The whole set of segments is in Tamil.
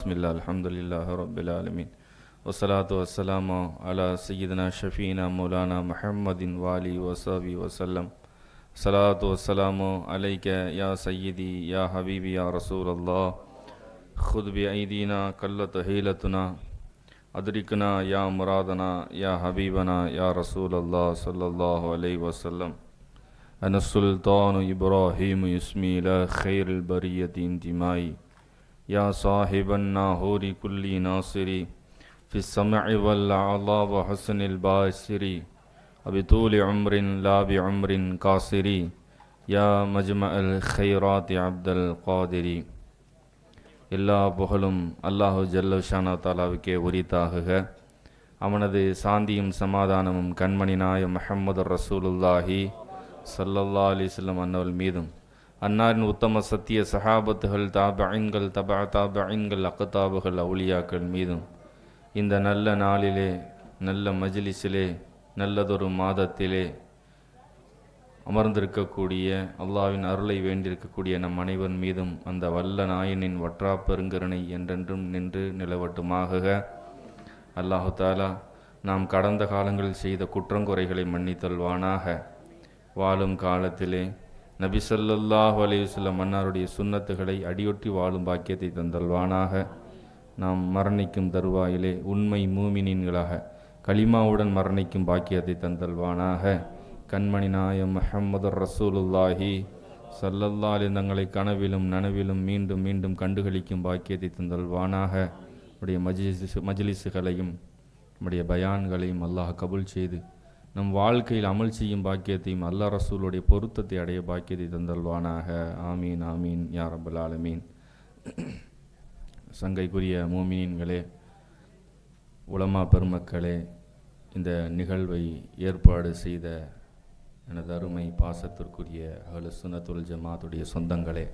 Bismillah, alhamdulillah, rabbil alamin. Wassalatu wassalamu ala sayyidina shafiina maulana Muhammadin wa alihi wa sahbihi wa sallam. Salatu wassalamu alayka ya sayyidi ya habibi ya Rasulallah. Khud bi aydina kallat hilatuna adrikna ya muradana ya habibana ya Rasulallah sallallahu alayhi wa sallam. Ana sultanu Ibrahim yusmi ila khairil bariyati intimai. Ya sahiban nahuri kulli nasiri fi sam'i wal a'la wa husnil basiri abituli umrin la bi umrin kasiri ya majma'al khairati abdul qadiri. எல்லா புகழும் அல்லாஹு ஜல்லஷானா தாலாவுக்கே உரித்தாகுக. அவனது சாந்தியும் சமாதானமும் கண்மணி நாயம் முஹம்மது ரசூலுல்லாஹி ஸல்லல்லாஹு அலைஹி வஸல்லம் அன்னவர்கள் மீதும் அன்னாரின் உத்தம சத்திய சஹாபத்துகள் தாபஐன்கள் தபா தாபஐன்கள் அக்தாபுகள் அவுலியாக்கள் மீதும் இந்த நல்ல நாளிலே நல்ல மஜ்லிஸிலே நல்லதொரு மாதத்திலே அமர்ந்திருக்கக்கூடிய அல்லாஹ்வின் அருளை வேண்டியிருக்கக்கூடிய நம் அனைவர் மீதும் அந்த வல்ல நாயனின் வற்றா பெருங்கருணை என்றென்றும் நின்று நிலவட்டுமாக. அல்லாஹு தாலா நாம் கடந்த காலங்களில் செய்த குற்றங்குறைகளை மன்னித்தல்வானாக. வாழும் காலத்திலே நபி ஸல்லல்லாஹு அலைஹி வஸல்லம் அன்னாருடைய சுன்னத்துகளை அடியொற்றி வாழும் பாக்கியத்தை தந்தல்வானாக. நாம் மரணிக்கும் தருவாயிலே உண்மை மூமினீன்களாக கலிமாவுடன் மரணிக்கும் பாக்கியத்தை தந்தல்வானாக. கண்மணி நாயம் முஹம்மது ரசூலுல்லாஹி ஸல்லல்லாஹு அலைஹி தங்களை கனவிலும் நனவிலும் மீண்டும் மீண்டும் கண்டுகளிக்கும் பாக்கியத்தை தந்தல்வானாக. நம்முடைய மஜ்லிஸுகளையும் நம்முடைய பயான்களையும் அல்லாஹ் கபூல் செய்து நம் வாழ்க்கையில் அமல் செய்யும் பாக்கியத்தையும் அல்லாஹ் ரசூலுடைய பொருத்தத்தை அடைய பாக்கியத்தை தந்தல்வானாக. ஆமீன் ஆமீன் யா ரப்பல் ஆலமீன். சங்கைக்குரிய மோமினீன்களே, உலமா பெருமக்களே, இந்த நிகழ்வை ஏற்பாடு செய்த எனது அருமை பாசத்திற்குரிய அஹ்லு சுன்னத்துல் ஜமாத்துடைய சொந்தங்களே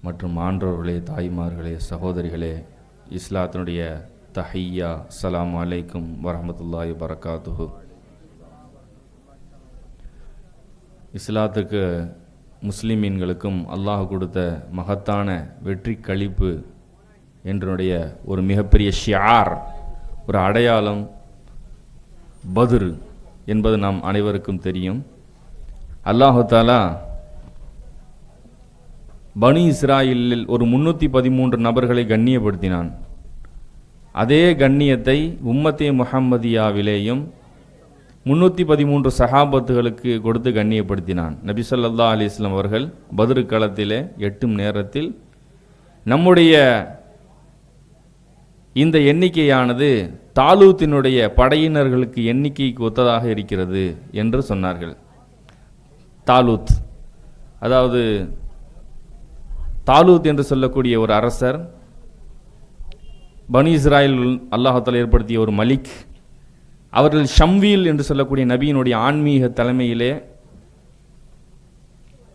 மற்றும் ஆன்றோர்களே, தாய்மார்களே, சகோதரிகளே, இஸ்லாத்தினுடைய தஹியா அஸ்ஸலாமு அலைக்கும் வரஹ்மத்துல்லாஹி வபரகாத்துஹு. இஸ்லாத்துக்கு முஸ்லிமீன்களுக்கும் அல்லாஹ் கொடுத்த மகத்தான வெற்றி கழிப்பு என்னுடைய ஒரு மிகப்பெரிய ஷியார், ஒரு அடையாளம் பத்ர் என்பது நாம் அனைவருக்கும் தெரியும். அல்லாஹு தாலா பனி இஸ்ராயீலில் ஒரு 313 நபர்களை கண்ணியப்படுத்தினான். அதே கண்ணியத்தை உம்மத்தே முஹம்மதியாவிலேயும் 313 சஹாபத்துகளுக்கு கொடுத்து கண்ணியப்படுத்தினான். நபி ஸல்லல்லாஹு அலைஹி வஸல்லம் அவர்கள் பத்ர் களத்திலே எட்டும் நேரத்தில் நம்முடைய இந்த எண்ணிக்கையானது தாலூத்தினுடைய படையினர்களுக்கு எண்ணிக்கைக்கு ஒத்ததாக இருக்கிறது என்று சொன்னார்கள். தாலூத், அதாவது தாலூத் என்று சொல்லக்கூடிய ஒரு அரசர், பனி இஸ்ராயில் அல்லாஹ் தஆலா ஏற்படுத்திய ஒரு மலிக். அவர்கள் ஷம்வீல் என்று சொல்லக்கூடிய நபியினுடைய ஆன்மீக தலைமையிலே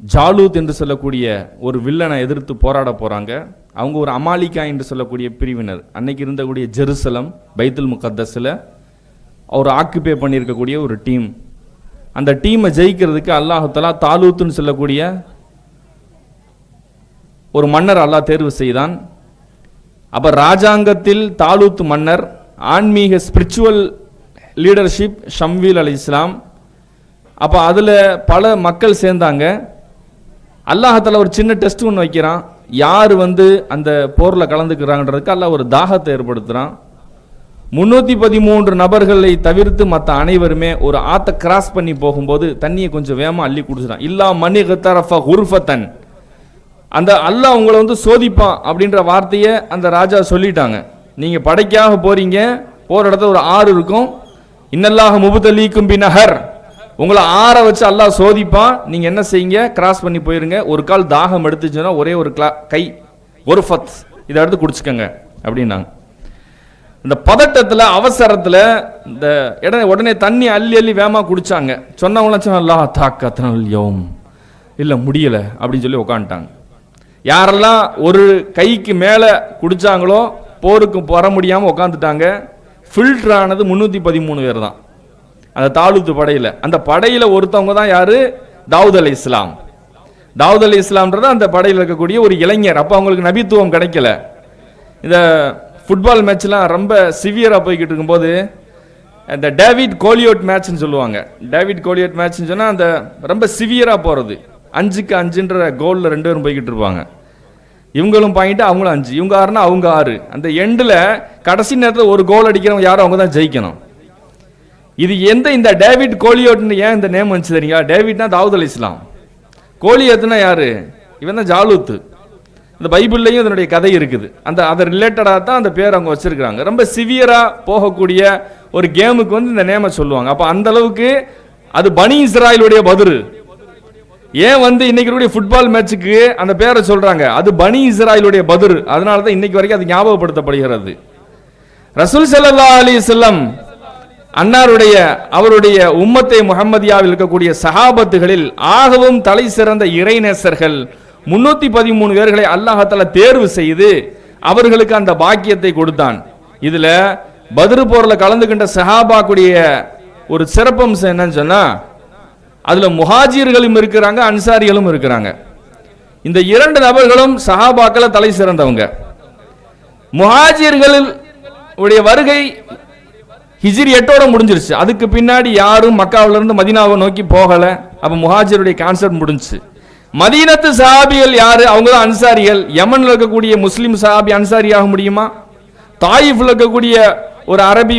ஜாலூத் என்று சொல்லக்கூடிய ஒரு வில்லனை எதிர்த்து போராட போகிறாங்க. அவங்க ஒரு அமாலிகா என்று சொல்லக்கூடிய பிரிவினர். அன்னைக்கு இருந்தக்கூடிய ஜெருசலம் பைத்துல் முகத்தஸில் அவர் ஆக்குபை பண்ணியிருக்கக்கூடிய ஒரு டீம். அந்த டீமை ஜெயிக்கிறதுக்கு அல்லாஹ் தஆலா தாலூத்துன்னு சொல்லக்கூடிய ஒரு மன்னர் அல்லாஹ் தேர்வு செய்தான். அப்போ ராஜாங்கத்தில் தாலூத் மன்னர், ஆன்மீக ஸ்பிரிச்சுவல் லீடர்ஷிப் ஷம்வீல் அலைஹிஸ்ஸலாம். அப்போ அதில் பல மக்கள் சேர்ந்தாங்க. அல்லாஹ் தஆலா ஒரு சின்ன டெஸ்ட் ஒன்று வைக்கிறான். யார் அந்த போரில் கலந்துக்கிறாங்கன்றதுக்கு அல்லாஹ் ஒரு தாகத்தை ஏற்படுத்துகிறான். 313 நபர்களை தவிர்த்து மற்ற அனைவருமே ஒரு ஆற்றை கிராஸ் பண்ணி போகும்போது தண்ணியை கொஞ்சம் வேகமாக அள்ளி குடிச்சிடான். இல்லா மணி கத்தரஃப ஹுர்ஃபத்தன், அந்த அல்லாஹ் உங்களை சோதிப்பான் அப்படின்ற வார்த்தையை அந்த ராஜா சொல்லிட்டாங்க. நீங்கள் படைக்காக போகிறீங்க, போகிற இடத்துல ஒரு ஆறு இருக்கும். இன்னல்லாஹ முபுதலீக்கும் பினஹர், உங்களை ஆற வச்சு அல்லாஹ் சோதிப்பான். நீங்கள் என்ன செய்யுங்க, கிராஸ் பண்ணி போயிருங்க. ஒரு கால் தாகம் எடுத்துச்சுன்னா ஒரே ஒரு கை ஒரு ஃபத் இதை எடுத்து குடிச்சுக்கங்க அப்படின்னாங்க. இந்த பதட்டத்தில் அவசரத்தில் இந்த உடனே தண்ணி அள்ளி அள்ளி வேகமாக குடிச்சாங்க. சொன்னவங்களாம் அல்லாஹ் தாக்கத்தனல் யௌம், இல்லை முடியலை அப்படின்னு சொல்லி உட்காந்துட்டாங்க. யாரெல்லாம் ஒரு கைக்கு மேலே குடித்தாங்களோ போருக்கு வர முடியாமல் உட்காந்துட்டாங்க. ஃபில்டர் ஆனது 313 பேர் தான் அந்த தாலூத்து படையில். அந்த படையில் ஒருத்தவங்க தான் யாரு? தாவூத் அலைஹிஸ்ஸலாம். தாவூத் அலைஹிஸ்ஸலாம்ன்றது அந்த படையில் இருக்கக்கூடிய ஒரு இளைஞர். அப்போ அவங்களுக்கு நபித்துவம் கிடைக்கல. இந்த ஃபுட்பால் மேட்ச்லாம் ரொம்ப சிவியராக போய்கிட்டு இருக்கும்போது இந்த டேவிட் கோலியோட் மேட்ச்னு சொல்லுவாங்க. டேவிட் கோலியோட் மேட்ச்னு சொன்னால் அந்த ரொம்ப சிவியராக போகிறது, 5க்கு 5ன்ற கோலில் 2 பேரும் போய்கிட்டு இருப்பாங்க. இவங்களும் பாயிண்ட், அவங்களும் 5, இவங்க 6னா அவங்க 6. அந்த எண்டில் கடைசி நேரத்தில் ஒரு கோல் அடிக்கிறவங்க யாரும் அவங்க தான் ஜெயிக்கணும். இது இந்த டேவிட் கோலியோட்னு ஏன் இந்த நேம் வந்துச்சு தெரியுங்களா? டேவிட்னா தாவூத் அலைஹிஸ்ஸலாம், கோலியோத்னா யாரு? இவன் தான் ஜாலூத். இந்த பைபிள்லையும் இதனுடைய கதை இருக்குது. அதை ரிலேட்டடாக தான் அந்த பேர் அவங்க வச்சிருக்கிறாங்க. ரொம்ப சிவியராக போகக்கூடிய ஒரு கேமுக்கு இந்த நேமை சொல்லுவாங்க. அப்போ அந்த அளவுக்கு அது பனி இஸ்ராயலுடைய பத்ரு. ஏன் இன்னைக்கு ஃபுட்பால் மேட்சுக்கு அந்த பேரை சொல்றாங்க? அது பனி இஸ்ராயலுடைய பத்ரு. அதனால தான் இன்னைக்கு வரைக்கும் அது ஞாபகப்படுத்தப்படுகிறது. ரசூல் ஸல்லல்லாஹு அலைஹி வஸல்லம் அவருடைய உம்மத்தை முஹம்மதியாவில் இருக்கக்கூடிய சஹாபத்துகளில் ஆகவும் தலை சிறந்த இறைநேசர்கள் 313 பேர்களை அல்லாஹ் தஆலா தேர்வு செய்து அவர்களுக்கு அந்த பாக்கியத்தை கொடுத்தான். இதுல பத்ரு போர்ல கலந்துகின்ற சஹாபாக்குடைய ஒரு சிறப்பம்சம் என்னன்னு சொன்னா, அதுல முஹாஜிர்களும் இருக்கிறாங்க, அன்சாரிகளும் இருக்கிறாங்க. இந்த 2 நபர்களும் சஹாபாக்களை தலை சிறந்தவங்க. முஹாஜிர்கள் உடைய வருகை ஹிஜ்ரி 8ஓட முடிஞ்சிருச்சு. அதுக்கு பின்னாடி யாரும் மக்காவில இருந்து மதீனாவை நோக்கி போகல. அப்ப முஹாஜிருடைய கான்செப்ட் முடிஞ்சுச்சு. மதீனத்து சஹாபிகள் யாரு? அவங்க தான் அன்சாரிகள். யமன்ல இருக்கக்கூடிய முஸ்லிம் சஹாபி அன்சாரி ஆக முடியுமா? தாயிஃப்ல இருக்கக்கூடிய ஒரு அரபி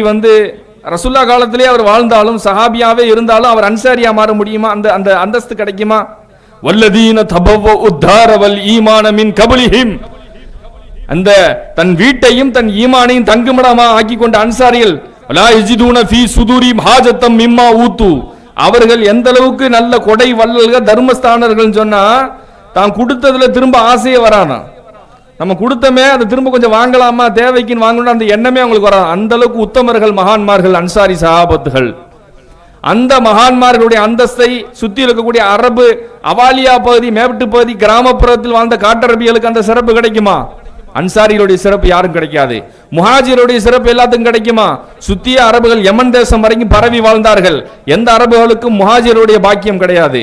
ரசூல்லா காலத்திலே அவர் வாழ்ந்தாலும் சஹாபியாவே இருந்தாலும் அவர் அன்சாரியா மாற முடியுமா? அந்த அந்தஸ்து கிடைக்குமா? வல்லதீன தபவ்வஉ தார வல் ஈமான மின் கப்லிஹிம், அந்த தன் வீட்டையும் தன் ஈமானையும் தங்குமிடமா ஆக்கி கொண்ட அன்சாரிகள் லா யஜிதுன ஃபீ சுதூரிஹிம் ஹாஜத்தம் மிம்மா ஊது, அவர்கள் எந்த அளவுக்கு நல்ல கொடை வள்ளல்கள் தர்மஸ்தானர்கள் சொன்னா தான் கொடுத்ததுல திரும்ப ஆசையே வரானா. நம்ம கொடுத்தமே அதை திரும்ப கொஞ்சம் வாங்கலாமா, தேவைக்குன்னு வாங்கணும் அந்த எண்ணமே அவங்களுக்கு வராது. அந்த அளவுக்கு உத்தமர்கள் மகான்மார்கள் அன்சாரி சஹாபத்துகள். அந்த மகான்மார்களுடைய அந்தஸ்தை சுத்தி இருக்கக்கூடிய அரபு அவாலியா பகுதி, மேட்டு பகுதி, கிராமப்புறத்தில் வாழ்ந்த காட்டரபிகளுக்கு அந்த சிறப்பு கிடைக்குமா? அன்சாரிகளுடைய சிறப்பு யாரும் கிடைக்காது. முஹாஜிருடைய சிறப்பு எல்லாத்துக்கும் கிடைக்குமா? சுத்திய அரபுகள் யமன் தேசம் வரைக்கும் பரவி வாழ்ந்தார்கள். எந்த அரபுகளுக்கும் முஹாஜிருடைய பாக்கியம் கிடையாது.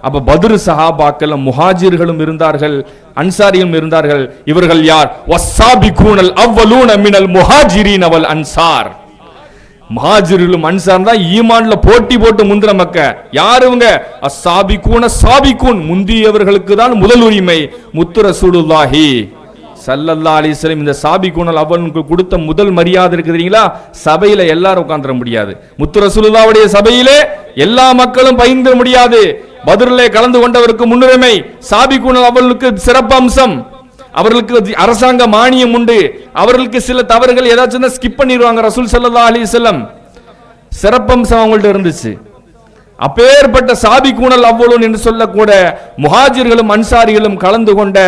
அப்ப பத்ரு சஹாபாக்கள் முஹாஜிர்களும் இருந்தார்கள், அன்சாரியும் இருந்தார்கள். இவர்கள் யார்? வஸ்ஸாபிகூனல் அவ்வலூன மினல் முஹாஜிரீன வல் அன்சார். முஹாஜிர்களும் அன்சார் தான் ஈமான்ல போட்டி போட்டு முந்தின மக்க. யார் இவங்க? அஸ்ஸாபிகூன சாபிகூன், முந்தியவர்களுக்கு தான் முதல் உரிமை. முத்து ரசூலுல்லாஹி ஸல்லல்லாஹு அலைஹி வஸல்லம் இந்த சாபிகூனல் அவ்வலுக்கு கொடுத்த முதல் மரியாதை இருக்கு தெரியுங்களா? சபையில எல்லாரும் உட்கார்ந்துட முடியாது. முத்து ரசூலுல்லாஹ்வுடைய சபையிலே எல்லா மக்களும் பயின்ற முடியாது. பத்ரிலே கலந்து கொண்டவருக்கு முன்னுரிமை. சாபிகூனல் அவ்வலுக்கு சிறப்பு அம்சம், அவர்களுக்கு அரசாங்க மானியம் உண்டு. அவர்களுக்கு சில தவறுகள் ஏதாச்சும் ஸ்கிப் பண்ணிடுவாங்க. ரசூல் ஸல்லல்லாஹு அலைஹி வஸல்லம் சிறப்பம்சம் அவங்கள்ட்ட இருந்துச்சு. அப்பேற்பட்ட சாபிகூனல் அவ்வலூன் என்று சொல்லக்கூட முஹாஜிர்களும் அன்சாரிகளும் கலந்து கொண்ட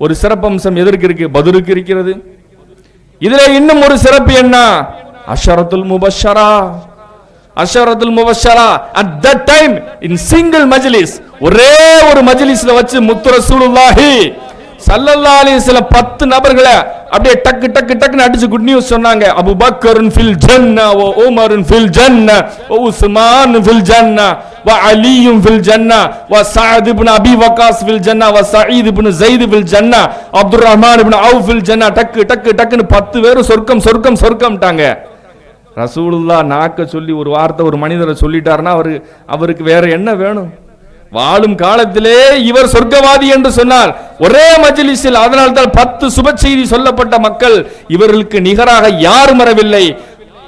ஒரு சிறப்பம்சம் எதற்கு இருக்கு? பத்ருக்கு இருக்கிறது. இதுல இன்னும் ஒரு சிறப்பு என்ன? அஷரத்துல் முபஷ்ஷரா. அஷரத்துல் முபஷ்ஷரா at that time in single மஜ்லிஸ், ஒரே ஒரு மஜ்லிஸ்ல வச்சு முத்து ரசூலுல்லாஹி ஸல்லல்லாஹு அலைஹி வஸல்லம் 10 நபர்களை அப்படியே டக்கு டக்கு டக்குன்னு அடிச்சு குட் நியூஸ் சொன்னாங்க. அபூபக்கர் ஃபில் ஜன்னah வ உமர் ஃபில் ஜன்னah வ உஸ்மான் ஃபில் ஜன்னah வ அலி ஃபில் ஜன்னah வ சஅத் இப்னு அபி வக்காஸ் ஃபில் ஜன்னah வ சயீத் இப்னு ஸைத் ஃபில் ஜன்னah அப்துர் ரஹ்மான் இப்னு அவுஃப் ஃபில் ஜன்னah. டக்கு டக்கு டக்குன்னு 10 பேரும் சொர்க்கம் சொர்க்கம் சொர்க்கம்ட்டாங்க. ரசூலுல்லாஹ் நாக்க சொல்லி ஒரு வார்த்தை ஒரு மனிதரை சொல்லிட்டாருன்னா அவருக்கு வேற என்ன வேணும்? வாழும் காலத்திலே இவர் சொர்க்கவாதி என்று சொன்னால் ஒரே மஜ்லிஸில், அதனால்தான் 10 சுப செய்தி சொல்லப்பட்ட மக்கள் இவர்களுக்கு நிகராக யாரும் வரவில்லை.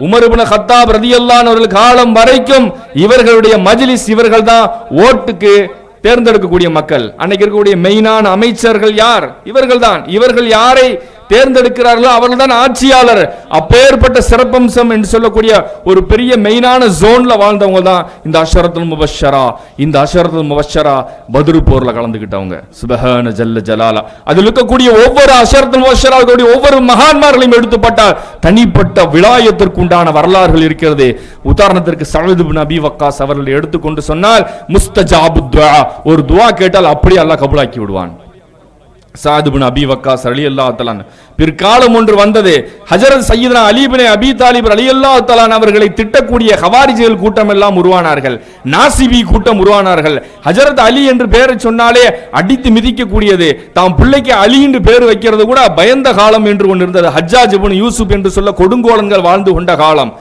உமர் இப்னு கத்தாப் ரலியல்லாஹு அன்ஹு அவர்கள் காலம் வரைக்கும் இவர்களுடைய மஜ்லிஸ், இவர்கள் தான் ஓட்டுக்கு தேர்ந்தெடுக்கக்கூடிய மக்கள். அன்னைக்கு இருக்கக்கூடிய மெயினான அமைச்சர்கள் யார்? இவர்கள் தான். இவர்கள் யாரை தேர்ந்தெடுக்கிறார்களோ அவர்கள் தான் ஆட்சியாளர். அப்பேற்பட்ட சிறப்பம்சம் என்று சொல்லக்கூடிய ஒரு பெரிய மெயினான ஜோன்ல வாழ்ந்தவங்க தான் இந்த அஷரத்துல் முபஷ்ஷரா. இந்த அஷரத்துல் முபஷ்ஷரா பத்ரு போர்ல கலந்துகிட்டவங்க. சுப்ஹான ஜல்ல ஜலாலா. அதில் இருக்கக்கூடிய ஒவ்வொரு அஷரத்துல் முபஷ்ஷராவுடைய ஒவ்வொரு மகான்மார்களையும் எடுத்துப்பட்டால் தனிப்பட்ட விலாயத்திற்கு உண்டான வரலாறுகள் இருக்கிறது. உதாரணத்திற்கு சஅத் இப்னு அபி வக்காஸ் அவர்கள் எடுத்துக்கொண்டு சொன்னால் முஸ்தஜாபுத் துஆ, ஒரு துஆ கேட்டால் அப்படியே அல்லாஹ் கபூலாக்கி விடுவான். சாத் இப்னு அபி வக்காஸ் ரலியல்லாஹு தஆலா. பிற்காலம் ஒன்று வந்தது. ஹஜரத் சையதுனா அலி இப்னு அபி தாலிப் ரலியல்லாஹு தஆலா அவர்களை திட்டக்கூடிய ஹவாரிஜிகள் கூட்டம் எல்லாம் உருவானார்கள். நாசிபி கூட்டம் உருவானார்கள். ஹஜரத் அலி என்று பெயரை சொன்னாலே அடித்து மிதிக்கக்கூடியது. தாம் பிள்ளைக்கு அலி என்று பெயர் வைக்கிறது கூட பயந்த காலம் என்று ஒன்று இருந்தது. ஹஜ்ஜாஜ் இப்னு யூசுப் என்று சொல்ல கொடுங்கோலன்கள் வாழ்ந்து கொண்ட காலம்.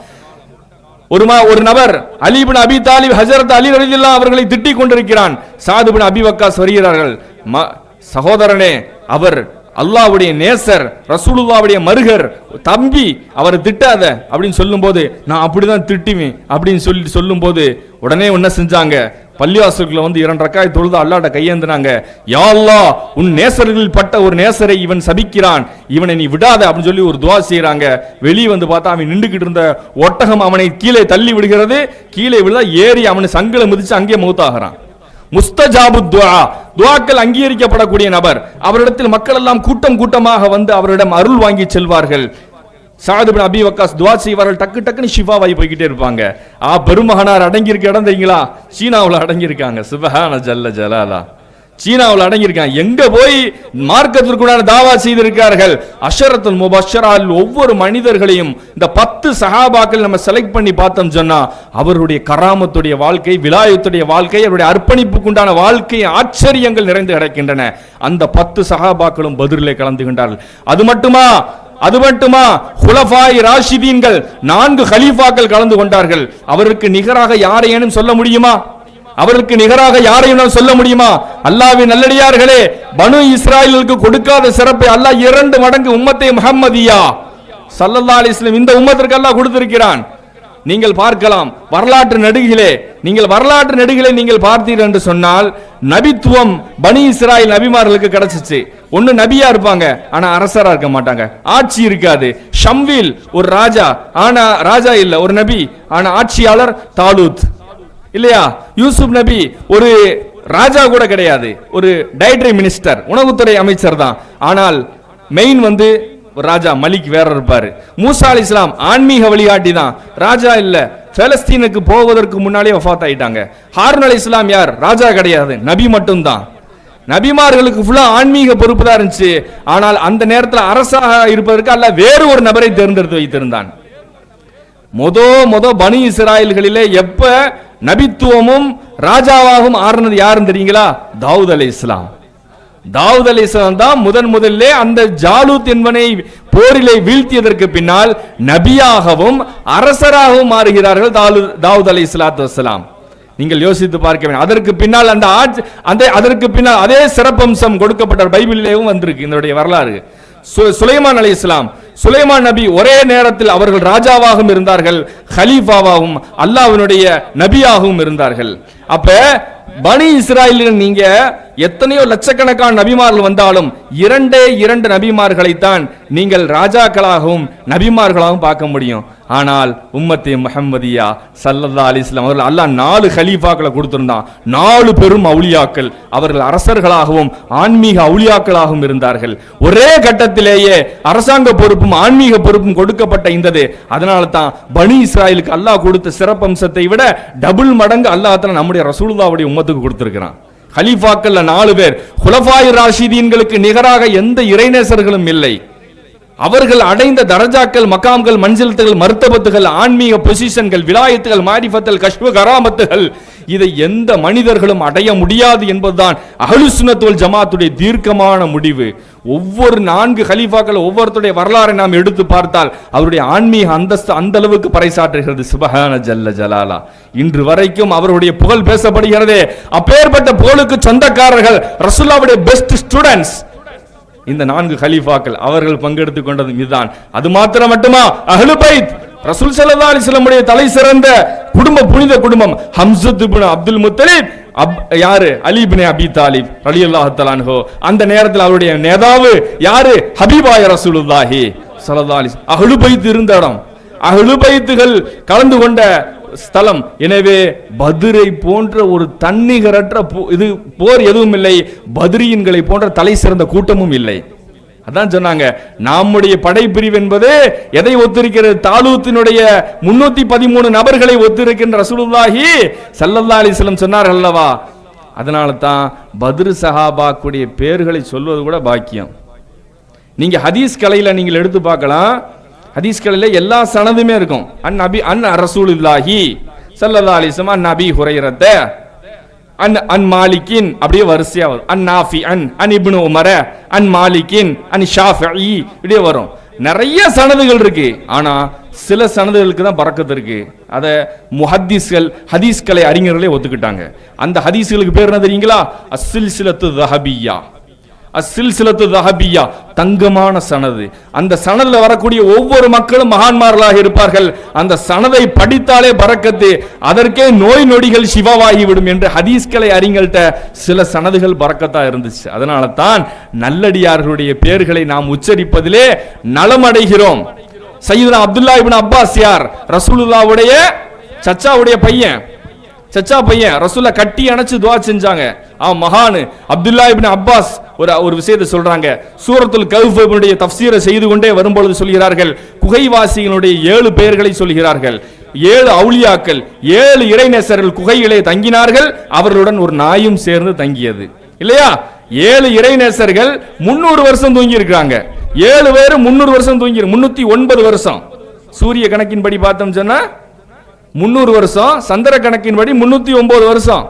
ஒரு நபர் அலி இப்னு அபி தாலிப் ஹஜரத் அலி ரலியல்லாஹு அவர்களை திட்டிக் கொண்டிருக்கிறான். சாத் இப்னு அபி வக்காஸ் வருகிறார்கள். சகோதரனே, அவர் அல்லாஹ்வுடைய நேசர், ரசூலுல்லாஹ்வுடைய மருகர், தம்பி, அவரை திட்டாத அப்படின்னு சொல்லும்போது, நான் அப்படிதான் திட்டுவேன் அப்படின்னு சொல்லும்போது உடனே என்ன செஞ்சாங்க, பள்ளிவாசலுக்குள்ள வந்து 2 ரக்காய் தொழுது அல்லாஹ்ட்ட கையேந்தினாங்க. யா அல்லாஹ், உன் நேசர்களில் பட்ட ஒரு நேசரை இவன் சபிக்கிறான், இவனை நீ விடாத அப்படின்னு சொல்லி ஒரு துவா செய்யறாங்க. வெளியே வந்து பார்த்தா அவன் நின்றுகிட்டு இருந்த ஒட்டகம் அவனை கீழே தள்ளி விடுகிறது. கீழே விழுந்தா ஏறி அவனை சங்கில மிதிச்சு அங்கே மௌத்தாகிறான். முஸ்தஜாபு துஆ, துஆக்கள் அங்கீகரிக்கப்படக்கூடிய நபர். அவரிடத்தில் மக்கள் எல்லாம் கூட்டம் கூட்டமாக வந்து அவரிடம் அருள் வாங்கி செல்வார்கள். சாத் இப்னு அபி வக்காஸ் துஆ செய்வார்கள். டக்கு டக்குன்னு ஷிஃபாவாகி போய்கிட்டே இருப்பாங்க. பெருமகனார் அடங்கி இருக்க இடம் தெரியுங்களா? சீனாவில் அடங்கி இருக்காங்க. சுப்ஹான ஜல்ல ஜலாலா. சீனாவில் அடங்கியிருக்காங்க. எங்க போய் மார்க்கத்திற்குண்டான தாவா செய்திருக்கார்கள். அஷரத்துல் முபஷ்ஷரால் ஒவ்வொரு மனிதர்களையும் இந்த 10 சஹாபாக்கள் நம்ம செலக்ட் பண்ணி பார்த்தோம் சொன்னா அவருடைய கராமத்துடைய வாழ்க்கை, விலாயத்துடைய வாழ்க்கை, அவருடைய அர்ப்பணிப்புக்குண்டான வாழ்க்கை ஆச்சரியங்கள் நிறைந்து கிடக்கின்றன. அந்த 10 சஹாபாக்களும் பத்ரிலே கலந்துகின்றார்கள். அது மட்டுமா ஹுலஃபாய் ராஷிதீன்கள் 4 கலீஃபாக்கள் கலந்து கொண்டார்கள். அவருக்கு நிகராக யாரையேனும் சொல்ல முடியுமா? அவருக்கு நிகராக யாரையும் சொல்ல முடியுமா? அல்லாஹ்வின் நல்லடியார்களே, பனு இஸ்ராயலுக்கு கொடுக்காத சிறப்பை அல்லாஹ் 2 மடங்கு உம்மத்தை முஹம்மதியா ஸல்லல்லாஹு அலைஹி வஸல்லம் இந்த உம்மத்திற்கு அல்லாஹ் கொடுத்திருக்கிறான். நீங்கள் பார்க்கலாம், வரலாற்று நெடுகிலே நீங்கள் பார்த்தீர்கள் என்று சொன்னால், நபித்துவம் பனி இஸ்ராயல் நபிமார்களுக்கு கிடைச்சிச்சு. ஒன்னு நபியா இருப்பாங்க, ஆனா அரசரா இருக்க மாட்டாங்க, ஆட்சி இருக்காது. ஷம்வீல் ஒரு ராஜா, ஆனா ராஜா இல்ல, ஒரு நபி, ஆனா ஆட்சியாளர் தாலூத் இல்லையா? யூசுப் நபி ஒரு ராஜா கூட கிடையாது, ஒரு டைரக்டரி மினிஸ்டர், உணவுத்துறை அமைச்சர் தான். ஆனால் மெயின் வந்து ராஜா மலிக் வேற இருப்பாரு. மூசா அலைஹிஸ்ஸலாம் ஆன்மீக வழிகாட்டி தான், ராஜா இல்ல. பாலஸ்தீனுக்கு போவதற்கு முன்னாலே வஃபாத் ஆயிட்டாங்க. ஹாரூன் அலைஹிஸ்ஸலாம் யார்? ராஜா கிடையாது, நபி மட்டும்தான். நபிமார்களுக்கு ஃபுல்லா ஆன்மீக பொறுப்பு தான் இருந்துச்சு. ஆனால் அந்த நேரத்தில் அரசாக இருப்பதற்கு அல்லாஹ் வேறு ஒரு நபரை தேர்ந்தெடுத்து வைத்திருந்தான். பனி இஸ்ராயல்களிலே எப்ப நபித்துவமும் ராஜாவாகவும் ஆறுனது யாருன்னு தெரியுங்களா? தாவூத் அலைஹிஸ்ஸலாம். தாவூத் அலைஹிஸ்ஸலாம் தான் முதல்ல அந்த ஜாலூத் என்பவனை போரிலே வீழ்த்தியதற்கு பின்னால் நபியாகவும் அரசராகவும் மாறுகிறார்கள் தாவூத் அலைஹிஸ்ஸலாத்து வஸ்ஸலாம். நீங்கள் யோசித்து பார்க்க வேண்டும். அதற்கு பின்னால் அதற்கு பின்னால் அதே சிறப்பம்சம் கொடுக்கப்பட்ட பைபிளிலேயும் வந்திருக்கு இதனுடைய வரலாறு. சுலைமான் அலைஹிஸ்ஸலாம், சுலைமான் நபி ஒரே நேரத்தில் அவர்கள் ராஜாவாகவும் இருந்தார்கள், ஹலீஃபாவாகவும் அல்லாஹ்வினுடைய நபியாகவும் இருந்தார்கள். அப்ப பனி இஸ்ராயலில் நீங்க எத்தனையோ லட்சக்கணக்கான நபிமார்கள் வந்தாலும் 2 நபிமார்களைத்தான் நீங்கள் ராஜாக்களாகவும் நபிமார்களாகவும் பார்க்க முடியும். ஆனால் உம்மத்தே முஹம்மதியா ஸல்லல்லாஹு அலைஹி வஸல்லம் அவர்கள் அல்லாஹ் 4 கலீஃபாக்களை கொடுத்திருந்தான். 4 பெரும் அவுலியாக்கள். அவர்கள் அரசர்களாகவும் ஆன்மீக அவுலியாக்களாகவும் இருந்தார்கள். ஒரே கட்டத்திலேயே அரசாங்க பொறுப்பும் ஆன்மீக பொறுப்பும் கொடுக்கப்பட்ட இந்தது. அதனால தான் பனி இஸ்ராயலுக்கு அல்லாஹ் கொடுத்த சிறப்பம்சத்தை விட டபுள் மடங்கு அல்லாஹ் தஆலா நம்முடைய ரசூலுல்லாஹ்வுடைய உம்மத்துக்கு கொடுத்திருக்கிறான். கலீஃபாக்கள் 4 பேர். குலஃபாய் ராஷிதீன்களுக்கு நிகராக எந்த இறைநேசர்களும் இல்லை. அவர்கள் அடைந்த தரஜாக்கள், மகாம்கள், மன்சிலத்துகள், மர்த்தபத்துகள், ஆன்மீக பொசிஷன்கள், விலாயத்துகள், மாரிஃபத்துல், கஷ்ஃபு, கராமத்துகள், இதை எந்த மனிதர்களும் அடைய முடியாது என்பதுதான் அஹ்லுஸ் சுன்னத் வல் ஜமாத்துடைய தீர்க்கமான முடிவு. ஒவ்வொரு 4 கலீஃபாக்கள் ஒவ்வொருத்தருடைய வரலாறை நாம் எடுத்து பார்த்தால் அவருடைய ஆன்மீக அந்தஸ்து அந்த அளவுக்கு பறைசாற்றுகிறது. சுப்ஹான ஜல்ல ஜலாலா. இன்று வரைக்கும் அவருடைய புகழ் பேசப்படுகிறதே. அப்பேற்பட்ட புகழுக்கு சொந்தக்காரர்கள் ரசூலுல்லாஹ்வுடைய பெஸ்ட் ஸ்டூடண்ட்ஸ் இந்த 4 கலீஃபாக்கள். அவர்கள் பங்கெடுத்துக் கொண்டது இதுதான். அது மாத்திரம் மட்டுமா? அஹ்லு பைத், ரசூல் ஸல்லல்லாஹு அலைஹி வஸல்லம் உடைய தலை சிறந்த குடும்பம், புனித குடும்பம். ஹம்ஸத் இப்னு அப்துல் முத்தலிப், யாரு? அலி இப்னு அபி தாலிப் ரலியல்லாஹு தஆலா அன்ஹு. அந்த நேரத்தில் அவருடைய நேதாவு யாரு? ஹபீபாய ரசூலுல்லாஹி ஸல்லல்லாஹு அலைஹி வஸல்லம். அஹ்லு பைத் இருந்த இடம், அஹ்லு பைத்துகள் கலந்து கொண்ட ஸ்தலம். எனவே பத்ரை போன்ற ஒரு தன்னிகரற்ற இது போர் எதுவும் இல்லை, பத்ரீன்களை போன்ற தலை சிறந்த கூட்டமும் இல்லை. அதான் சொன்னாங்க, நம்முடைய படைப்பிரிவு என்பது எதை ஒத்திருக்கிறது? தாலூத்தினுடைய 313 நபர்களை ஒத்திருக்கின்ற ரசூலுல்லாஹி ஸல்லல்லாஹு அலைஹி வஸல்லம் சொன்னார்கள் அல்லவா, அதனால தான் பத்ரு சஹாபாக்குடைய பேர்களை சொல்வது கூட பாக்கியம். நீங்க ஹதீஸ் கலையில நீங்கள் எடுத்து பார்க்கலாம். ஹதீஸ் கலையில எல்லா சனதுமே இருக்கும். அன் ரசூலுல்லாஹி ஸல்லல்லாஹு அலைஹி வஸல்லம், அன் நபி ஹுரைரத்த, அன் மாலிகின், அப்படியே வரிசையா வரும். அன் நாஃபி அன் இப்னு உமர, அன் மாலிகின், அன் ஷாஃபிஈ, இப்படியே வரும். நிறைய சனதுகள் இருக்கு. ஆனா சில சனதுகளுக்கு தான் பரக்கத்து இருக்கு. அத முஹத்திஸ்கள், ஹதீஸ் கலை அறிஞர்களே ஒத்துக்கிட்டாங்க. அந்த ஹதீஸ்களுக்கு பேர் என்ன தெரியுங்களா? அஸ்ஸில்சிலத்து ذஹபிய்யா. அஸ்ஸில்சிலத்து ذஹபிய்யா, தங்கமான சனது. அந்த சனதுல வரக்கூடிய ஒவ்வொரு மக்களும் மகான்மார்களாக இருப்பார்கள். அந்த சனதை படித்தாலே பரக்கத்து, அதற்கே நோய் நொடிகள் சிவவாகி விடும் என்று ஹதீஸ்களை அறிஞர்கள்ட்ட சில சனதுகள் பரக்கத்தா இருந்துச்சு. அதனால தான் நல்லடியார்களுடைய பெயர்களை நாம் உச்சரிப்பதிலே நலமடைகிறோம். சையதுனா அப்துல்லா இப்னு அப்பாஸ் யார்? ரசூலுல்லாஹ்வுடைய சச்சாவுடைய பையன். சச்சா பையன் ரசூலை கட்டி அணைச்சு துஆ செஞ்சாங்க. மகான் அப்துல்லா இப்னு அப்பாஸ் ஒரு விஷயத்தை சொல்றாங்க. சூரத்துல் கஹ்ஃபுடைய தஃப்சீரை செய்து கொண்டே வரும்பொழுது சொல்கிறார்கள், குகைவாசிகளுடைய 7 பெயர்களை சொல்கிறார்கள். 7 அவுலியாக்கள், 7 இறைநேசர்கள் குகையிலே தங்கினார்கள். அவர்களுடன் ஒரு நாயும் சேர்ந்து தங்கியது. இல்லையா? 7 இறைநேசர்கள் 300 வருஷம் தூங்கி இருக்காங்க. 7 பேர் 300 வருஷம் தூங்கி, 309 வருஷம். சூரிய கணக்கின்படி பார்த்தோம் சொன்னா 300 வருஷம், சந்திர கணக்கின்படி 309 வருஷம்.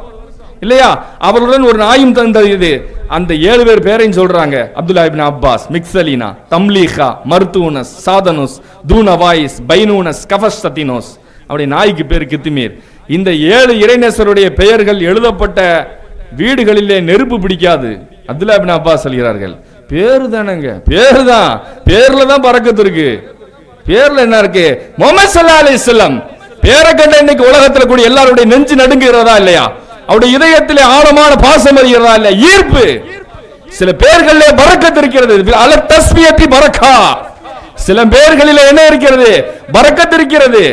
இல்லையா? அவர்களுடன் ஒரு நாயும் தந்தது. அந்த 7 பேர் பேரையும் சொல்றாங்க. அப்துல்லா இப்னு அப்பாஸ், மிக்சலீனா, தம்லீஹா, மர்தூனஸ், சாதனுஸ், தூனவாயிஸ், பைனூனஸ், கஃபஸ்ததினோஸ். அப்படி நாய்க்கு பேர் கித்மீர். இந்த 7 இறைநேசருடைய பெயர்கள் எழுதப்பட்ட வீடுகளிலே நெருப்பு பிடிக்காது. அப்துல்லா இப்னு அப்பாஸ் சொல்கிறார்கள், பேரு தானங்க, பேரு தான், பேர்ல தான் பரக்கத்து இருக்கு. பேர்ல என்ன இருக்கு? முஹம்மது ஸல்லல்லாஹு அலைஹி வஸல்லம் பேரை கண்ட இன்னைக்கு உலகத்தில் கூடிய எல்லாருடைய நெஞ்சு நடுங்குகிறதா இல்லையா? அவருடைய இதயத்திலே ஆழமான பாசம் அறிகிறதா இல்லையா? ஈர்ப்பு. சில பேர்களிலே பரக்கத்து இருக்கிறது. அல தஸ்பியத்தி பரக்கா. சில பேர்களிலே என்ன இருக்கிறது? பரக்கத்து இருக்கிறது.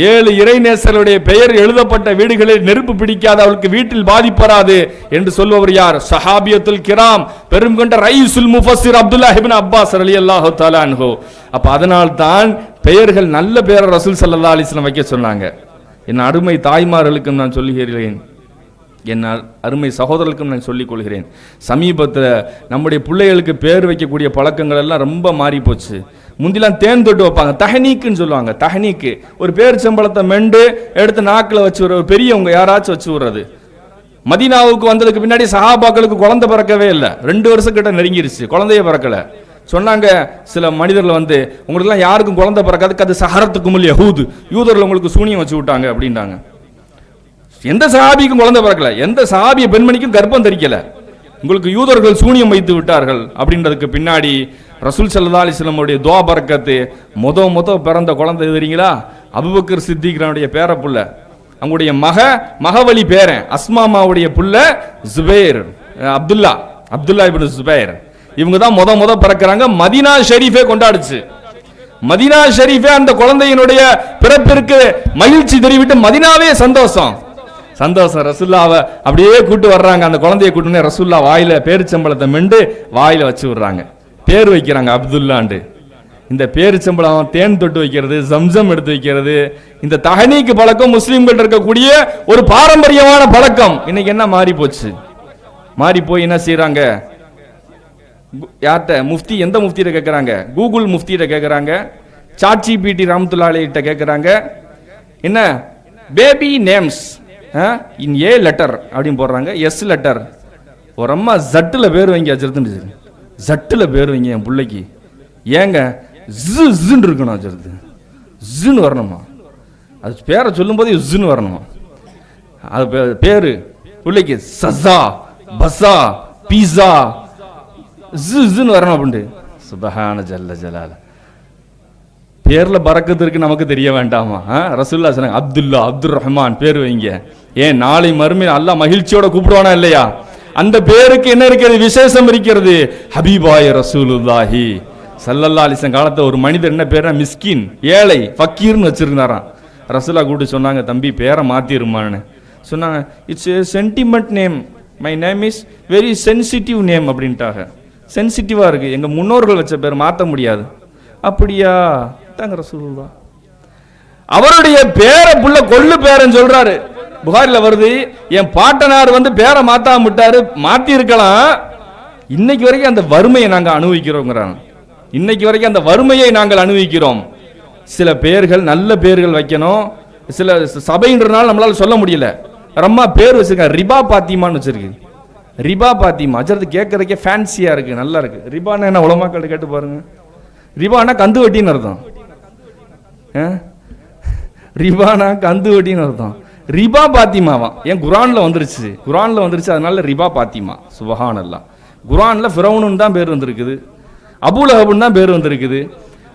7 இறைநேசருடைய பெயர் எழுதப்பட்ட வீடுகளில் நெருப்பு பிடிக்காத, அவளுக்கு வீட்டில் பாதிப்பு வராது என்று சொல்பவர் யார்? சஹாபியத்துல் கிராம், பெரும் கொண்ட ரைசுல் முஃபஸ்ஸிர் அப்துல்லாஹ் இப்னு அப்பாஸ் ரலியல்லாஹு தஆலா அன்ஹு. அப்ப அதனால் தான் பெயர்கள் நல்ல பெயரை ரசூல் ஸல்லல்லாஹு அலைஹி வஸல்லம் வைக்க சொன்னாங்க. என் அருமை தாய்மார்களுக்கும் நான் சொல்லுகிறேன், என் அருமை சகோதரர்களுக்கும் நான் சொல்லிக் கொள்கிறேன். சமீபத்தில் நம்முடைய பிள்ளைகளுக்கு பேர் வைக்கக்கூடிய பழக்கங்கள் எல்லாம் ரொம்ப மாறி போச்சு. முந்திலாம் தேன் தொட்டு வைப்பாங்க, தஹனீக்குன்னு சொல்லுவாங்க. தஹனீக்கு ஒரு பேர் சம்பளத்தை மெண்டு எடுத்து நாக்கில் வச்சு விடுற பெரியவங்க யாராச்சும் வச்சு விடுறது. மதீனாவுக்கு வந்ததுக்கு பின்னாடி சஹாபாக்களுக்கு குழந்தை பிறக்கவே இல்லை. 2 வருஷம் கிட்ட நெருங்கிருச்சு, குழந்தைய பிறக்கல. சொன்னாங்க சில மனிதர்கள் வந்து, உங்களுக்குலாம் யாருக்கும் குழந்தை பிறக்காதுக்கு அது சஹரத்துக்கும் யஹூது, யூதர்கள் உங்களுக்கு சூனியம் வச்சு விட்டாங்க அப்படின்ட்டாங்க. எந்த சஹாபிக்கும் குழந்தை பிறக்கல, எந்த சஹாபிய பெண்மணிக்கும் கர்ப்பம் தரிக்கல, உங்களுக்கு யூதர்கள் சூனியம் வைத்து விட்டார்கள் அப்படின்றதுக்கு பின்னாடி ரசூல் ஸல்லல்லாஹு அலைஹி வஸல்லம் உடைய துஆ பரக்கத்து. முத பிறந்த குழந்தை தெரியுங்களா? அபூபக்கர் சித்திக்னுடைய பேர புள்ள, அவங்களுடைய மகவழி பேரன் அஸ்மாமாவுடைய புள்ள ஜுபைர், அப்துல்லா இப்னு ஜுபைர். இவங்க தான் முத பிறக்கிறாங்க. மதீனா ஷெரீஃபே கொண்டாடுச்சு. மதீனா ஷெரீஃபே அந்த குழந்தையினுடைய பிறப்பிற்கு மகிழ்ச்சி தெரிவித்து மதீனாவே சந்தோஷம். ரசூலுல்லாஹ்வை அப்படியே கூட்டு வர்றாங்க. அந்த குழந்தையை கூட்டுனே ரசூலுல்லாஹ் வாயில பேரிச்சம்பளத்தை மெண்டு வாயில வச்சு விடுறாங்க. பேர் வைக்கிறாங்க அப்துல்லாண்டு. இந்த பேரிச்சம்பளம், தேன் தொட்டு வைக்கிறது, ஜம்சம் எடுத்து வைக்கிறது, இந்த தஹனீக்கு பழக்கம் முஸ்லிம்கள் இருக்கக்கூடிய ஒரு பாரம்பரியமான பழக்கம் இன்னைக்கு என்ன மாறி போச்சு? மாறி போய் என்ன செய்யறாங்க? யார்கிட்ட? முஃப்தி. எந்த முஃப்தியிட்ட கேட்கறாங்க? கூகுள் முஃப்தியிட்ட கேட்கறாங்க, சாட்ஜிபிடி ரஹ்மத்துல்லாஹி அலைஹி கிட்ட கேட்கறாங்க. என்ன பேபி நேம்ஸ் இன் ஏ லெட்டர் அப்படின்னு போடுறாங்க, எஸ் லெட்டர். ஒரு அம்மா ஜட்டுல பேர் வைங்க, ஜட்டுல பேர் வைங்க என் பிள்ளைக்கு. ஏங்க ஜின்னு இருக்கணும், ஜின்னு வரணுமா? அது பேரை சொல்லும் போது ஜின்னு வரணுமா? அது பேரு பிள்ளைக்கு சஸா, பஸா, பீஸா, ஜின்னு வரணும் அப்படின்ட்டு. சுபஹான ஜல்ல ஜலால. பேர்ல பரக்கத்து இருக்கு, நமக்கு தெரிய வேண்டாமா? ரசூலுல்லாஹ் சொன்னாங்க அப்துல்லா, அப்துர் ரஹ்மான் பேர் வைங்க. ஏன் நாளை மறுமையில் அல்லாஹ் மகிழ்ச்சியோட கூப்பிடுவானா இல்லையா? அந்த பேருக்கு என்ன இருக்கிறது? விசேஷம் இருக்கிறது. ஹபீபாய் ரசூலுல்லாஹி ஸல்லல்லாஹு அலைஹி வஸல்லம் காலத்துல ஒரு மனிதர் என்ன பேர்னா மிஸ்கின், ஏழை, ஃபக்கீர்னு வச்சிருந்தாராம். ரசூலுல்லாஹ் கூப்பிட்டு சொன்னாங்க, தம்பி பேரை மாத்திருமான்னு சொன்னாங்க. It's A sentiment name, my name is very sensitive name அப்படின்ட்டாங்க. சென்சிட்டிவா இருக்கு, எங்க முன்னோர்கள் வச்ச பேர் மாற்ற முடியாது. அப்படியா தாங்க ரசூலுல்லாஹ். அவருடைய பேரை புள்ள கொள்ளு பேரன்னு சொல்றாரு. புகாரில வருது, என் பாட்டனார் வந்து பேரை மாத்தாம விட்டாரு, மாத்தி இருக்கலாம், இன்னைக்கு வரைக்கும் அந்த வறுமையை நாங்கள் அனுபவிக்கிறோங்கிறாங்க. இன்னைக்கு வரைக்கும் அந்த வறுமையை நாங்கள் அனுபவிக்கிறோம். சில பேர்கள் நல்ல பேர்கள் வைக்கணும், சில சபைன்றனால நம்மளால சொல்ல முடியல. ரம்மா பேர் வச்சிருக்காங்க, ரிபா பாத்திமான்னு வச்சிருக்கு. ரிபா பாத்திமா அஜரது கேட்கறதுக்கே ஃபேன்சியா இருக்கு, நல்லா இருக்கு. ரிபான்னா என்ன உலமாக்கள் கேட்டு பாருங்க. ரிபானா கந்து வட்டின்னு அர்த்தம். ரிபானா கந்து வட்டின்னு அர்த்தம். ரிபா பாத்திமாவா ஏன் குரான்ல வந்துருச்சு, அதனால ரிபா பாத்திமா. சுபஹானல்லாஹ். குரான்ல ஃபிரௌனுன்னு தான் பேர் வந்திருக்குது, அபூலஹப்னு தான் பேர் வந்திருக்குது.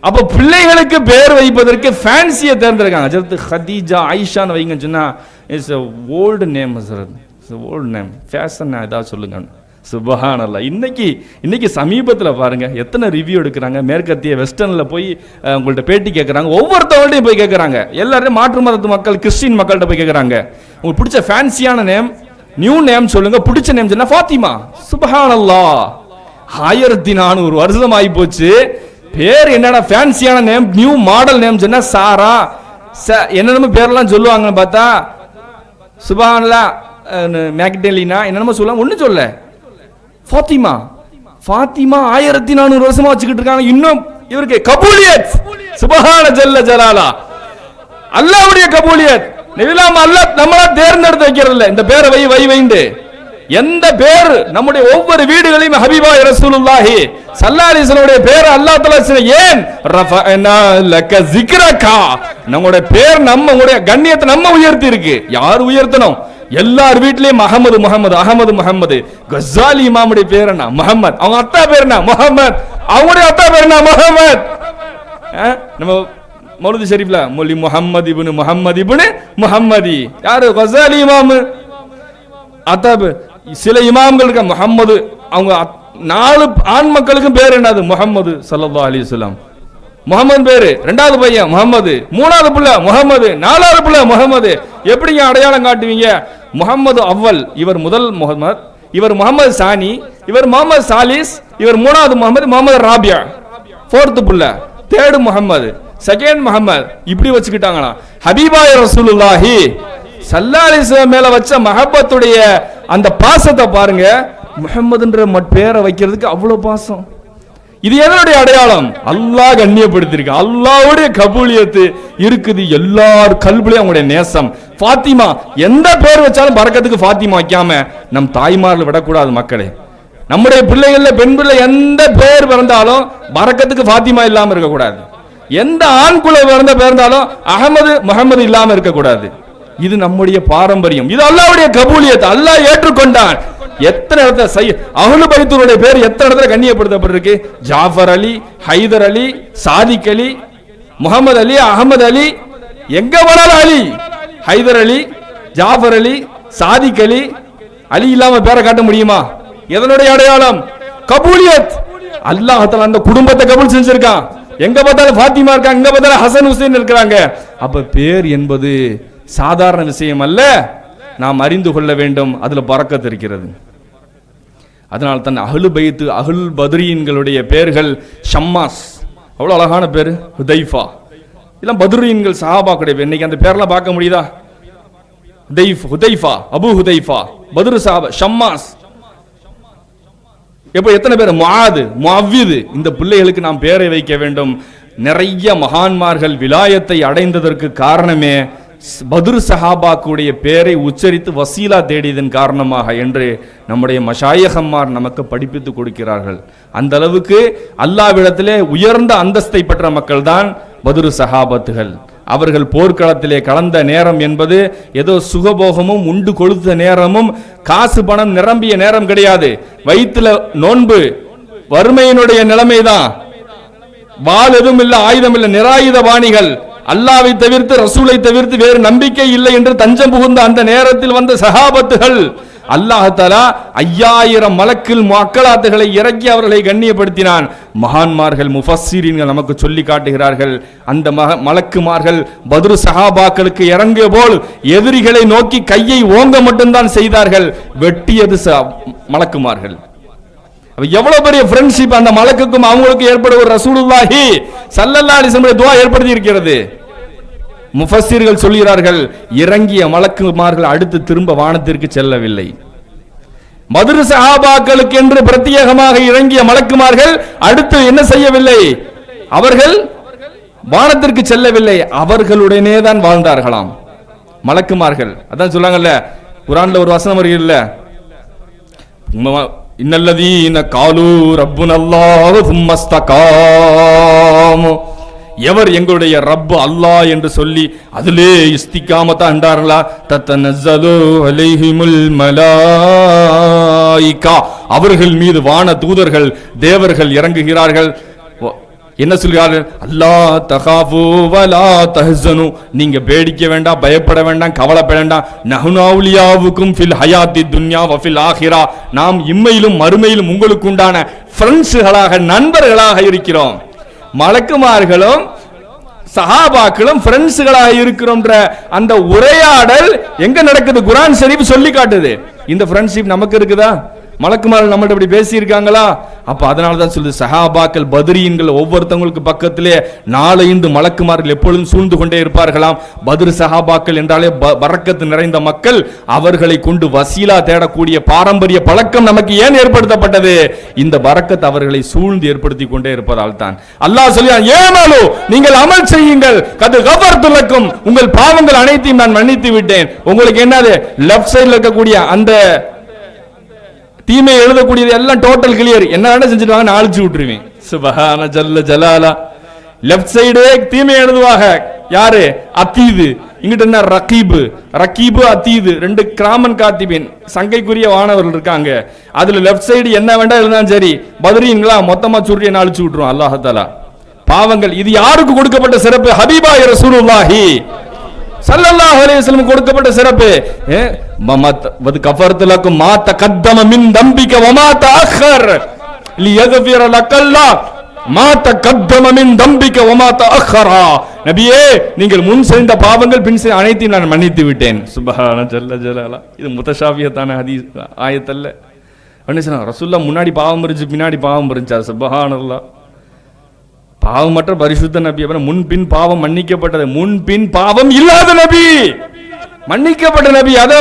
அப்ப பிள்ளைகளுக்கு பேர் வைப்பதற்கு ஃபேன்சியை தேர்ந்தெடுக்காங்க. ஹஜ்ரத் ஹதீஜா ஆயிஷான்னு வைங்கன்னு சொன்னா it's a old name Hazrat, it's a old name, fashion ஏதாவது சொல்லுங்க. சுபஹானல்லாஹ். இன்னைக்கு சமீபத்தில் பாருங்க எத்தனை ரிவ்யூ எடுக்கிறாங்க. மேற்கத்திய வெஸ்டர்ன்ல போய் உங்கள்ட்ட பேட்டி கேட்கறாங்க, ஒவ்வொருத்தவங்கள்ட்டையும் போய் கேட்கறாங்க. எல்லாரும் மாற்று மதத்து மக்கள், கிறிஸ்டின் மக்கள்கிட்ட போய் கேட்கறாங்க, உங்களுக்கு பிடிச்ச ஃபேன்சியான நேம், நியூ நேம் சொல்லுங்க, பிடிச்ச நேம் சொன்னா ஃபாத்திமா. சுபஹானல்லாஹ். 1400 வருஷம் ஆகி போச்சு, பேர் என்னடா ஃபேன்சியான நேம், நியூ மாடல் நேம் சொன்னா சாரா, என்னென்னமோ பேரெல்லாம் சொல்லுவாங்கன்னு பார்த்தா சுபஹானல்லாஹ், மேக்டலினா என்னென்னமோ சொல்லுவாங்க, ஒன்றும் சொல்ல ஃபாத்திமா. 1400 வருஷமா வச்சுக்கிட்டு இருக்காங்க. இன்னும் இவருக்கு கபூலியத். சுபஹான ஜல்ல ஜலாலா, அல்லாஹ்வுடைய கபூலியத். நபிலாம் அல்லாஹ் நம்மளா தேர்ந்தெடுத்து வைக்கிறது இல்ல, இந்த பேரை வைண்டு எந்த பேர் நம்முடைய ஒவ்வொரு வீடுகளையும் ஹபீபாய் ரசூலுல்லாஹி ஸல்லல்லாஹு அலைஹி வஸல்லம் பேர் அல்லாஹ் தஆலா ஏன் ரஃபஅனா லக ஸிக்ரகா, நம்முடைய பேர் நம்முடைய கண்ணியத்தை நம்ம உயர்த்தி இருக்கு. யார் உயர்த்தணும்? எல்லார் வீட்லயும் அகமது முகமது, அகமது முகமது. கஸாலி இமாமுடைய பேர் என்ன? முகமது. அவங்க அத்தா பேர் என்ன? முகமது. அவங்களுடைய அத்தா பேர் என்ன? முகமது. நம்ம மௌலூத் ஷரீஃப்ல மொழி முஹம்மது இப்னு முஹம்மது இப்னு முஹம்மதி. யாரு? கஸாலி இமாம். அத்தா சில இமாம்கள் இருக்க முஹம்மது, அவங்க 4 ஆண் மக்களுக்கும் பேர் என்னது? முஹம்மது ஸல்லல்லாஹு அலைஹி வஸல்லம். முகமது பேரு, 2வது பையன் முகமது, 3வது புள்ள முகமது, 4வது புள்ள முகமது. எப்படிங்க அடையாளம் காட்டுவீங்க? முகமது அவ்வல், இவர் முதல் முகமது, இவர் முகமது சானி, இவர் முகமது சாலிஸ், இவர் 3வது முகமது, முகமது ராபியா 4th புள்ள, 3rd முகமது, 2nd முகமது. இப்படி வச்சுக்கிட்டாங்களா? ஹபீபாய் ரசூலுல்லாஹி ஸல்லல்லாஹு அலைஹி வஸல்லம் மேல வச்ச மஹப்பத்துடைய அந்த பாசத்தை பாருங்க. முஹம்மதுன்ற பேரை வைக்கிறதுக்கு அவ்வளவு பாசம். இது எதனுடைய அடையாளம்? அல்லாஹ் கண்ணியப்படுத்திருக்கு, அல்லாஹ்வுடைய கபூலியத்து இருக்குது எல்லார் கல்புலயும் அவங்களுடைய நேசம். ஃபாத்திமா எந்த பேர் வச்சாலும் பரக்கத்துக்கு ஃபாத்திமா வைக்காம நம் தாய்மார்கள் விடக்கூடாது மக்களே. நம்முடைய பிள்ளைகள்ல பெண் பிள்ளை எந்த பேர் பிறந்தாலும் பரக்கத்துக்கு ஃபாத்திமா இல்லாம இருக்கக்கூடாது. எந்த ஆண் குல பிறந்தாலும் அகமது முகமது இல்லாம இருக்கக்கூடாது. இது நம்முடைய பாரம்பரியம், இது அல்லாஹ்வுடைய கபூலியத், அல்லாஹ் ஏற்றுக்கொண்டான். எத்தனை இடத்துல அஹ்லு பைத்துடைய பேர் எத்தனை இடத்துல கண்ணியப்படுத்தப்பட்டிருக்கு? ஜாஃபர் அலி, ஹைதர் அலி, சாதிக் அலி, முகமது அலி, அகமது அலி, எங்க வேணாலும் அலி. ஹைதர் அலி, ஜாஃபர் அலி, சாதிக் அலி, அலி இல்லாம பேரை காட்ட முடியுமா? எதனுடைய அடையாளம்? கபூலியத். அல்லாஹ் தஆலா அந்த குடும்பத்தை கபூல் செஞ்சிருக்கான். எங்க பார்த்தாலும் ஃபாத்திமா இருக்காங்க, எங்க பார்த்தாலும் ஹசன் ஹுசைன் இருக்கிறாங்க. அப்ப பேர் என்பது சாதாரண விஷயம் அல்ல, நாம் அறிந்து கொள்ள வேண்டும், அதுல பரக்கத் இருக்கிறது. அதனால் தான் அஹ்லு பைத், அஹ்ல் பத்ரீன்களுடைய பேர்கள் ஷம்மாஸ், அவ்வளவு அழகான பேரு. ஹுதைஃபா, இதெல்லாம் பத்ரீன்கள் சஹாபாக்களுடைய பேர். இன்னைக்கு அந்த பேர்லாம் பார்க்க முடியுதா? ஹுதைஃபா, அபு ஹுதைஃபா, பத்ரு சஹாபா, ஷம்மாஸ். எப்ப எத்தனை பேர்? முஆத், முஅவ்வித். இந்த பிள்ளைகளுக்கு நாம் பேரை வைக்க வேண்டும். நிறைய மகான்மார்கள் விலாயத்தை அடைந்ததற்கு காரணமே பத்ரு சஹாபாக்குடைய பேரை உச்சரித்து வசீலா தேடியதன் காரணமாக என்று நம்முடைய மஷாயிஹ்மார் நமக்கு படிப்பித்து கொடுக்கிறார்கள். அந்த அளவுக்கு அல்லாஹ்விடத்திலே உயர்ந்த அந்தஸ்தை பெற்ற மக்கள் தான் பத்ரு சஹாபத்துகள். அவர்கள் போர்க்களத்திலே கலந்த நேரம் என்பது ஏதோ சுகபோகமும் உண்டு கொழுத்த நேரமும் காசு பணம் நிரம்பிய நேரம் கிடையாது. வயிற்றுல நோன்பு, வறுமையினுடைய நிலைமைதான். வாள் எதுவும் இல்லை, ஆயுதம் இல்லை, நிராயுத பாணிகள். அல்லாவை தவிர்த்து, ரசூலை தவிர்த்து வேறு நம்பிக்கை இல்லை என்று தஞ்சம் புகுந்த அந்த நேரத்தில் வந்த சஹாபத்துகள் அல்லாஹ் தஆலா 5000 மலக்கில் முஅக்கலாத்துகளை இறக்கி அவர்களை கண்ணியப்படுத்தினான். மகான்மார்கள் முஃபஸ்ஸிரீன்கள் நமக்கு சொல்லி காட்டுகிறார்கள், அந்த மலக்குமார்கள் பத்ரு சஹாபாக்களுக்கு இறங்கிய போல் எதிரிகளை நோக்கி கையை ஓங்க மட்டும்தான் செய்தார்கள், வெட்டியது மலக்குமார்கள். எவ்வளவு பெரிய ஃப்ரெண்ட்ஷிப் அந்த மலக்குக்கும் அவங்களுக்கு ஏற்பட ஒரு ரசூலுல்லாஹி ஸல்லல்லாஹு அலைஹி வஸல்லம் துஆ ஏற்படுத்தி இருக்கிறது. முஃபஸ்ஸிர்கள் சொல்கிறார்கள், இறங்கிய மலக்குமார்கள் அடுத்து திரும்ப வானத்திற்கு செல்லவில்லை. பத்ர் சஹாபாக்களுக்கு என்று பிரத்யேகமாக இறங்கிய மலக்குமார்கள் அடுத்து என்ன செய்யவில்லை? அவர்கள் வானத்திற்கு செல்லவில்லை, அவர்களுடனே தான் வாழ்ந்தார்களாம் மலக்குமார்கள். அதான் சொல்றாங்கல்ல, குர்ஆன்ல ஒரு வசனம் வருகிறல்ல, இன்னல்லதீன காலு ரப்புனல்லாஹு சும்மஸ்தகாமு, எவர் எங்களுடைய ரப்பு அல்லாஹ் என்று சொல்லி அதிலே இஸ்திகாமத்தா என்றார்களா, தத்தனஸ்ஸலு அலைஹிமுல் மலாயிகா, அவர்கள் மீது வான தூதர்கள் தேவர்கள் இறங்குகிறார்கள். என்ன சொல்கிறார்கள்? அல்லாஹ் தகாஃபு வலா தஹ்ஸனு, நீங்க பேடிக்க வேண்டாம், பயப்பட வேண்டாம், கவலைப்பட வேண்டாம். நஹ்னு அவுலியாவுக்கும் ஃபில் ஹயாத்தி துன்யா வ ஃபில் ஆখিরা, நாம் இம்மையிலும் மறுமையிலும் உங்களுக்கு உண்டான ஃப்ரெண்ட்ஸ்களாக நண்பர்களாக இருக்கிறோம். மலக்குமார்களும் சஹாபாக்களும் ஃப்ரெண்ட்ஸ்களாக இருக்கிறோம்ன்ற அந்த உரையாடல் எங்க நடக்குது? குர்ஆன் ஷரீஃப் சொல்லி காட்டுது. இந்த ஃப்ரெண்ட்ஷிப் நமக்கு இருக்குதா? மலக்குமார்கள் நம்மகிட்ட இப்படி பேசி இருக்காங்களா? அப்ப அதனால தான் சொல்லுது, சஹாபாக்கள் பத்ரீன்கள் ஒவ்வொருத்தவங்களுக்கு பக்கத்திலே 4-5 மலக்குமார்கள் எப்பொழுதும் சூழ்ந்து கொண்டே இருப்பார்களாம். பத்ர் சஹாபாக்கள் என்றாலே பரக்கத்து நிறைந்த மக்கள், அவர்களை கொண்டு வசீலா தேடக்கூடிய பாரம்பரிய பழக்கம் நமக்கு ஏன் ஏற்படுத்தப்பட்டது? இந்த பரக்கத் அவர்களை சூழ்ந்து ஏற்படுத்தி கொண்டே இருப்பதால் தான். அல்லாஹ் சொல்லியான், ஏமாலு, நீங்கள் அமல் செய்யுங்கள், கது கஃபர்து லக்கும், உங்கள் பாவங்கள் அனைத்தையும் நான் மன்னித்து விட்டேன். உங்களுக்கு என்னது? லெஃப்ட் சைடுல இருக்கக்கூடிய அந்த தீமை எழுதக்கூடியது எல்லாம் டோட்டல் கிளியர். என்ன வேணா செஞ்சுட்டு நான் அழிச்சு விட்டுருவேன். சுபஹான ஜல்ல ஜலாலா. லெஃப்ட் சைடு தீமை எழுதுவாங்க யாரு? அத்தீது. இங்கிட்ட என்ன? ரகீபு. ரகீபு அத்தீது 2 கிராமன் காத்திபின் சங்கைக்குரிய வானவர்கள் இருக்காங்க. அதுல லெஃப்ட் சைடு என்ன வேண்டாம் எழுதாலும் சரி, பத்ரீன்களா மொத்தமா சுருட்டி அழிச்சு விட்டுருவோம் அல்லாஹ் தஆலா. பாவங்கள். இது யாருக்கு கொடுக்கப்பட்ட சிறப்பு? ஹபீபாய ரசூலுல்லாஹி ஸல்லல்லாஹு அலைஹி வஸல்லம் கொடுக்கப்பட்ட சிறப்பு. வத் கஃபர்து லக்கும் மா தகத்தம மின் தம்பிக வ மா தஅக்கர் லியக்ஃபிர லக்கல்லா மா தகத்தம மின் தம்பிக வ மா தஅக்கரா. நபியே, நீங்கள் முன் செய்த பாவங்கள் பின் செய்த அனைத்தையும் நான் மன்னித்து விட்டேன். சுப்ஹான ஜல்ல ஜலாலா. இது முத்தஷாபியத்தான ஹதீஸ் ஆயத் அல்ல. என்ன சொன்னாங்க? ரசூலுல்லாஹ் முன்னாடி பாவம் இருந்துச்சு, பின்னாடி பாவம் இருந்துச்சா? சுப்ஹானல்லாஹ். பாவமற்ற பரிசுத்த நபி. முன்பின் பாவம் மன்னிக்கப்பட்டது. முன்பின் பாவம் இல்லாத நபி, மன்னிக்கப்பட்ட நபி. அது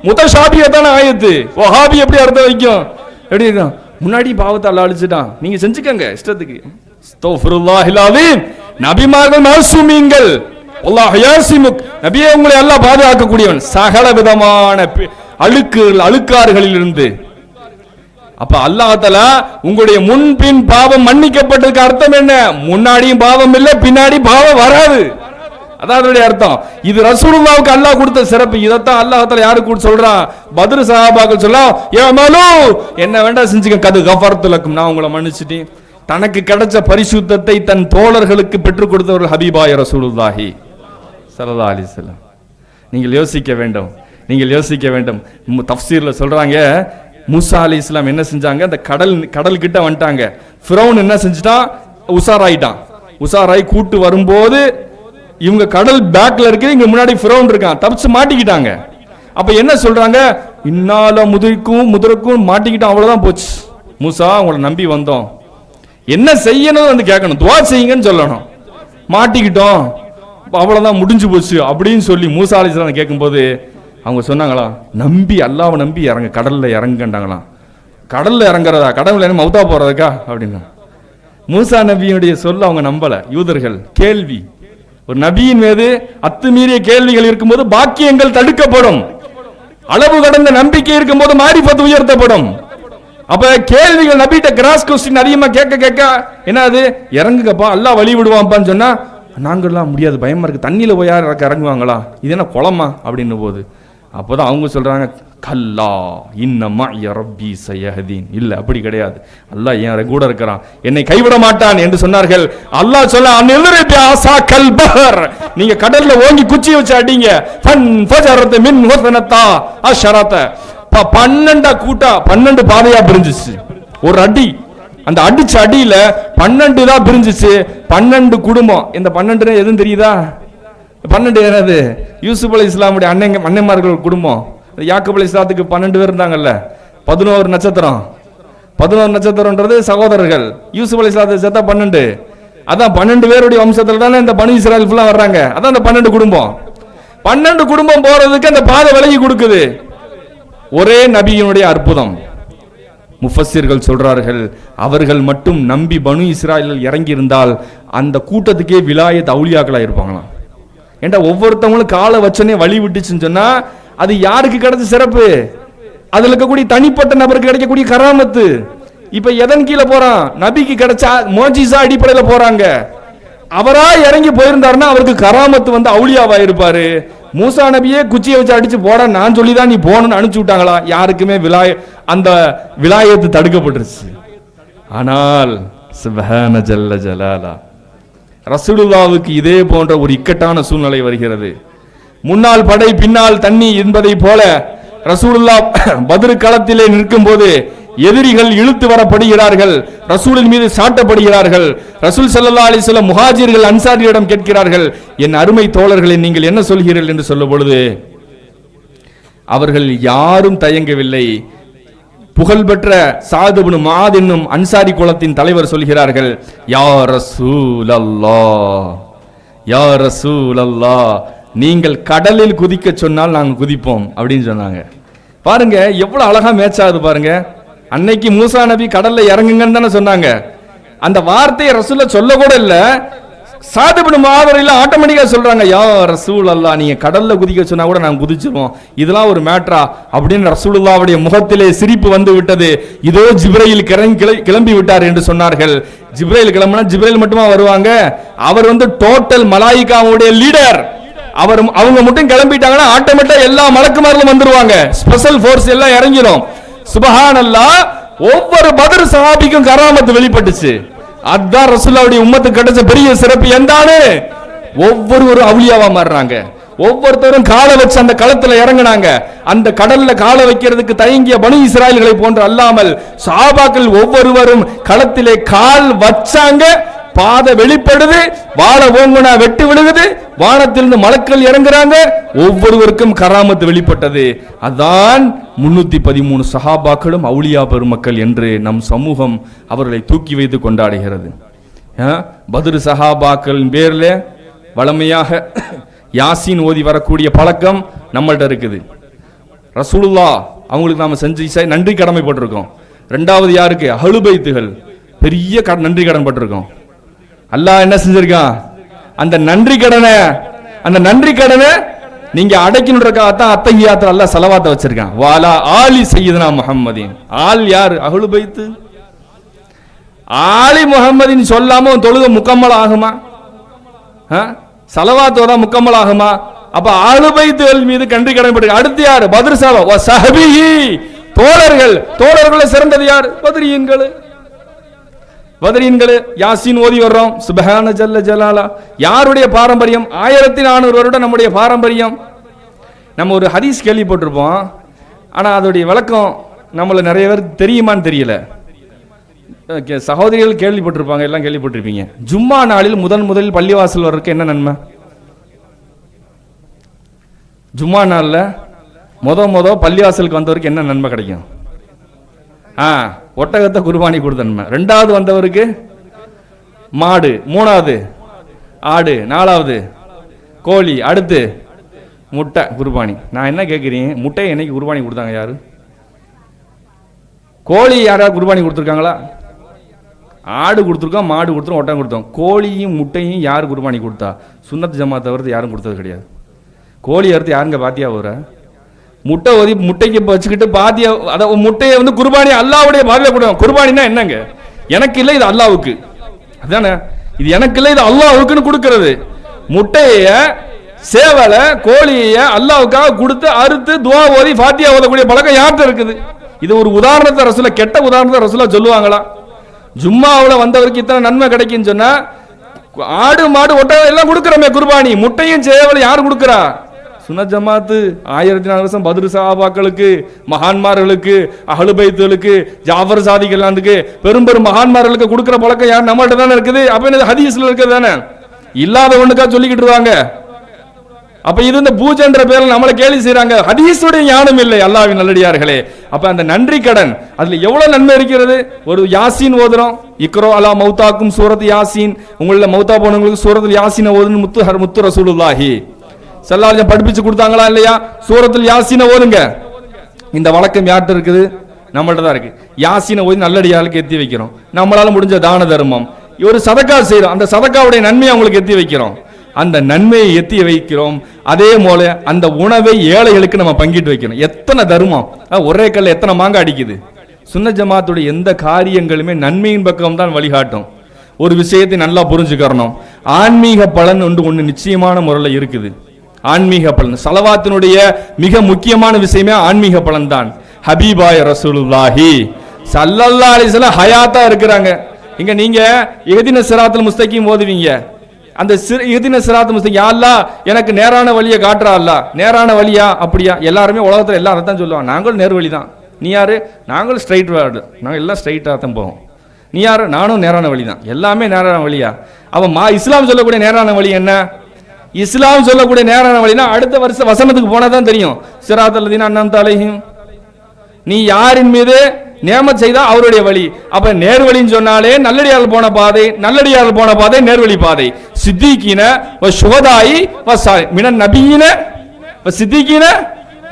முத்தஷாபியத்தான ஆயத்து. வஹாபி எப்படி அர்த்தம் வைக்கும்? எப்படி இருக்கும்? முன்னாடி பாவத்தை அல்லாஹ் அழிச்சிட்டான், நீங்க செஞ்சுக்கங்க இஷ்டத்துக்கு. அஸ்தக்ஃபிருல்லாஹில் அஸீம். நபிமார்கள் மாசூமீன்கள். அல்லாஹ் யாசிமுக், நபியே உங்களை அல்லாஹ் பாதுகாக்கக்கூடியவன் சகல விதமான அழுக்காறுகளில் இருந்து. அப்ப அல்லாஹ் தஆலா உங்களுடைய முன்பின் பாவம் மன்னிக்கப்பட்டதுக்கு அர்த்தம் என்ன? முன்னாடியும் பாவம் இல்லை, பின்னாடி பாவம் வராது. அதான் அதனுடைய அர்த்தம். இது ரசூலுல்லாஹ்வுக்கு அல்லாஹ் கொடுத்த சிறப்பு. இதைத்தான் அல்லாஹ் தஆலா யாருக்கு கூட சொல்றான்? பத்ர் சஹாபாக்கள் சொல்ல, யமலு, என்ன வேண்டாம் செஞ்சுக்க, கது கஃபர்து லக்கும், நான் உங்களை மன்னிச்சிட்டேன். தனக்கு கிடைச்ச பரிசுத்தத்தை தன் தோழர்களுக்கு பெற்றுக் கொடுத்தவர்கள் ஹபீபாய ரசூலுல்லாஹி ஸல்லல்லாஹு அலைஹி வஸல்லம். நீங்கள் யோசிக்க வேண்டும், நீங்கள் யோசிக்க வேண்டும். தஃப்சீர்ல சொல்றாங்க, மூசா அலைஹிஸ்ஸலாம் என்ன செஞ்சாங்க? அந்த கடல் கிட்ட வந்துட்டாங்க. ஃபிரௌன் என்ன செஞ்சுட்டான்? உசாராயிட்டான். உசாராய் கூட்டு வரும்போது இவங்க கடல் பேக்ல இருக்கு, இங்க முன்னாடி ஃபிரௌன் இருக்கான், தப்பிச்சு மாட்டிக்கிட்டாங்க. அப்ப என்ன சொல்றாங்க? இன்னால முதிரக்கும் மாட்டிக்கிட்டோம், அவ்வளவுதான் போச்சு. மூசா, உங்களை நம்பி வந்தோம், என்ன செய்யணும் வந்து கேட்கணும், துவா செய்யுங்கன்னு சொல்லணும். மாட்டிக்கிட்டோம், அவ்வளவுதான் முடிஞ்சு போச்சு அப்படின்னு சொல்லி மூசா அலைஹிஸ்ஸலாம் கேட்கும்போது அவங்க சொன்னாங்களா, நம்பி அல்லாஹ்வை நம்பி இறங்க, கடல்ல இறங்கண்டாங்களாம். கடல்ல இறங்குறதா? கடவுள் என்ன மௌத்தா போறதுக்கா அப்படின்னா மூசா நபியுடைய சொல்ல அவங்க நம்பல. யூதர்கள் கேள்வி, ஒரு நபியின் மீது அத்துமீறிய கேள்விகள் இருக்கும்போது பாக்கியங்கள் தடுக்கப்படும். அளவு கடந்த நம்பிக்கை இருக்கும்போது மாரிஃபத் உயர்த்தப்படும். அப்ப கேள்விகள் நபிட்ட கிராஸ் கொஸ்டின் அதிகமா கேட்க என்னது, இறங்குங்கப்பா அல்லாஹ் வழி விடுவான்ப்பான்னு சொன்னா, நாங்கள்லாம் முடியாது, பயமா இருக்கு, தண்ணியில போய் யார் இறங்குவாங்களா, இது என்ன குளமா அப்படின்னு போது அப்போதான் அவங்க சொல்றாங்க, கல்லா இன்னமா ரப்பி சயஹதீன். இல்ல, அப்படி கிடையாது, அல்லாஹ் என் கூட இருக்கிறான், என்னை கைவிட மாட்டான் என்று சொன்னார்கள். அல்லாஹ் சொல்ல, நீங்க கடல்ல ஓங்கி குச்சி வச்சு அடிங்க, 12 பாதையா பிரிஞ்சிச்சு. ஒரு அடி, அந்த அடிச்ச அடியில 12 தான் பிரிஞ்சிச்சு. 12 குடும்பம். இந்த 12 எதுவும் தெரியுதா? 12 என்னது? யூசுப் அலைஹிஸ்ஸலாமுடைய அன்னைமார்கள் குடும்பம். யாக்கூப் அலைஹிஸ்ஸலாத்துக்கு 12 பேர் இருந்தாங்கல்ல, 11 நட்சத்திரம். 11 நட்சத்திரம்ன்றது சகோதரர்கள். யூசுப் அலைஹிஸ்ஸலாத்து சேர்த்தா 12. அதான் 12 பேருடைய வம்சத்துல தானே இந்த பனு இஸ்ராயல் ஃபுல்லா வர்றாங்க. அதான் அந்த 12 குடும்பம். 12 குடும்பம் போறதுக்கு அந்த பாதை விலகி கொடுக்குது. ஒரே நபியினுடைய அற்புதம். முஃபஸ்ஸிர்கள் சொல்றார்கள், அவர்கள் மட்டும் நம்பி பனு இஸ்ராயல் இறங்கி இருந்தால் அந்த கூட்டத்துக்கே விலாயத் அவுலியாக்களா இருப்பாங்களாம். ஏண்டா ஒவ்வொருத்தவங்களும் காலை வச்சனே வழி விட்டுச்சுன்னு சொன்னா அது யாருக்கு கிடைச்ச சிறப்பு? அதுல இருக்கக்கூடிய தனிப்பட்ட நபருக்கு கிடைக்கக்கூடிய கராமத்து. இப்ப எதன் கீழே போறான்? நபிக்கு கிடைச்ச மோஜிசா அடிப்படையில போறாங்க. அவரா இறங்கி போயிருந்தாருன்னா அவருக்கு கராமத்து வந்து அவுலியாவா இருப்பாரு. மூசா நபியே குச்சியை வச்சு அடிச்சு போட நான் சொல்லிதான் நீ போகணும்னு அனுப்பிச்சு விட்டாங்களா? யாருக்குமே அந்த விலாயத்து தடுக்கப்பட்டுருச்சு. ஆனால் சுப்ஹான ஜல்ல ஜலாலா, ரசூலுல்லாவுக்கு இதே போன்ற ஒரு இக்கட்டான சூழ்நிலை வருகிறது. முன்னால் படை பின்னால் தண்ணி என்பதை போல ரசூலுல்லாஹ் பத்ர் களத்திலே நிற்கும் போது எதிரிகள் இழுத்து வரப்படுகிறார்கள், ரசூலின் மீது சாட்டப்படுகிறார்கள். ரசூல் ஸல்லல்லாஹு அலைஹி வஸல்லம் முஹாஜிர்கள் அன்சாரியிடம் கேட்கிறார்கள், என் அருமை தோழர்களை நீங்கள் என்ன சொல்கிறீர்கள் என்று சொல்லும் பொழுது அவர்கள் யாரும் தயங்கவில்லை. புகழ்பெற்ற சாத் இப்னு முஆத் என்னும் அன்சாரி குலத்தின் தலைவர் சொல்கிறார்கள், யா ரசூலல்லாஹ், யா ரசூலல்லாஹ், நீங்கள் கடலில் குதிக்க சொன்னால் நாங்கள் குதிப்போம் அப்படின்னு சொன்னாங்க. பாருங்க எவ்வளவு அழகா மேட்ச் ஆகுது பாருங்க. அன்னைக்கு மூசா நபி கடல்ல இறங்குங்கன்னு தானே சொன்னாங்க. அந்த வார்த்தையை ரசூலுல்லாஹ் சொல்ல கூட இல்ல, சாத் இப்னு முஆத் ஆட்டோமேட்டிக்கா சொல்றாங்க, யா ரசூலல்லாஹ், நீங்க கடல்ல குதிக்க சொன்னா கூட நாங்க குதிச்சிருவோம். இதெல்லாம் ஒரு மேட்டரா அப்படின்னு ரசூலுல்லாஹ்வுடைய முகத்திலே சிரிப்பு வந்து விட்டது. இதோ ஜிப்ரீல் கிளம்பி விட்டார் என்று சொன்னார்கள். ஜிப்ரீல் கிளம்பினா ஜிப்ரீல் மட்டுமா வருவாங்க? அவர் வந்து டோட்டல் மலாயிகாவுடைய லீடர். அவங்க மட்டும் கிளம்பிட்டாங்கன்னா ஆட்டோமேட்டிக்கா எல்லா மலக்குமார்களும் வந்துருவாங்க. ஸ்பெஷல் ஃபோர்ஸ் எல்லாம் இறங்கிடும். சுப்ஹானல்லாஹ், ஒவ்வொரு பத்ர் சஹாபிக்கும் கராமத்து வெளிப்பட்டுச்சு. அதான் ரசூலுல்லாஹ்வுடைய உம்மத்துக்கு கிடைச்ச பெரிய சிறப்பு. எந்தானு ஒவ்வொரு அவுலியாவா மாறுறாங்க. ஒவ்வொருத்தரும் காலை வச்சு அந்த களத்துல இறங்கினாங்க. அந்த கடல்ல காலை வைக்கிறதுக்கு தயங்கிய பனு இஸ்ராயல்களை போன்று அல்லாமல் சஹாபாக்கள் ஒவ்வொருவரும் களத்திலே கால் வச்சாங்க. பாதை வெளிப்படுது, வாழ ஓங்குனா வெட்டு விழுகுது, வானத்திலிருந்து மலக்கள் இறங்குறாங்க. ஒவ்வொருவருக்கும் கராமத்து வெளிப்பட்டது. அதான் 313 சஹாபாக்களும் அவுலியா பெருமக்கள் என்று நம் சமூகம் அவர்களை தூக்கி வைத்து கொண்டாடுகிறது. பத்ர் சஹாபாக்களின் பேர்ல வளமையாக யாசீன் ஓதி வரக்கூடிய பழக்கம் நம்மள்ட்ட இருக்குது. ரசூலுல்லாஹ் அவங்களுக்கு நாம செஞ்சு நன்றி கடமைப்பட்டிருக்கோம். ரெண்டாவது யாருக்கு? அஹ்லு பைத்துகள் பெரிய நன்றி கடன் பட்டிருக்கோம். அல்லாஹ் என்ன செஞ்சிருக்கான்? அந்த நன்றி கடனை நீங்க அடைக்கணுன்றக்காகத்தான் அத்தஹியாத்துல அல்லாஹ் ஸலவாத்தை வச்சிருக்கான். வாலா ஆலி சய்யிதுனா முஹம்மதின். ஆல் யார்? அஹ்லு பைத். ஆலி முஹம்மதின் சொல்லாம தொழுக முக்கம்மல் ஆகுமா? ஸலவாத்தோட முக்கம்மல் ஆகுமா? அப்ப அஹ்லு பைத்துகள் மீது நன்றி கடமைப்பட்டிருக்கு. அடுத்து யார்? பத்ர் சஹாபா வ ஸஹபிஹி, தோழர்களை சிறந்தது யார்? பத்ரீன்கள். யாசீன் ஓதி வர்றோம். சுப்ஹான ஜல்ல ஜலாலா. யாருடைய பாரம்பரியம்? 1400 வருடம் நம்முடைய பாரம்பரியம். நம்ம ஒரு ஹதீஸ் கேள்விப்பட்டிருப்போம், ஆனா அதோடைய விளக்கம் நம்மள நிறைய பேர் தெரியுமான்னு தெரியல. சகோதரிகள் கேள்விப்பட்டிருப்பாங்க, எல்லாம் கேள்விப்பட்டிருப்பீங்க. ஜும்மா நாளில் முதலில் பள்ளிவாசல் வர்றதுக்கு என்ன நன்மை? ஜும்மா நாள்ல பள்ளிவாசலுக்கு வந்தவருக்கு என்ன நன்மை கிடைக்கும்? ஒட்டகத்தை குர்பானி கொடுத்த நன்மை. ரெண்டாவது வந்தவருக்கு மாடு, மூணாவது ஆடு, நாலாவது கோழி, அடுத்து முட்டை குர்பானி. நான் என்ன கேட்குறேன், முட்டையை என்னைக்கு குர்பானி கொடுத்தாங்க? யாரு? கோழி யாராவது குர்பானி கொடுத்துருக்காங்களா? ஆடு கொடுத்துருக்கோம், மாடு கொடுத்துரும், ஒட்டகம் கொடுத்தோம். கோழியும் முட்டையும் யார் குர்பானி கொடுத்தா? சுன்னத் ஜமாத் தவிர்த்து யாரும் கொடுத்தது கிடையாது. கோழி அறுத்து யாருங்க பாத்தியா வர? முட்டை ஓதி முட்டைக்கு வச்சுக்கிட்டு பாத்தியா, அதை முட்டையை வந்து குர்பானி அல்லாவுடைய பாதையில கொடுக்கும். குர்பானினா என்னங்க? எனக்கு இல்லை, இது அல்லாவுக்கு. அதானே, இது எனக்கு இல்லை, இது அல்லாவுக்குன்னு கொடுக்கிறது. முட்டைய, சேவலை, கோழிய அல்லாவுக்காக கொடுத்து அறுத்து துவா ஓதி ஃபாத்தியா ஓதக்கூடிய பழக்கம் யார்கிட்ட இருக்குது? இது ஒரு உதாரணத்தை ரசூலுல்லாஹ், கெட்ட உதாரணத்தை ரசூலுல்லாஹ் சொல்லுவாங்களா? ஜும்மாவுல வந்தவருக்கு இத்தனை நன்மை கிடைக்குன்னு சொன்னா, ஆடு மாடு ஒட்டகம் எல்லாம் கொடுக்கிறோமே குர்பானி, முட்டையும் சேவலை யார் கொடுக்கிறா? சுன்னத் ஜமாத்து 1400 வருஷம் பத்ர் சஹாபாக்களுக்கு, மகான்மார்களுக்கு, அஹ்லு பைத்துகளுக்கு, ஜாஃபர் சாதிக் எல்லாத்துக்கு, பெரும் மகான்மார்களுக்கு கொடுக்கிற பழக்கம் யார்? நம்மள்ட்ட தானே இருக்குது. அப்ப என்ன ஹதீஸ்ல இருக்குது தானே, இல்லாத ஒண்ணுக்கா சொல்லிக்கிட்டு இருவாங்க. அப்ப இது இந்த பூஜைன்ற பேர்ல நம்மளை கேலி செய்றாங்க. ஹதீஸுடைய ஞானம் இல்லை அல்லாஹ்வின் நல்லடியார்களே. அப்ப அந்த நன்றி கடன் அதுல எவ்வளவு நன்மை இருக்கிறது. ஒரு யாசீன் ஓதுறோம், இக்ரோ அலா மௌதாக்கும் சூரத் யாசீன், உங்கள மௌதா போனவங்களுக்கு சூரத்துல் யாசீன் ஓதுன்னு முத்து ரசூலுல்லாஹி ஸல்லல்லாஹு அலைஹி படிப்பிச்சு கொடுத்தாங்களா இல்லையா? சூரத்துல் யாசீன் ஓதுங்க. இந்த வழக்கம் யார்கிட்ட இருக்குது? நம்மள்ட்ட தான் இருக்கு. யாசீனை ஓதி நல்லடியாளுக்கு எத்தி வைக்கிறோம். நம்மளால முடிஞ்ச தான தர்மம், ஒரு சதக்கா செய்யறோம், அந்த சதக்காவுடைய நன்மையை அவங்களுக்கு எத்தி வைக்கிறோம். அந்த நன்மையை எத்தி வைக்கிறோம். அதே போல அந்த உணவை ஏழைகளுக்கு நம்ம பங்கிட்டு வைக்கணும். எத்தனை தர்மம், ஒரே கல்ல எத்தனை மாங்காய் அடிக்குது. சுன்னத் ஜமாத்துடைய எந்த காரியங்களுமே நன்மையின் பக்கம் தான் வழிகாட்டும். ஒரு விஷயத்தை நல்லா புரிஞ்சுக்கறணும். ஆன்மீக பலன் ஒன்று நிச்சயமான முறையில் இருக்குது. ஆன்மீக பலன் ஸலவாத்தினுடைய மிக முக்கியமான விஷயமே ஆன்மீக பலன் தான். ஹபீபாய் ரசூலுல்லாஹி ஸல்லல்லாஹு அலைஹி வஸல்லம் ஹயாத்தா இருக்கிறாங்க. இங்க நீங்க இஹ்தின ஸிராத்துல் முஸ்தகீம் ஓதுவீங்க. அந்த இஹ்தின ஸிராத்துல் முஸ்தகீம், யா அல்லாஹ் எனக்கு நேரான வழியை காட்டுறா அல்லாஹ். நேரான வழியா? அப்படியா? எல்லாருமே உலகத்துல எல்லாரும் தான் சொல்லுவாங்க, நாங்களும் நேர் வழி தான். நீ யாரு? நாங்களும் ஸ்ட்ரைட் வேர்டு, நாங்கள் எல்லாம் ஸ்ட்ரைட்டாக தான் போவோம். நீ யாரு? நானும் நேரான வழி தான். எல்லாமே நேரான வழியா? அவன் இஸ்லாம் சொல்லக்கூடிய நேரான வழி என்ன? இஸ்லாம் சொல்லக்கூடிய நேரான வழினா அடுத்த வருஷம் வசனத்துக்கு போனா தான் தெரியும். சிராத்தல் லதீன அன்அம்த அலைஹிம், நீ யாரின் மீது நியமத் செய்தா அவருடைய வழி. அப்ப நேர்வழின்னு சொன்னாலே நல்லடியார்கள் போன பாதை, நல்லடியார்கள் போன பாதை நேர்வழி பாதை. சித்திகீன வ ஷுஹதாயி வ சாலிஹீன், மினன் நபியீன வ சித்திகீன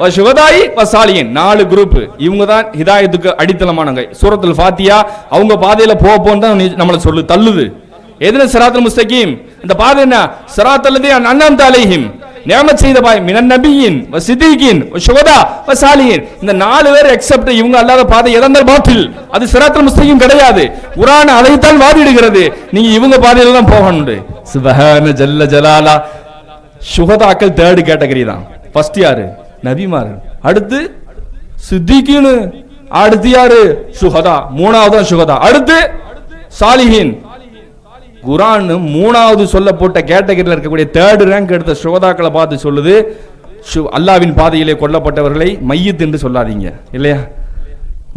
வ ஷுஹதாயி வ சாலிஹீன், 4 குரூப். இவங்க தான் ஹிதாயத்துக்கு அடித்தளமானவங்க. சூரத்துல் ஃபாத்தியா அவங்க பாதையில போன்னு தான் நம்மளை தள்ளுது. எதுன சிராத்துல் முஸ்தகீம், இந்த பாதை என்ன? சிராத்தல் லதீன அன்அம்த அலைஹிம், நியமத் செய்த பாய், மினன் நபியின் வ சித்திகீன் வ ஷுஹதா வ சாலிஹீன். இந்த 4 பேர் எக்ஸெப்ட் இவங்க அல்லாத பாதை எதந்தர் பாத்தில், அது சிராத்துல் முஸ்தகீம் கிடையாது. குர்ஆன் அதைத்தான் வாதிடுகிறது. நீங்க இவங்க பாதையில தான் போகணும். சுப்ஹான ஜல்ல ஜலாலா. ஷுஹதாக்கள் 3rd கேட்டகரி தான். ஃபர்ஸ்ட் யாரு? நபிமார். அடுத்து சித்திகீன், அடுத்து யாரு? ஷுஹதா. 3வது தான் ஷுஹதா, அடுத்து சாலிஹீன். குர்ஆன் 3வது சொல்லப்பட்ட கேட்டகரியில் இருக்கக்கூடிய 3rd ரேங்க் எடுத்த ஷுஹதாக்களை பார்த்து சொல்லுது, அல்லாஹ்வின் பாதையிலே கொல்லப்பட்டவர்களை மையத் என்று சொல்லாதீங்க இல்லையா?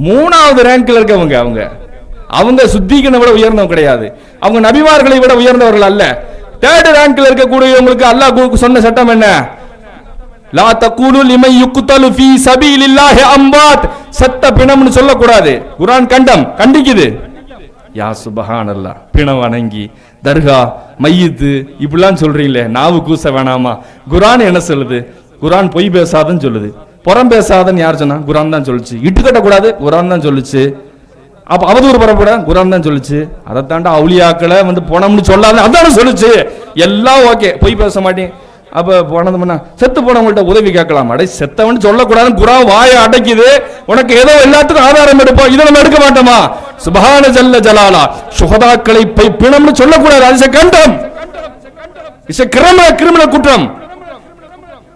3வது ரேங்க்ல இருக்கவங்க அவங்க சுத்திகனை விட உயர்ந்தவங்க கிடையாது. அவங்க நபிமார்களை விட உயர்ந்தவர்கள் அல்ல. 3rd ரேங்க்ல இருக்கக்கூடியவங்களுக்கு அல்லாஹ் சொன்ன சட்டம் என்ன? லா தகூலு லிமன் யுக்தலு ஃபீ சபீலில்லாஹி அம்வாத், சத்த பிணம்னு சொல்லக்கூடாது. குர்ஆன் கண்டிக்குது. யா சுபஹானல்லாஹ், பிணம் வணங்கி தர்கா மையத்து இப்படிலாம் சொல்றீங்களே, நாவு கூச வேணாமா? குர்ஆன் என்ன சொல்லுது? குர்ஆன் பொய் பேசாதன்னு சொல்லுது. புறம் பேசாதன்னு யார் சொன்னா? குர்ஆன் தான் சொல்லுச்சு. இட்டுக்கட்ட கூடாது, குர்ஆன் தான் சொல்லுச்சு. அப்ப அவதூறு பரப்பட குர்ஆன் தான் சொல்லுச்சு. அதை தாண்டா அவுலியாக்களை போனோம்னு சொல்லாத அதான சொல்லுச்சு. எல்லாம் ஓகே, பொய் பேச மாட்டேன். அப்ப போனதுன்னா செத்து போனவங்கள்ட்ட உதவி கேட்கலாம். அடை செத்தவன் சொல்லக்கூடாதுன்னு குர்ஆன் வாயை அடைக்குது. உனக்கு ஏதோ எல்லாத்துக்கும் ஆதாரம் எடுப்போம், இதை நம்ம எடுக்க மாட்டோமா? சுப்ஹான ஜல்ல ஜலாலா. ஷுஹதாக்களை பிணம்னு சொல்லக்கூடாது. அது கண்டம், கிரிமினல் குற்றம்.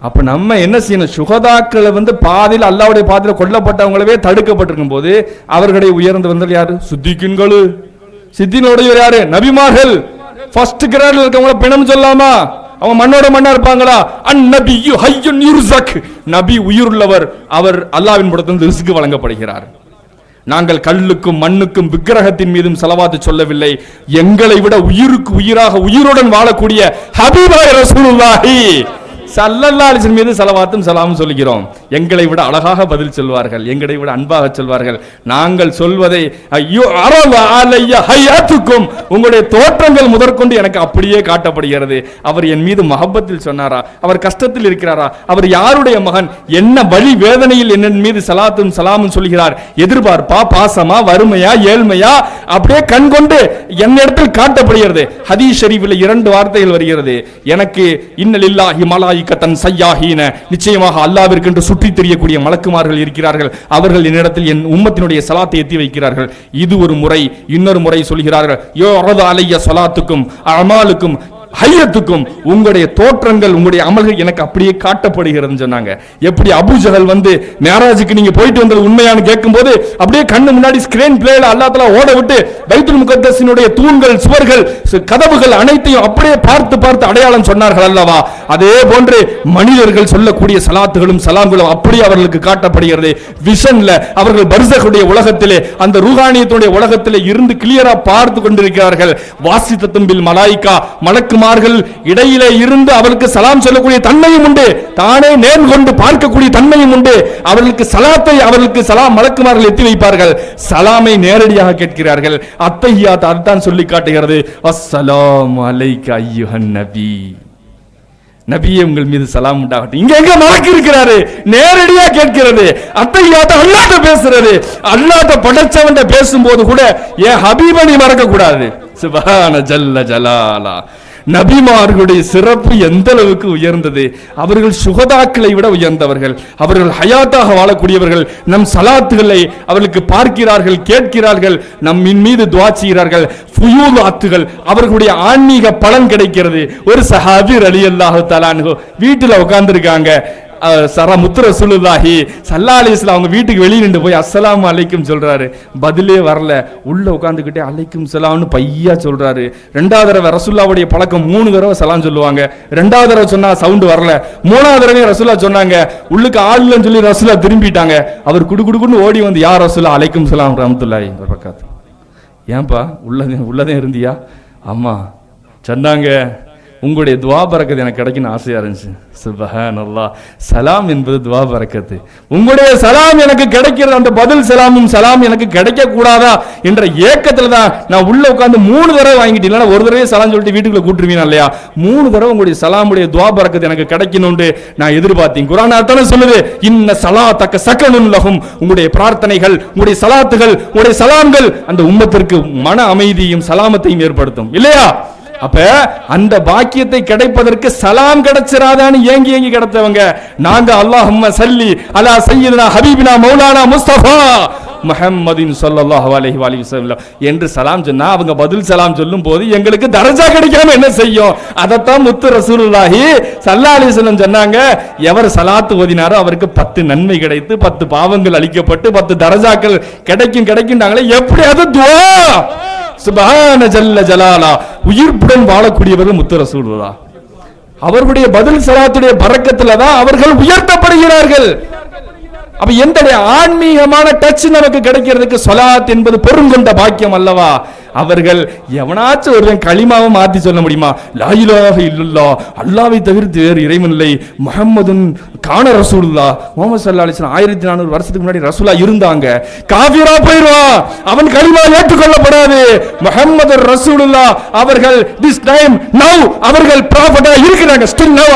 அப்ப நம்ம என்ன செய்யணும்? ஷுஹதாக்களை பாதையில் அல்லாஹ்வுடைய பாதையில் கொல்லப்பட்டவங்களவே தடுக்கப்பட்டிருக்கும் போது அவர்களை உயர்ந்து வந்தது யாரு? சித்திகீன்கள். சித்தினோடைய யாரு? நபிமார்கள். ஃபர்ஸ்ட் கிரேட்ல இருக்கவங்கள பிணம் சொல்லாமா? அவங்க மண்ணோட மண்ணா இருப்பாங்களா? அந்நபியு ஹய்யுன் யுர்ஸக், நபி உயிருள்ளவர், அவர் அல்லாஹ்வின் புறத்திலிருந்து ரிஸ்க் வழங்கப்படுகிறார். நாங்கள் கல்லுக்கும் மண்ணுக்கும் விக்கிரகத்தின் மீதும் ஸலவாத் சொல்லவில்லை. எங்களை விட உயிருக்கு உயிராக உயிருடன் வாழக்கூடிய ஹபீபாய் ரசூலுல்லாஹி ஸல்லல்லாஹு அலைஹி வஸல்லம் மீது ஸலவாத்தும் ஸலாமும் சொல்கிறோம். எங்களை விட அழகாக பதில் சொல்வார்கள், எங்களை விட அன்பாக சொல்வார்கள். நாங்கள் சொல்வதை ஐயோ அரவ அலைய ஹயாத்துக்கும், உங்களுடைய தோற்றங்கள் முதற்கொண்டு எனக்கு அப்படியே காட்டப்படுகிறது. அவர் என் மீது மஹப்பத்தில் சொன்னாரா? அவர் கஷ்டத்தில் இருக்கிறாரா? அவர் யாருடைய மகன்? என்ன வழி வேதனையில் என் மீது ஸலாத்தும் ஸலாமும் சொல்கிறார்? எதிர்பார்ப்பா, பாசமா, வறுமையா, ஏழ்மையா? அப்படியே கண் கொண்டு என்னிடத்தில் காட்டப்படுகிறது. ஹதீஸ் ஷரீஃபில் 2 வார்த்தைகள் வருகிறது. எனக்கு இன்னலில்லாஹி மலாயிகத்தன் சய்யாஹீன, நிச்சயமாக அல்லாஹ்விற்கு என்று சுற்றி தெரியக்கூடிய மலக்குமார்கள் இருக்கிறார்கள். அவர்கள் என்னிடத்தில் என் உம்மத்தினுடைய ஸலாத்தை எத்தி வைக்கிறார்கள். இது ஒரு முறை. இன்னொரு முறை சொல்கிறார்கள், யோ அரது அலைய ஸலாத்துக்கும் அமாலுக்கும் ஹையத்துக்கும், உங்களுடைய தோற்றங்கள் உங்களுடைய அமல்கள் எனக்கு அப்படியே காட்டப்படுகிறதுன்னு சொன்னாங்க. எப்படி அபூஜஹல் மேராஜுக்கு நீங்க போயிட்டு வந்தது உண்மையானு கேட்கும்போது அப்படியே கண்ணு முன்னாடி ஸ்கிரீன் பிளேல அல்லாஹ் தஆலா ஓட விட்டு பைத்துல் முகத்தஸினுடைய தூண்கள், சுவர்கள், கதவுகள் அனைத்தையும் அப்படியே பார்த்து பார்த்து அடையாளம் சொன்னார்கள் அல்லவா? அதே போன்று மனிதர்கள் சொல்லக்கூடிய சலாத்துகளும் சலாம்களும் அப்படி அவர்களுக்கு காட்டப்படுகிறது. விஷன்ல அவர்கள் பர்சகுடைய உலகத்திலே அந்த ரூஹானியத்துடைய உலகத்திலே இருந்து கிளியரா பார்த்து கொண்டிருக்கிறார்கள். வாசித்தத்தும் பில் மலாயிகா, மலக்குமார்கள் இடையிலே இருந்து அவர்களுக்கு சலாம் சொல்லக்கூடிய தன்மையும் உண்டு, தானே நேர் கொண்டு பார்க்கக்கூடிய தன்மையும் உண்டு. அவர்களுக்கு சலாத்தை அவர்களுக்கு சலாம் மலக்குமார்கள் எத்தி வைப்பார்கள், சலாமை நேரடியாக கேட்கிறார்கள். அத்தஹியாத் அதான் சொல்லி காட்டுகிறது. அஸ்ஸலாமு அலைக்க அய்யுஹன் நபி, நபியே உங்கள் மீது சலாம் உண்டாகட்டும். இங்க எங்க மலக்கு இருக்கிறாரு, நேரடியா கேட்கிறது. அத்தஹியாத் அல்லாஹ்ட்ட பேசுறது, அல்லாஹ்ட்ட படைச்சவன்ட்ட பேசும்போது கூட ஏன் ஹபீபை நீ மறக்க கூடாது. சுப்ஹான ஜல்ல ஜலாலா. நபிமார்களுடைய சிறப்பு எந்த அளவுக்கு உயர்ந்தது. அவர்கள் சுகதாக்களை விட உயர்ந்தவர்கள், அவர்கள் ஹயாத்தாக வாழக்கூடியவர்கள். நம் சலாத்துகளை அவர்களுக்கு பார்க்கிறார்கள், கேட்கிறார்கள், நம்மின் மீது துஆ செய்கிறார்கள். ஃபுயூலாத்துகள், அவர்களுடைய ஆன்மீக பலன் கிடைக்கிறது. ஒரு சஹாபி ரலியல்லாஹு தஆலா அன்ஹு வீட்டில் உட்கார்ந்துருக்காங்க. முத்து ரசூலுல்லாஹி ஸல்லல்லாஹு அலைஹி வஸல்லம் அவங்க வீட்டுக்கு வெளியே நின்று போய் அஸ்ஸலாமு அலைக்கும் சொல்றாரு. பதிலே வரல, உள்ள உட்கார்ந்துக்கிட்டே அலைக்கும் சலாம்னு பையா சொல்றாரு. ரெண்டாவது தடவை ரசூலுல்லாஹ்வுடைய பழக்கம் 3 தடவை சலாம் சொல்லுவாங்க. ரெண்டாவது தடவை சொன்னா சவுண்ட் வரல, 3வது தடவை ரசூலுல்லாஹ் சொன்னாங்க, உள்ளுக்கு ஆள் இல்லைன்னு சொல்லி ரசூலுல்லாஹ் திரும்பிட்டாங்க. அவர் குடுகுடுன்னு ஓடி வந்து யா ரசூலுல்லாஹ் அலைக்கும் சலாம் ரஹ்மத்துல்லாஹி வபரகாத்து. ஏன்பா உள்ளதே இருந்தியா? ஆமா சொன்னாங்க, உங்களுடைய துவா பரக்கத்து எனக்கு கிடைக்குன்னு ஆசையா இருந்துச்சு. சுப்ஹானல்லாஹ். சலாம் என்பது துவா பரக்கத்து. உங்களுடைய சலாம் எனக்கு கிடைக்கிறது, அந்த பதில் சலாமும் சலாம் எனக்கு கிடைக்க கூடாதா என்ற ஏக்கத்துல தான் நான் உள்ள உட்கார்ந்து 3 தடவை வாங்கிட்டு, இல்லைன்னா ஒரு தடவை சலாம் சொல்லிட்டு வீட்டுக்குள்ள கூட்டுருவீங்க இல்லையா, 3 தடவை உங்களுடைய சலாமுடைய துவா பரக்கத்து எனக்கு கிடைக்கணும்னு நான் எதிர்பார்த்தேன். குர்ஆன் அர்த்தமே சொல்லுது, இன்ன ஸலாத்தக ஸகனுன் லஹும், உங்களுடைய பிரார்த்தனைகள், உங்களுடைய சலாத்துகள், உங்களுடைய சலாம்கள் அந்த உம்மத்திற்கு மன அமைதியும் சலாமத்தையும் ஏற்படுத்தும் இல்லையா? அப்ப அந்த பாக்கியத்தை கிடைப்பதற்கு சலாம் கிடைச்சிராதான்னு ஏங்கி கிடைத்தவங்க நாங்க. அல்லாஹும்ம ஸல்லி அலா சய்யிதினா ஹபீபினா மௌலானா முஸ்தபா முஹம்மதின் ஸல்லல்லாஹு அலைஹி வஸல்லம் என்று சலாம் சொன்னா, அவங்க பதில் சலாம் சொல்லும் போது எங்களுக்கு தரஜா கிடைக்காம என்ன செய்யும்? அதத்தான் முத்து ரசூலுல்லாஹி ஸல்லல்லாஹு அலைஹி வஸல்லம் சொன்னாங்க, எவர் சலாத்து ஓதினாரோ அவருக்கு 10 நன்மை கிடைத்து 10 பாவங்கள் அளிக்கப்பட்டு 10 தரஜாக்கள் கிடைக்கும்னாங்களே. எப்படி அது துஆ? சுப்ஹான ஜல்ல ஜலாலா. உயிர்ப்புடன் வாழக்கூடியவர்கள் முத்து ரசூலுல்லாஹ். அவர்களுடைய பதில் சலாத்துடைய பரக்கத்துல தான் அவர்கள் உயர்த்தப்படுகிறார்கள். அப்ப எந்த ஆன்மீகமான டச் நமக்கு கிடைக்கிறதுக்கு ஸலாத் என்பது பெருங்கொண்ட பாக்கியம் அல்லவா? அவர்கள் எவனாச்சும் ஒருவன் களிமாவை மாத்தி சொல்ல முடியுமா? லா இலாஹ இல்லல்லாஹ், அல்லாஹ்வை தவிர்த்து வேறு இறைவன் இல்லை, முஹம்மதுன் கான ரசூலுல்லாஹ், முஹம்மது ஸல்லல்லாஹு அலைஹி வஸல்லம் 1400 வருஷத்துக்கு முன்னாடி ரசூலா இருந்தாங்க, காஃபிரா போயிடுவான், அவன் களிமா ஏற்றுக்கொள்ளப்படாது. முஹம்மது ரசூலுல்லாஹ் அவர்கள் திஸ் டைம் நவ் அவர்கள் ப்ராஃபட்டா இருக்கிறாங்க, ஸ்டில் நவ்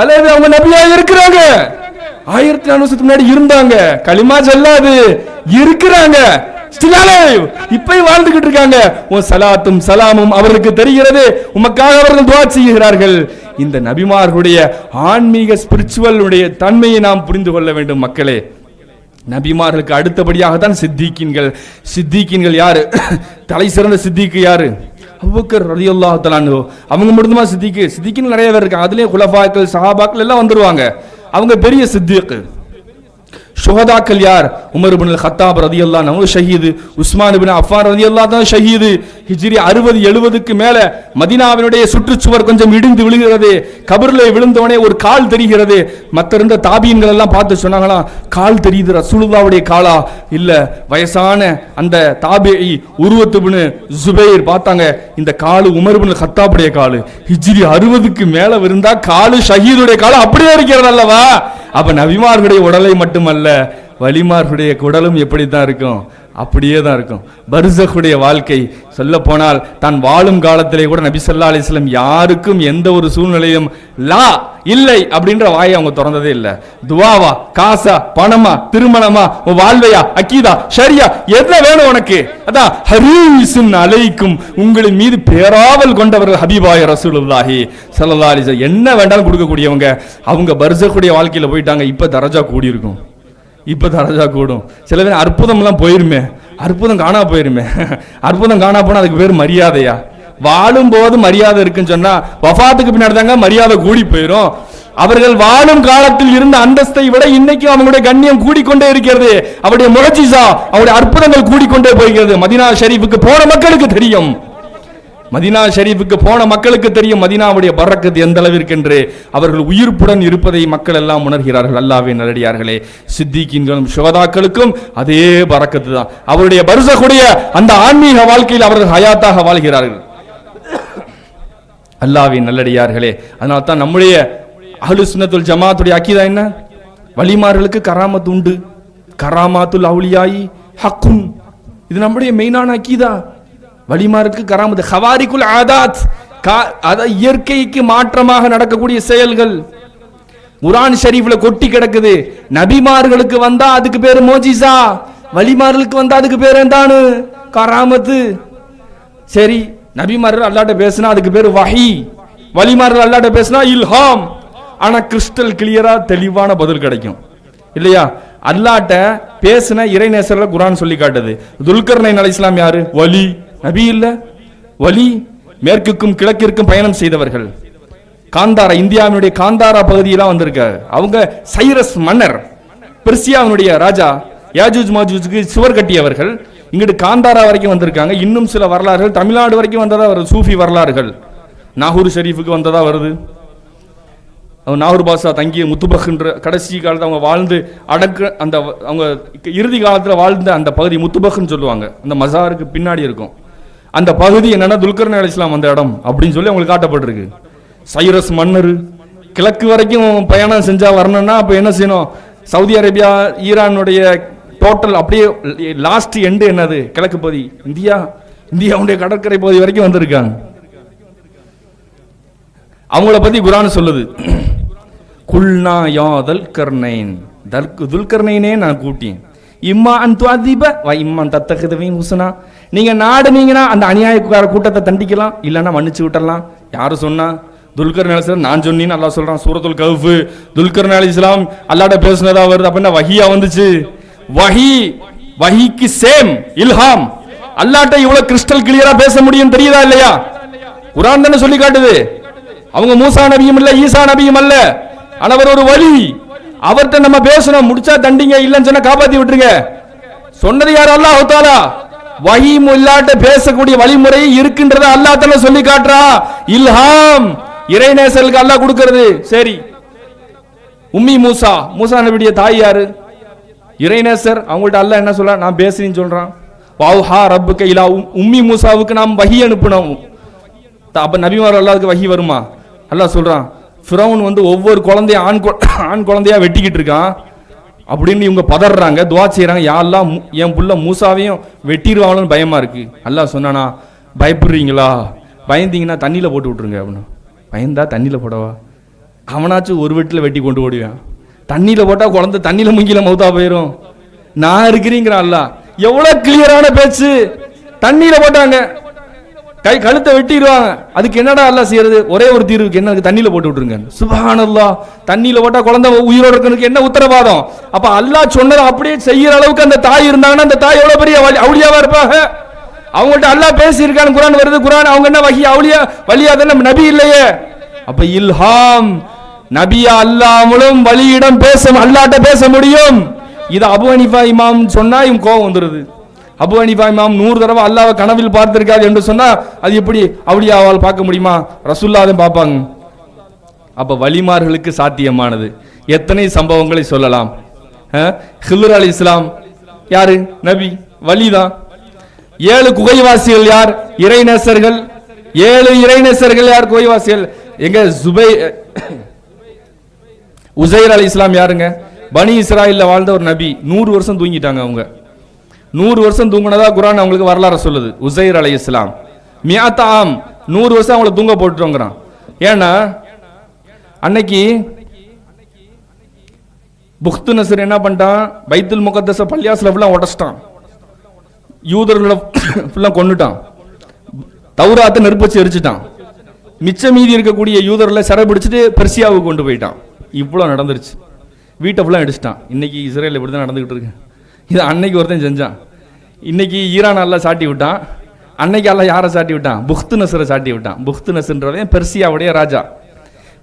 அலைவ் அவங்க நபியா இருக்கிறாங்க. 1400 வருஷத்துக்கு முன்னாடி இருந்தாங்க, களிமா சொல்லாது இருக்கிறாங்க, இப்பயும் வாழ்ந்துகிட்டு இருக்காங்க. உன் சலாத்தும் சலாமும் அவர்களுக்கு தெரிகிறது, உமக்காக அவர்கள் துஆ செய்கிறார்கள். இந்த நபிமார்களுடைய ஆன்மீக ஸ்பிரிச்சுவல் உடைய தன்மையை நாம் புரிந்து கொள்ள வேண்டும் மக்களே. நபிமார்களுக்கு அடுத்தபடியாக தான் சித்திகீன்கள். சித்திகீன்கள் யாரு? தலை சிறந்த சித்திக்கு யாரு? அபூபக்கர் ரலியல்லாஹு தஆலா அன்ஹு. அவங்க மட்டுமா சித்திக்கு? சித்திகீன் நிறைய பேர் இருக்காங்க. அதுலயே குலஃபாக்கள் சஹாபாக்கள் எல்லாம் வந்துருவாங்க. அவங்க பெரிய சித்திக். ஷுஹதாக்கள் யார்? உமர் இப்னு அல்-கத்தாப் ரலியல்லாஹு அன்ஹு ஷஹீது, உஸ்மான் இப்னு அஃபான் ரலியல்லாஹு அன்ஹு ஷஹீது. ஹிஜ்ரி 60-70க்கு மேல மதீனாவினுடைய சுற்றுச்சுவர் கொஞ்சம் இடிந்து விழுகிறது. கபர்ல விழுந்தவனே ஒரு கால் தெரிகிறது. மற்ற இருந்த தாபீன்கள் எல்லாம் பார்த்து சொன்னாங்களாம், கால் தெரியுது, ரசூலுல்லாஹ்வுடைய காலா? இல்ல, வயசான அந்த தாபிஈ உர்வத் இப்னு ஜுபைர் பார்த்தாங்க, இந்த காலு உமர் இப்னு அல்-கத்தாபுடைய காலு. ஹிஜ்ரி 60க்கு மேல இருந்தா காலு ஷஹீதுடைய காலு அப்படியே இருக்கிறது அல்லவா? அப்ப நபிமார்களுடைய உடலை மட்டுமல்ல, வலிமார்களுடைய குடலும் எப்படித்தான் இருக்கும்? அப்படியே தான் இருக்கும். பர்ஸகுடைய வாழ்க்கை சொல்ல போனால் தான் வாழும் காலத்திலே கூட நபி ஸல்லல்லாஹு அலைஹி வஸல்லம் யாருக்கும் எந்த ஒரு சூழ்நிலையும் லா இல்லை அப்படின்ற வாயை அவங்க திறந்ததே இல்லை. துவாவா, காசா, பணமா, திருமணமா, வாழ்வையா, அக்கீதா, ஷரியா, என்ன வேணும் உனக்கு? அதான் ஹரீஸுன் அலைக்கும், உங்களின் மீது பேராவல் கொண்டவர்கள் ஹபீபாய ரசூலுல்லாஹி ஸல்லல்லாஹு அலைஹி வஸல்லம். என்ன வேண்டாலும் கொடுக்கக்கூடியவங்க. அவங்க பர்ஸகுடைய வாழ்க்கையில போயிட்டாங்க. இப்ப தரஜா கூடி இருக்கும், இப்ப தரஜா கூடும். சில பேர் அற்புதம் எல்லாம் போயிருமே, அற்புதம் காணா போயிருமே. அற்புதம் காணா போனா அதுக்கு பேர் மரியாதையா? வாழும் போது மரியாதை இருக்குன்னு சொன்னா வஃபாத்துக்கு பின்னாடி தாங்க மரியாதை கூடி போயிடும். அவர்கள் வாழும் காலத்தில் இருந்த அந்தஸ்தை விட இன்னைக்கு அவங்களுடைய கண்ணியம் கூடிக்கொண்டே இருக்கிறது. அவருடைய முஅஜிஸா, அவருடைய அற்புதங்கள் கூடிக்கொண்டே போகிறது. மதீனா ஷரீஃபுக்கு போன மக்களுக்கு தெரியும். மதீனா ஷரீஃபுக்கு போன மக்களுக்கு தெரியும் மதீனாவுடைய பரக்கத் எந்த அளவிற்கு என்று. அவர்கள் உயிர்ப்புடன் இருப்பதை மக்கள் எல்லாம் உணர்கிறார்கள். அல்லாஹ்வின் நல்லடியார்களே, சித்திகீன்களும் சுஹதாக்களுக்கும் அதே பரக்கத்து தான். அவருடைய பர்ஸகுடைய அந்த ஆன்மீக வாழ்க்கையில் அவர்கள் ஹயாத்தாக வாழ்கிறார்கள். அல்லாஹ்வின் நல்லடியார்களே, அதனால தான் நம்முடைய அஹ்லுஸ் சுன்னத்துல் ஜமாத்துடைய அக்கீதா என்ன? வலிமார்களுக்கு கராமத் உண்டு. கராமாத்துல் அவுலியாயி ஹக்குன். இது நம்முடைய மெயினான அக்கீதா. வலிமாருக்கு கராமத். ஹவாரிக்குல் ஆதாத், இயற்கைக்கு மாற்றமாக நடக்கக்கூடிய செயல்கள் குர்ஆன் ஷரீஃப்ல கொட்டி கிடக்குது. நபிமார்களுக்கு வந்தா அதுக்கு பேரு மோஜிசா, வலிமார்களுக்கு வந்தா அதுக்கு பேரு എന്താണ്? கராமத்து. சரி, நபிமார்கள் அல்லாஹ்ட்ட பேசினா அதுக்கு பேரு வஹி, வலிமார்கள் அல்லாஹ்ட்ட பேசினா இல்ஹாம். ஆனா கிறிஸ்டல் கிளியரா தெளிவான பதில் கிடைக்கும் இல்லையா? அல்லாஹ்ட்ட பேசின இறைநேசர்ல குர்ஆன் சொல்லி காட்டுது. துல்கர்னைன் அலைஹிஸ்ஸலாம் யாரு? வலி, நபி இல்ல, வலி. மேற்குக்கும் கிழக்கிற்கும் பயணம் செய்தவர்கள். காந்தாரா, இந்தியாவினுடைய காந்தாரா பகுதியெல்லாம் வந்திருக்காரு. அவங்க சைரஸ் மன்னர், பெர்சியாவினுடைய ராஜா, யாஜூஜ் மாஜூஜுக்கு சுவர் கட்டியவர்கள். இங்கிட்டு காந்தாரா வரைக்கும் வந்திருக்காங்க. இன்னும் சில வரலாறுகள் தமிழ்நாடு வரைக்கும் வந்ததா வருது. சூஃபி வரலாறுகள் நாகூர் ஷரீஃபுக்கு வந்ததா வருது. நாகூர் பாஷா தங்கிய முத்துபக்ன்ற கடைசி காலத்தில் அவங்க வாழ்ந்து அந்த அவங்க இறுதி காலத்தில் வாழ்ந்த அந்த பகுதி முத்துபக்னு சொல்லுவாங்க. அந்த மசாருக்கு பின்னாடி இருக்கும் அந்த பகுதி. என்னன்னா துல்கர்னைன் அலைஹிஸ்ஸலாம் அந்த இடம் அப்படின்னு சொல்லி அவங்களுக்கு காட்டப்பட்டிருக்கு. சைரஸ் மன்னர் கிழக்கு வரைக்கும் பயணம் செஞ்சா வரணும்னா அப்ப என்ன செய்யணும்? சவுதி அரேபியா, ஈரானுடைய டோட்டல் அப்படியே லாஸ்ட் எண்டு என்னது? கிழக்கு பகுதி. இந்தியாவுடைய கடற்கரை பகுதி வரைக்கும் வந்திருக்காங்க. அவங்கள பத்தி குர்ஆன் சொல்லுது. குல்னா யா துல்கர்னைன், துல்கர்னைனே நான் கூட்டியேன். இம்மா அன் துஅதிப வ இம்மா தத்தகிதவி ஹுஸ்னா. நீங்க நாடுனீங்கன்னா அந்த அநியாயக்கார கூட்டத்தை தண்டிக்கலாம், இல்லைன்னா மன்னிச்சு விட்டுறலாம். யாரு சொன்னா? துல்கர்னைன் அலைஹிஸ்ஸலாம். நான் சொன்னேன்னு அல்லாஹ் சொல்றான் சூரத்துல் கஹ்ஃப். துல்கர்னைன் அலைஹிஸ்ஸலாம் அல்லாஹ்ட்ட பேசுனதா வருது. அப்படின்னா வஹியா வந்துச்சு. வஹிக்கு சேம் இல்ஹாம். அல்லாஹ்ட்ட இவ்வளவு கிறிஸ்டல் கிளியரா பேச முடியும் தெரியுதா இல்லையா? குர்ஆன் தானே சொல்லி காட்டுது. அவங்க மூசா நபியும் இல்ல, ஈசா நபியும் அல்ல. ஆனா அவர் ஒரு வலி. அவர்கிட்ட நம்ம பேசணும், முடிச்சா தண்டிங்க, இல்லன்னு சொன்னா காப்பாத்தி விட்டுருங்க. சொன்னது யார்? அல்லாஹ் தஆலா. வஹி முல்லாட்ட பேசக்கூடிய வழிமுறை இருக்கின்றத அல்லாஹ் தஆலா சொல்லி காட்டுறா. இல்ஹாம் இறைநேசருக்கு அல்லாஹ் கொடுக்கிறது. சரி, உம்மி மூசா, மூசா நபியுடைய தாய் யாரு? இறைநேசர். அவங்கள்ட்ட அல்லாஹ் என்ன சொல்ற? நான் பேசுறேன்னு சொல்றான். வௌஹா ரப்புக இலா உம்மி மூசாவுக்கு நாம் வஹி அனுப்புனோம். அப்ப நபிமார் அல்லாஹ்வுக்கு வஹி வருமா? அல்லாஹ் சொல்றான், ஃபிரௌன் வந்து ஒவ்வொரு குழந்தைய ஆண் குழந்தையா வெட்டிக்கிட்டு இருக்கான் அப்படின்னு இவங்க பதறாங்க, துவா செய்யறாங்க. யா அல்லாஹ் என் புள்ள மூசாவையும் வெட்டிடுவாங்கன்னு பயமா இருக்கு. அல்லாஹ் சொன்னானா, பயப்படுறீங்களா? பயந்தீங்கன்னா தண்ணியில போட்டு விட்டுருங்க அப்படின்னு. பயந்தா தண்ணியில போடவா? அவனாச்சும் ஒரு வீட்டில் வெட்டி கொண்டு ஓடுவான். தண்ணியில போட்டா குழந்தை தண்ணியில முங்கில மௌத்தா போயிடும். நான் இருக்கிறீங்கிற அல்லாஹ். எவ்வளவு கிளியரான பேச்சு. தண்ணியில போட்டாங்க, கழுத்தை வெட்டிடுவாங்க. அதுக்கு என்னடா அல்லாஹ் செய்யறது? ஒரே ஒரு தீர்வுக்கு என்ன? தண்ணியில போட்டு விட்டுருங்க. சுப்ஹானல்லாஹ். தண்ணியில போட்டா குழந்தை உயிரோட இருக்கிறதுக்கு என்ன உத்தரவாதம்? அப்ப அல்லாஹ் சொன்னதை அப்படியே செய்யற அளவுக்கு அந்த தாய் இருந்தாங்கன்னா அந்த தாய் எவ்வளவு பெரிய அவுலியாவா இருப்பாங்க. அவங்கள்ட்ட அல்லாஹ் பேசி இருக்கான்னு குர்ஆன் வருது. குர்ஆன் அவங்க என்ன வஹி அவுலியா வலியா தானே, நபி இல்லையே. அப்ப இல்ஹாம் நபியா அல்லாமலும் வலியிடம் பேச அல்லாஹ்ட்ட பேச முடியும். இது அபு ஹனீஃபா இமாம் சொன்னா இவங்க கோவம் வந்துருது. அபு ஹனீஃபா இமாம் 100 தடவை அல்லாஹ்வை கனவில் பார்த்திருக்காது என்று சொன்னா அது எப்படி அவுலியாவால் பார்க்க முடியுமா? ரசூலுல்லாஹ் பார்ப்பாங்க. அப்ப வலிமார்களுக்கு சாத்தியமானது எத்தனை சம்பவங்களை சொல்லலாம். ஹில்ர் அலைஹிஸ்ஸலாம் யாரு? நபி, வலிதான். 7 குகைவாசிகள் யார்? இறைநேசர்கள். 7 இறைநேசர்கள் யார்? குகைவாசிகள். எங்க உசைர் அலைஹிஸ்ஸலாம் யாருங்க? பனி இஸ்ராயில்ல வாழ்ந்த ஒரு நபி. 100 வருஷம் தூங்கிட்டாங்க அவங்க. 100 வருஷம் தூங்கினதா குர்ஆன் அவங்களுக்கு வரலாறு சொல்லுது. உசைர் அலைஹிஸ்ஸலாம் மியாத்தாம் 100 வருஷம் அவங்களை தூங்க போட்டுட்டோங்கிறான். ஏன்னா அன்னைக்கு புக்து நசர் என்ன பண்ணிட்டான்? பைத்துல் முகத்தஸ பள்ளியாஸ்ல ஃபுல்லா உடைச்சிட்டான். யூதர்களை ஃபுல்லா கொன்னுட்டான். தௌராத்தை நெருப்பச்சு எரிச்சிட்டான். மிச்ச மீதி இருக்கக்கூடிய யூதர்களை சிறை பிடிச்சிட்டு பெர்சியாவுக்கு கொண்டு போயிட்டான். இவ்வளோ நடந்துருச்சு. வீட்டை ஃபுல்லாக அடிச்சிட்டான். இன்னைக்கு இஸ்ரேல் இப்படி தான் நடந்துகிட்டு இருக்கு. இது அன்னைக்கு ஒருத்தன் செஞ்சான். இன்னைக்கு ஈரான் அல்ல சாட்டி விட்டான். அன்னைக்கு அல்ல யாரை சாட்டி விட்டான்? புக்து நசரை சாட்டி விட்டான். புக்து நசர்ன்றவன் பெர்சியாவுடைய ராஜா.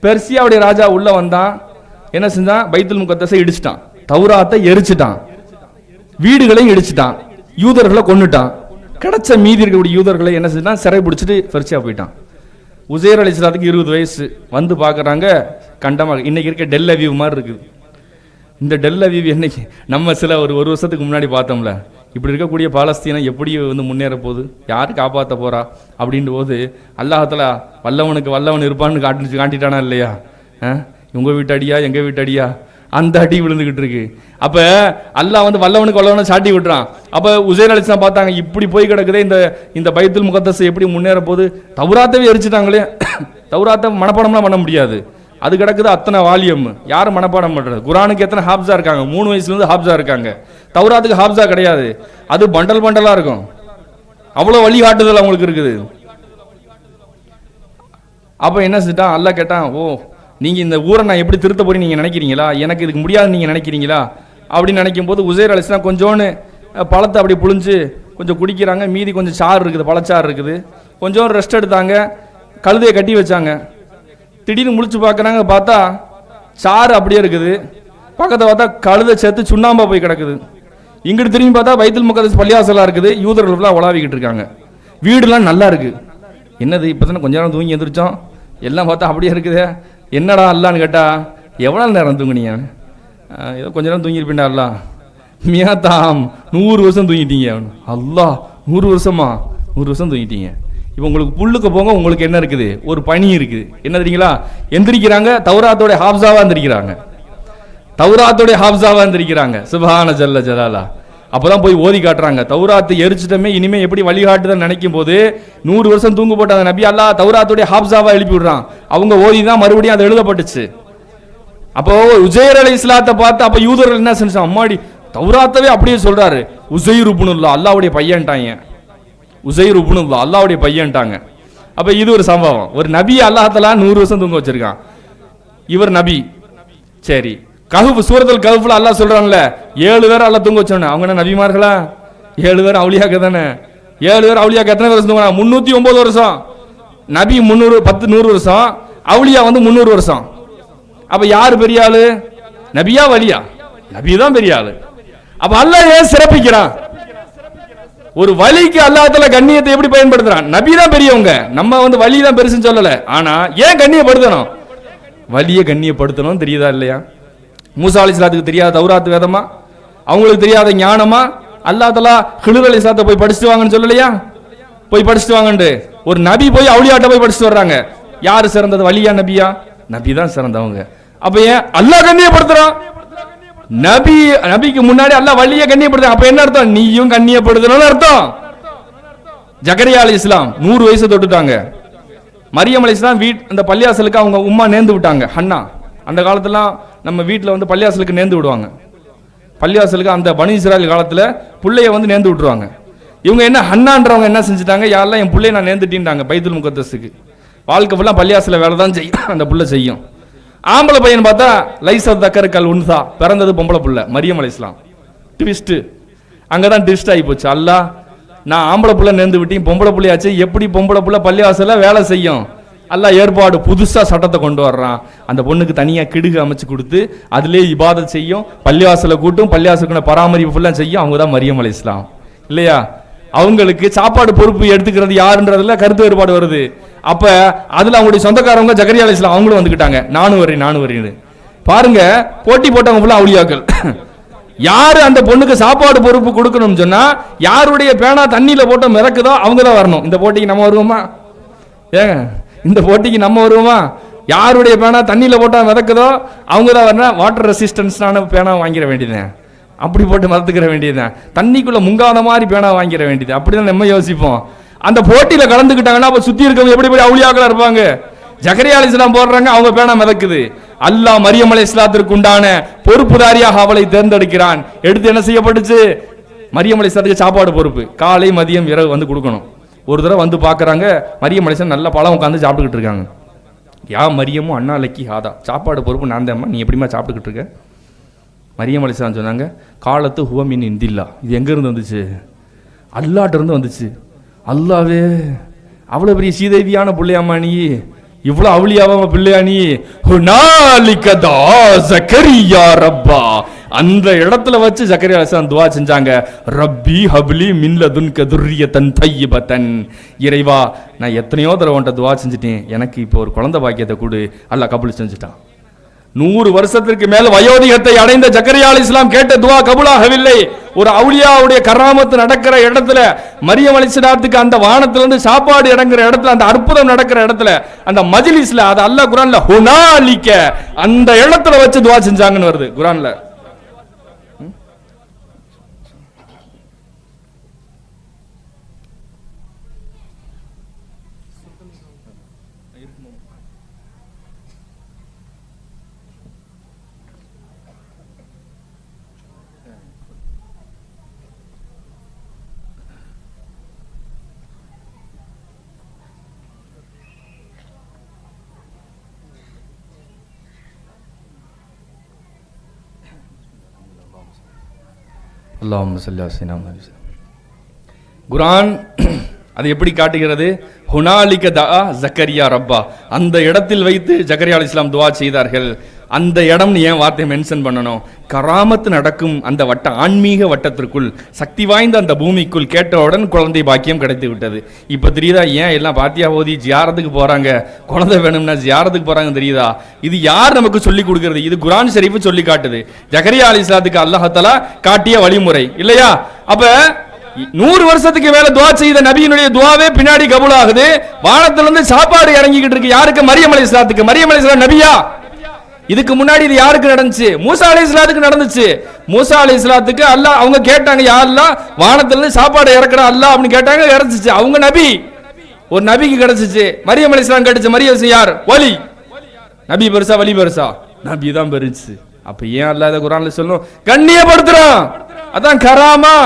பெர்சியாவுடைய ராஜா உள்ள வந்தான். என்ன செஞ்சான்? பைத்துல் முகத்தஸை இடிச்சிட்டான். தௌராத்தை எரிச்சிட்டான். வீடுகளையும் இடிச்சிட்டான். யூதர்களை கொன்னுட்டான். கிடைச்ச மீதி இருக்கக்கூடிய யூதர்களை என்ன செஞ்சான், சிறை பிடிச்சிட்டு ஃபெர்ச்சியா போயிட்டான். உசைர் அலைஹிஸ்ஸலாத்துக்கு 20 வயசு. வந்து பார்க்குறாங்க, கண்டமாக இன்னைக்கு இருக்க டெல் அவீவ் மாதிரி இருக்குது. இந்த டெல் அவீவ் என்னைக்கு நம்ம ஒரு வருஷத்துக்கு முன்னாடி பார்த்தோம்ல, இப்படி இருக்கக்கூடிய பாலஸ்தீனை எப்படி முன்னேற போகுது, யார் காப்பாற்ற போறா அப்படின்ற போது அல்லாஹ்தால வல்லவனுக்கு வல்லவன் இருப்பான்னு காட்டிட்டானா இல்லையா? உங்க வீட்டு அடியா எங்க வீட்டு அடியா அந்த அடி விழுந்துகிட்டு இருக்கு. அப்ப அல்லாஹ் வல்லவனுக்கு வல்லவனை சாட்டி விட்டுறான். அப்ப உசைர் அலைஹிஸ்ஸலாம் பார்த்தாங்க, இப்படி போய் கிடக்குதே இந்த பைத்துல் முகத்தஸ் எப்படி முன்னேற போது, தௌராத்தவே எரிச்சிட்டாங்களே, தௌராத்தை மனப்பாடம்லாம் பண்ண முடியாது, அது கிடக்குது அத்தனை வால்யூம், யாரும் மனப்பாடம் பண்றது? குரானுக்கு எத்தனை ஹாப்ஸா இருக்காங்க, 3 வயசுல இருந்து ஹாப்ஸா இருக்காங்க. தௌராத்துக்கு ஹாப்ஸா கிடையாது, அது பண்டல் பண்டலா இருக்கும். அவ்வளவு வழிகாட்டுதல் அவங்களுக்கு இருக்குது. அப்ப என்ன செஞ்சிட்டான், அல்லாஹ் கேட்டான், ஓ நீங்க இந்த ஊரை நான் எப்படி திருத்த போறீங்க நீங்க நினைக்கிறீங்களா, எனக்கு இதுக்கு முடியாது நீங்க நினைக்கிறீங்களா அப்படின்னு நினைக்கும் போது உசைர் அலைஹிஸ்ஸலாம் கொஞ்சோன்னு பழத்தை அப்படி புழிஞ்சு கொஞ்சம் குடிக்கிறாங்க. மீதி கொஞ்சம் சாறு இருக்குது, பழச்சாறு இருக்குது. கொஞ்சம் ரெஸ்ட் எடுத்தாங்க, கழுதையை கட்டி வச்சாங்க. திடீர்னு முழிச்சு பார்க்குறாங்க, பார்த்தா சாறு அப்படியே இருக்குது. பக்கத்தை பார்த்தா கழுதை சேர்த்து சுண்ணாம்பா போய் கிடக்குது. இங்கிட்டு திரும்பி பார்த்தா பைத்துல் முகத்தஸ் பள்ளிவாசலாக இருக்குது. யூதர்கள் உலாவிக்கிட்டு இருக்காங்க. வீடுலாம் நல்லா இருக்கு. என்னது இப்போ தானே கொஞ்ச நேரம் தூங்கி எந்திரிச்சோம், எல்லாம் பார்த்தா அப்படியே இருக்குது. என்னடா அல்லான்னு கேட்டா, எவ்வளோ நேரம் தூங்குனீங்க? ஏதோ கொஞ்ச நேரம் தூங்கியிருப்பீண்டா. அல்லா மியாத்தாம் 100 வருஷம் தூங்கிட்டீங்க. அல்லா 100 வருஷமா? 100 வருஷம் தூங்கிட்டீங்க. இப்போ உங்களுக்கு புல்லுக்கு போங்க, உங்களுக்கு என்ன இருக்குது, ஒரு பனி இருக்குது. என்ன தெரியுங்களா, எந்திரிக்கிறாங்க, தௌராத்தோடைய ஹாப்ஸாவா எந்திரிக்கிறாங்க, தௌராத்தோடைய ஹாப்ஸாவா எந்திரிக்கிறாங்க. சுப்ஹான ஜல்ல ஜலாலா. அப்பதான் போய் ஓதி காட்டுறாங்க, தௌராத்து எரிச்சிட்டமே, இனிமே எப்படி வழிகாட்டுதான் நினைக்கும் போது 100 வருஷம் தூங்க போட்ட நபி அல்லாஹ் தௌராத்துடைய ஹாப்ஸாவா எழுப்பி விடுறான். அவங்க ஓதி தான் மறுபடியும் அது எழுதப்பட்டுச்சு. அப்போ உசைர் அலைஹிஸ்ஸலாத்தை பார்த்து அப்ப யூதர்கள் என்ன செஞ்சான், அம்மாடி தௌராத்தவே அப்படியே சொல்றாரு, உசைர் இப்னுல்லாஹ் அல்லாஹ்வுடைய பையன்ட்டாங்க, உசைர் இப்னுல்லாஹ் அல்லாஹ்வுடைய பையன்ட்டாங்க. அப்ப இது ஒரு சம்பவம். ஒரு நபி அல்லாஹ் தஆலா 100 வருஷம் தூங்க வச்சிருக்கான். இவர் நபி. சரி, கஹ்ஃப் சூரத்துல் கஹ்ஃப்ல அல்லாஹ் சொல்றான்ல, 7 பேர் அல்லாஹ் தூங்க வச்சானே, அவங்க என்ன நபிமார்களா? 7 பேர் அவுலியாக்க தானே. 7 பேர் அவுலியாக்க எத்தனை வருஷம் தூங்கினா? 309 வருஷம். நபி 100 வருஷம், அவுலியா 300 வருஷம். அப்ப யாரு பெரிய ஆளு, நபியா வலியா? நபி தான் பெரிய ஆளு. அப்ப அல்லாஹ் ஏன் சிறப்பிக்கிறான்? ஒரு வலிக்கு அல்லாஹ் தஆலா கண்ணியத்தை எப்படி பயன்படுத்துறான்? நபி தான் பெரியவங்க, நம்ம வலி தான் பெருசுன்னு சொல்லல. ஆனா ஏன் கண்ணியப்படுத்தணும்? வலியை கண்ணியப்படுத்தணும் தெரியுதா இல்லையா? மூசா அலைஹிஸ்ஸலாத்துக்கு தெரியாத தௌராத் வேதமா, அவங்களுக்கு தெரியாத ஞானமா? அல்லாஹ் தஆலா ஹில்ர் அலைஹிஸ்ஸலாத்தை போய் படிச்சுட்டு வாங்கன்னு சொல்லலையா? போய் படிச்சுட்டு வாங்கன்னு ஒரு நபி போய் அவுலியாட்ட போய் படிச்சுட்டு வர்றாங்க. யாரு சிறந்தது, வலியா நபியா? நபி தான் சிறந்தவங்க. அப்ப ஏன் அல்லாஹ் கண்ணியப்படுத்துறான்? நபிக்கு முன்னாடி அல்லாஹ் வலியை கண்ணியப்படுத்த. அப்ப என்ன அர்த்தம்? நீயும் கண்ணியப்படுத்தணும்னு அர்த்தம். ஜக்கரியா அலைஹிஸ்ஸலாம் 100 வயசு தொட்டுட்டாங்க. மரியம் அலைஹிஸ்ஸலாம் அந்த பள்ளியாசலுக்கு அவங்க உம்மா நேர்ந்து விட்டாங்க. ஹன்னா அந்த காலத்துல நம்ம வீட்டில் பள்ளியாசலுக்கு நேர்ந்து விடுவாங்க. பள்ளியாசலுக்கு அந்த பனி இஸ்ராயல் காலத்துல பிள்ளைய நேர்ந்து விட்டுருவாங்க. இவங்க என்ன ஹன்னான்றவங்க என்ன செஞ்சுட்டாங்க, யாரெல்லாம் என் பிள்ளைய நான் நேர்ந்துட்டீன்றாங்க பைத்துல் முகத்தஸுக்கு. வாழ்க்கை ஃபுல்லாக பள்ளியாசல வேலை தான் செய்யும், அந்த புள்ள செய்யும். ஆம்பளை பையன் பார்த்தா லைசத் தக்கர் கல் உன்சா, பிறந்தது பொம்பளை புள்ள மரியம் அலைஹிஸ்ஸலாம். ட்விஸ்ட் அங்கதான் ட்விஸ்ட் ஆகி போச்சு. அல்லாஹ் நான் ஆம்பளை புள்ள நேர்ந்து விட்டேன், பொம்பளை புள்ளையாச்சு, எப்படி பொம்பளை புள்ள பள்ளியாசல வேலை செய்யும்? அல்லாஹ் ஏற்பாடு புதுசா சட்டத்தை கொண்டு வர்றான். அந்த பொண்ணுக்கு தனியா கிடுகு அமைச்சு கொடுத்து அதுலயே இபாதத் செய்யும், பள்ளிவாசல கூட்டும், பள்ளிவாசலுக்கு பராமரிப்பு ஃபுல்லா செய்யும். அவங்க தான் மரியம் அலைஹிஸ்ஸலாம் இல்லையா? அவங்களுக்கு சாப்பாடு பொறுப்பு எடுத்துக்கிறது யாருன்றதுல கருத்து வேறுபாடு வருது. அப்ப அதுல அவங்களுடைய சொந்தக்காரவங்க ஜக்கரியா அலைஹிஸ்ஸலாம் அவங்களும் வந்துக்கிட்டாங்க, நானும் வரேன்னு பாருங்க. போட்டி போட்டவங்க ஃபுல்லா அவுலியாக்கள். யாரு அந்த பொண்ணுக்கு சாப்பாடு பொறுப்பு கொடுக்கணும்னு சொன்னா, யாருடைய பேனா தண்ணியில போட்ட மிதக்குதோ அவங்க தான் வரணும். இந்த போட்டிக்கு நம்ம வருவோமா? ஏங்க இந்த போட்டிக்கு நம்ம வருவோமா? யாருடைய பேனா தண்ணியில போட்டா மிதக்குதோ அவங்க தான் வரணும். வாட்டர் ரெசிஸ்டன்ஸான பேனா வாங்கிட வேண்டியதுதான், அப்படி போட்டு மறந்துக்கிற வேண்டியதுதான். தண்ணிக்குள்ள முங்காத மாதிரி பேனா வாங்கிட வேண்டியது. அப்படிதான் நம்ம யோசிப்போம். அந்த போட்டியில கலந்துக்கிட்டாங்கன்னா அப்ப சுத்தி இருக்கவங்க எப்படி போய் அவுலியாக்களா இருப்பாங்க? ஜக்கரியா அலைஹிஸ்ஸலாம் போடுறாங்க, அவங்க பேனா மிதக்குது. அல்லாஹ் மரியம் அலைஹிஸ்ஸலாத்திற்கு உண்டான பொறுப்புதாரியாக அவளை தேர்ந்தெடுக்கிறான். எடுத்து என்ன செய்யப்பட்டுச்சு? மரியம் அலைஹிஸ்ஸலாத்துக்கு சாப்பாடு பொறுப்பு, காலை மதியம் இரவு கொடுக்கணும். ஒரு தடவை பார்க்கறாங்க, மரியம் அலைஹிஸ்ஸலாம் நல்ல பழம் உட்காந்து சாப்பிட்டுக்கிட்டு இருக்காங்க. யா மரியமும் அண்ணா லக்கி ஹாதா, சாப்பாடு பொறுப்பு நான் தான், நீ எப்படிமா சாப்பிட்டுக்கிட்டு இருக்க? மரியம் அலைஹிஸ்ஸலாம் சொன்னாங்க, காலத்து ஹுவமின் இந்தில்லா, இது எங்க இருந்து வந்துச்சு? அல்லாட்ட இருந்து வந்துச்சு. அல்லாவே அவ்வளவு பெரிய சீதேவியான பிள்ளையாமா நீ, இவ்வளவு அவுளியாவா பிள்ளையா நீ? ஹுனாலிக தா ஜக்கரியா ரப்பா. அந்த இடத்துல வச்சு ஜக்கரியா அலைஹிஸ்ஸலாம் துஆ செஞ்சாங்க, ரப்பி ஹப்லி மின் லதுன்க துர்ரியத்தன் தய்யிபத்தன். இறைவா, நான் எத்தனையோ தடவை உன்கிட்ட துஆ செஞ்சுட்டேன், எனக்கு இப்போ ஒரு குழந்தை பாக்கியத்தை கொடு. அல்லாஹ் கபூல் செஞ்சுட்டான். 100 வருஷத்திற்கு மேல வயோதிகத்தை அடைந்த ஜக்கரியா அலைஹிஸ்ஸலாம் கேட்ட துஆ கபூலாகவில்லை. ஒரு அவுலியாவுடைய கராமத்து நடக்கிற இடத்துல, மரியம் அலைஹிஸ்ஸலாத்துக்கு அந்த வானத்திலிருந்து சாப்பாடு இறங்குற இடத்துல, அந்த அற்புதம் நடக்கிற இடத்துல, அந்த மஜ்லிஸ்ல, அது அல்லாஹ் குர்ஆன்ல ஹுனாலிக அந்த இடத்துல வச்சு துஆ செஞ்சாங்கன்னு வருது குர்ஆன்ல. அல்லாஹும்ம ஸல்லி அலா ஸையிதினா முஹம்மது. குர்ஆன் அது எப்படி காட்டுகிறது? ஹுனாலிக தஆ ஜக்கரியா ரப்பா. அந்த இடத்தில் வைத்து ஜக்கரியா அலைஹிஸ்ஸலாம் துஆ செய்தார்கள். அந்த இடம்னு ஏன் வார்த்தை மென்ஷன் பண்ணணும்? கராமத்து நடக்கும் அந்த வட்ட, ஆன்மீக வட்டத்திற்குள், சக்தி வாய்ந்த அந்த பூமிக்குள் கேட்டவுடன் குழந்தை பாக்கியம் கிடைத்து விட்டது. இப்போ தெரியுதா ஏன் எல்லாம் பாத்தியா ஓதி ஜியாரத்துக்கு போறாங்க? குழந்தை வேணும்னா ஜியாரத்துக்கு போறாங்க தெரியுதா? இது யார் நமக்கு சொல்லி கொடுக்கிறது? இது குர்ஆன் ஷரீஃப் சொல்லி காட்டுது. ஜக்கரியா அலைஹிஸ்ஸலாத்துக்கு அல்லாஹ் தஆலா காட்டிய வழிமுறை இல்லையா? அப்ப 100 வருஷத்துக்கு மேல துஆ செய்த நபியினுடைய துஆவே பின்னாடி கபூல் ஆகுது. வானத்திலிருந்து சாப்பாடு இறங்கிக்கிட்டு இருக்கு. யாருக்கு? மரியம் அலைஹிஸ்ஸலாத்துக்கு. மரியம் அலைஹிஸ்ஸலாம் நபியா? இதுக்கு முன்னாடி இது யாருக்கு நடந்துச்சு? மூசா அலைஹிஸ்ஸலாத்துக்கு நடந்துச்சு. மூசா அலைஹிஸ்ஸலாத்துக்கு அல்லாஹ் அவங்க கேட்டாங்க, யா அல்லாஹ் வானத்திலிருந்து சாப்பாடு இறக்குற அல்லாஹ் அப்படின்னு கேட்டாங்க, இறந்துச்சு. அவங்க நபி, ஒரு நபிக்கு கிடைச்சிச்சு. மரியம் அலைஹிஸ்ஸலாம் கிடைச்சு. மரியம் யார்? வலி. நபி பெருசா வலி பெருசா? நபி தான் பெருசு. அப்ப ஏன் அல்லாஹ் இத குர்ஆன்ல சொல்லணும்? கண்ணியப்படுத்துறான். அதான் கராமா.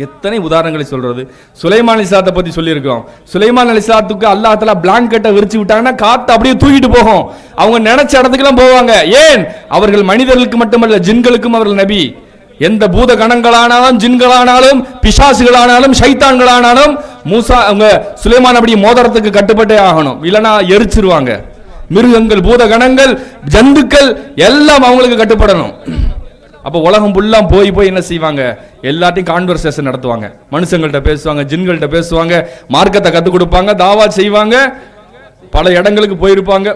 எத்தனை உதாரணங்களை சொல்றது. சுலைமான் அலைஹிஸ்ஸலாத்தை பத்தி சொல்லியிருக்கோம். சுலைமான் அலைஹிஸ்ஸலாத்துக்கு அல்லாஹ் தஆலா பிளாங்கெட்டை விரிச்சு விட்டாங்கன்னா காத்து அப்படியே தூக்கிட்டு போகும். அவங்க நினைச்ச இடத்துக்குலாம் போவாங்க. ஏன்? அவர்கள் மனிதர்களுக்கு மட்டுமல்ல, ஜின்களுக்கும் அவர்கள் நபி. எந்த பூத கணங்களானாலும், ஜின்களானாலும், பிசாசுகளானாலும், ஷைத்தான்களானாலும் மூசா அவங்க சுலைமான் அப்படி மோதிரத்துக்கு கட்டுப்பட்டே ஆகணும், இல்லைன்னா எரிச்சிருவாங்க. மிருகங்கள், பூத கணங்கள், ஜந்துக்கள் எல்லாம் அவங்களுக்கு கட்டுப்படணும். அப்போ உலகம் ஃபுல்லாக போய் என்ன செய்வாங்க? எல்லாத்தையும் கான்வர்சேஷன் நடத்துவாங்க. மனுஷங்கள்ட்ட பேசுவாங்க, ஜின்கள்ட்ட பேசுவாங்க, மார்க்கத்தை கற்றுக் கொடுப்பாங்க, தாவா செய்வாங்க. பல இடங்களுக்கு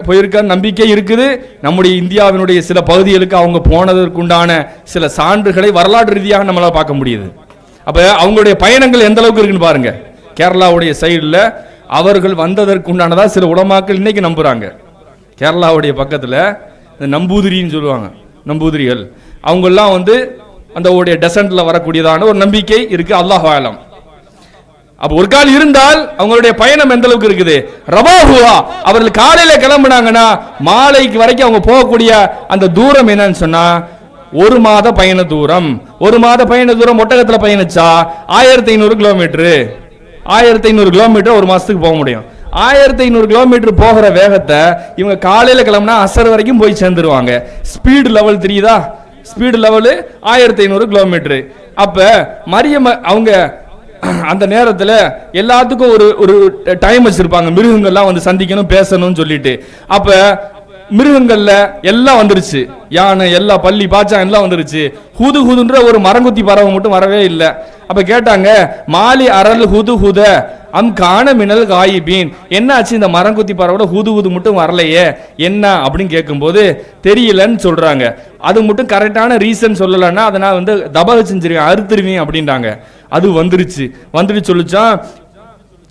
போயிருக்க நம்பிக்கை இருக்குது. நம்முடைய இந்தியாவினுடைய சில பகுதிகளுக்கு அவங்க போனதற்குண்டான சில சான்றுகளை வரலாற்று ரீதியாக நம்மளால் பார்க்க முடியுது. அப்போ அவங்களுடைய பயணங்கள் எந்த அளவுக்கு இருக்குன்னு பாருங்க. கேரளாவுடைய சைடில் அவர்கள் வந்ததற்குண்டானதா சில உலமாக்கள் இன்னைக்கு நம்புறாங்க. கேரளாவுடைய பக்கத்தில் நம்பூதிரின்னு சொல்லுவாங்க, நம்பூதிரிகள், அவங்கெல்லாம் அந்த டெசன்ட்ல வரக்கூடியதான ஒரு நம்பிக்கை இருக்கு. அல்லாஹ் ஆலம். அப்ப ஒரு கால் இருந்தால் அவங்களுடைய பயணம் எந்த அளவுக்கு இருக்குது? ரவாஹுவா, அவர்கள் காலையில கிளம்புனாங்கன்னா மாலைக்கு வரைக்கும் அவங்க போகக்கூடிய அந்த தூரம் என்னன்னு சொன்னா 1 மாத பயண தூரம். 1 மாத பயண தூரம் ஒட்டகத்துல பயணிச்சா 1500 கிலோமீட்டர். 1500 கிலோமீட்டர் ஒரு மாசத்துக்கு போக முடியும். 1500 கிலோமீட்டர் போகிற வேகத்தை இவங்க காலையில கிளம்புனா அசர் வரைக்கும் போய் சேர்ந்துருவாங்க. ஸ்பீடு லெவல் தெரியுதா? Speed level 1500 kilometre. அப்ப மரியம் அவங்க அந்த நேரத்தில் எல்லாத்துக்கும் ஒரு டைம் வச்சிருப்பாங்க. மிருகங்கள்லாம் சந்திக்கணும், பேசணும்னு சொல்லிட்டு. அப்ப மிருகங்கள்ல எல்லாம் வந்துருச்சு. யானை, எல்லா பள்ளி பாச்சா எல்லாம் வந்துருச்சு. ஹுது ஹுதுன்ற ஒரு மரங்குத்தி பறவை மட்டும் வரவே இல்லை. அப்ப கேட்டாங்க, மாலி அரல் ஹுது ஹுத அம் காண மினல் காயிபீன், என்னாச்சு இந்த மரங்குத்தி பறவோட ஹுது ஹுது மட்டும் வரலையே என்ன அப்படின்னு கேட்கும்போது தெரியலன்னு சொல்றாங்க. அது மட்டும் கரெக்டான ரீசன் சொல்லலைன்னா அதை நான் தபக செஞ்சிருவேன், அறுத்துருவேன் அப்படின்றாங்க. அது வந்துட்டு சொல்லிச்சான்,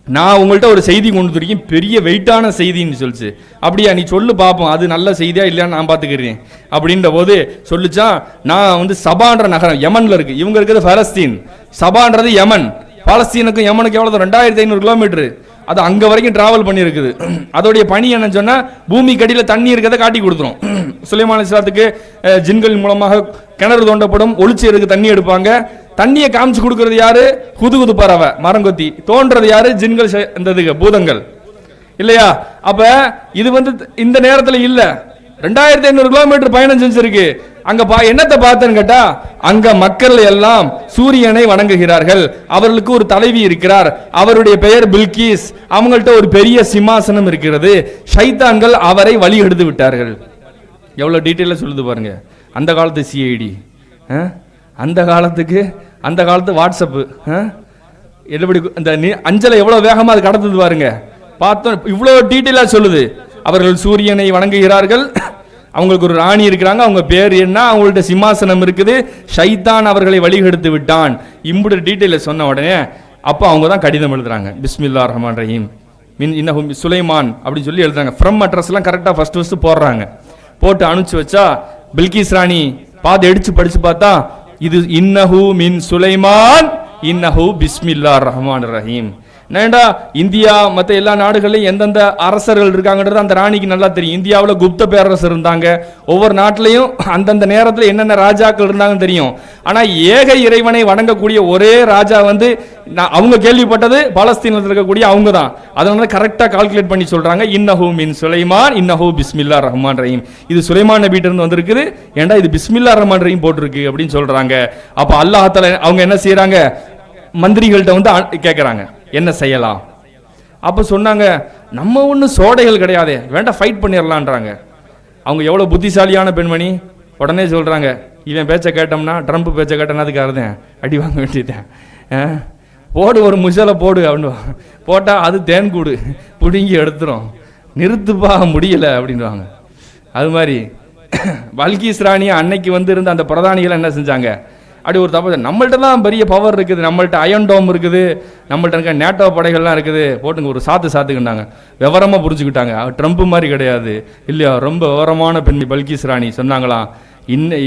நான் உங்கள்கிட்ட ஒரு செய்தி கொண்டு வந்திருக்கேன், பெரிய வெயிட்டான செய்தின்னு சொல்லிச்சு. அப்படியா, நீ சொல்லு பார்ப்போம், அது நல்ல செய்தியா இல்லையான்னு நான் பார்த்துக்கிறேன் அப்படின்ற போது சொல்லிச்சான், நான் சபான்ற நகரம் யமன்ல இருக்கு, இவங்க இருக்கிறது பலஸ்தீன், சபான்றது யமன். பாலஸ்தீனுக்கும் யமனுக்கு எவ்வளவு? 2500 கிலோமீட்டர். அது அங்க வரைக்கும் டிராவல் பண்ணியிருக்குது. அதோடைய பணி என்னன்னு சொன்னா பூமி கடியில தண்ணி இருக்கிறத காட்டி கொடுத்துரும். சுலைமான் அலைஹிஸ்ஸலாத்துக்கு ஜின்கள் மூலமாக கிணறு தோண்டப்படும், ஒளிச்சு இருக்கு, தண்ணி எடுப்பாங்க. தண்ணியை காமிச்சு கொடுக்கறது யாரு? ஹுது பறவை, மரங்கொத்தி. தோன்றது யாரு? ஜின்கள், இந்த பூதங்கள் இல்லையா? அப்ப இது இந்த நேரத்தில் இல்ல, 2500 கிலோமீட்டர் பயணம் செஞ்சிருக்கு. அங்க என்னத்தை பார்த்தேன்னு கேட்டா, அங்க மக்கள் எல்லாம் சூரியனை வணங்குகிறார்கள். அவர்களுக்கு ஒரு தலைவி இருக்கிறார், அவருடைய பெயர் பில்கிஸ். அவங்கள்ட்ட ஒரு பெரிய சிம்மாசனம் இருக்கிறது. ஷைத்தான்கள் அவரை வழி எடுத்து விட்டார்கள். எவ்வளவு டீட்டெயிலா சொல்லுது பாருங்க. அந்த காலத்து சிஐடி, அந்த காலத்து வாட்ஸ்அப், எப்படி இந்த அஞ்சலை எவ்வளவு வேகமா அது கடத்துது பாருங்க. பார்த்தோம், இவ்வளவு டீட்டெயிலா சொல்லுது. அவர்கள் சூரியனை வணங்குகிறார்கள், அவங்களுக்கு ஒரு ராணி இருக்கிறாங்க, அவங்க பேர் என்ன, அவங்கள்ட்ட சிம்மாசனம் இருக்குது, ஷைத்தான் அவர்களை வழிகெடுத்து விட்டான். இம்புட டீட்டெயில சொன்ன உடனே அப்போ அவங்க தான் கடிதம் எழுதுறாங்க. பிஸ்மில்லாஹிர் ரஹ்மானிர் ரஹீம் மின் இன்னஹு சுலைமான் அப்படின்னு சொல்லி எழுதுறாங்க. ஃப்ரம் அட்ரஸ்லாம் கரெக்டாக ஃபர்ஸ்ட் போடுறாங்க. போட்டு அனுப்பிச்சு வச்சா பில்கிஸ் ராணி பார்த்து எடுத்து படிச்சு பார்த்தா, இது இன்னஹு மின் சுலைமான் இன்னஹு பிஸ்மில்லாஹிர் ரஹ்மானிர் ரஹீம். ஏண்டா இந்தியா மற்ற எல்லா நாடுகளையும் எந்தெந்த அரசர்கள் இருக்காங்கன்றது அந்த ராணிக்கு நல்லா தெரியும். இந்தியாவில் குப்த பேரரசர் இருந்தாங்க, ஒவ்வொரு நாட்டிலையும் அந்தந்த நேரத்தில் என்னென்ன ராஜாக்கள் இருந்தாங்கன்னு தெரியும். ஆனால் ஏக இறைவனை வணங்கக்கூடிய ஒரே ராஜா வந்து அவங்க கேள்விப்பட்டது பாலஸ்தீனத்தில் இருக்கக்கூடிய அவங்க தான். அதனால கரெக்டாக கால்குலேட் பண்ணி சொல்றாங்க, இன்னஹு மின் சுலைமான் இன்னஹு பிஸ்மில்லாஹிர் ரஹ்மானிர் ரஹீம். இது சுலைமான் நபிட்ட இருந்து வந்திருக்குது, ஏண்டா இது பிஸ்மில்லாஹிர் ரஹ்மானிர் ரஹீம் போட்டிருக்கு அப்படின்னு சொல்றாங்க. அப்போ அல்லாஹ் தஆலா அவங்க என்ன செய்யறாங்க, மந்திரிகள்கிட்ட வந்து கேட்கறாங்க என்ன செய்யலாம். அப்ப சொன்னாங்க, நம்ம ஒன்றும் சோடைகள் கிடையாது, வேண்டாம் ஃபைட் பண்ணிடலான்றாங்க. அவங்க எவ்வளோ புத்திசாலியான பெண்மணி. உடனே சொல்றாங்க, இவன் பேச்சை கேட்டோம்னா, ட்ரம்ப் பேச்சை கேட்டோம்னா அதுக்கு அறுதேன் அடி வாங்க வேண்டியதேன், போடு ஒரு முசலை போடு அப்படின்னு போட்டால் அது தேன் கூடு பிடுங்கி எடுத்துரும், நிறுத்துப்பா முடியல அப்படின்வாங்க. அது மாதிரி பல்கிஸ் ராணி அன்னைக்கு வந்து இருந்த அந்த பிரதானிகள் என்ன செஞ்சாங்க, அப்படி ஒரு தப்பு. நம்மள்ட்ட தான் பெரிய பவர் இருக்குது, நம்மள்ட்ட அயன் டோம் இருக்குது, நம்மள்ட்ட இருக்க நேட்டோ படைகள்லாம் இருக்குது, போட்டுங்க ஒரு சாத்துக்கிட்டாங்க. விவரமாக புரிஞ்சுக்கிட்டாங்க. ட்ரம்ப் மாதிரி கிடையாது இல்லையா, ரொம்ப விவரமான பெண் பல்கிஸ் ராணி. சொன்னாங்களாம்,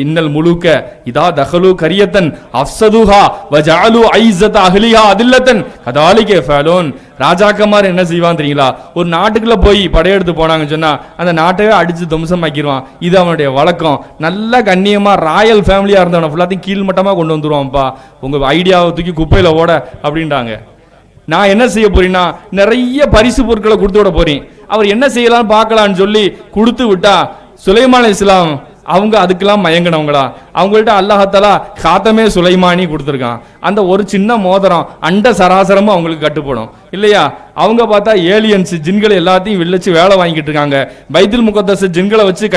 இன்னல் முழுக்க இதா தஹலு கரியத்தன் அஃப்ஸதுஹா வஜஅலு ஐஸத அஹ்லிஹா அதில்லத்தன் கதாலிக ஃபஅலூன். ராஜாக்கமார் என்ன செய்வான் தெரியுங்களா, ஒரு நாட்டுக்குள்ள போய் படையெடுத்து போனாங்கன்னு சொன்னா அந்த நாட்டையே அடிச்சு தும்சமாக்கிடுவான். இது அவனுடைய வழக்கம். நல்ல கண்ணியமா ராயல் ஃபேமிலியா இருந்தவன ஃபுல்லாத்தையும் கீழ்மட்டமா கொண்டு வந்துருவான்ப்பா, உங்க ஐடியாவை தூக்கி குப்பையில ஓட அப்படின்ட்டாங்க. நான் என்ன செய்ய போறேன்னா, நிறைய பரிசு பொருட்களை கொடுத்து விட போறேன், அவர் என்ன செய்யலாம் பார்க்கலான்னு சொல்லி கொடுத்து விட்டா, சுலைமான் அலைஹிஸ்ஸலாம் அவங்க அதுக்கெல்லாம் மயங்கினவங்களா, அவங்கள்ட்ட அல்லாஹ் தஆலா காத்தமே சுலைமானி கொடுத்துருக்கான். அந்த ஒரு சின்ன மோதிரம் அண்ட சராசரமும் அவங்களுக்கு கட்டுப்படும் இல்லையா. அவங்க பார்த்தா ஏலியன்ஸ் ஜின்களை எல்லாத்தையும் விழிச்சு வேலை வாங்கிட்டு இருக்காங்க. பைத்துல் முகத்தஸ் ஜின்களை வச்சு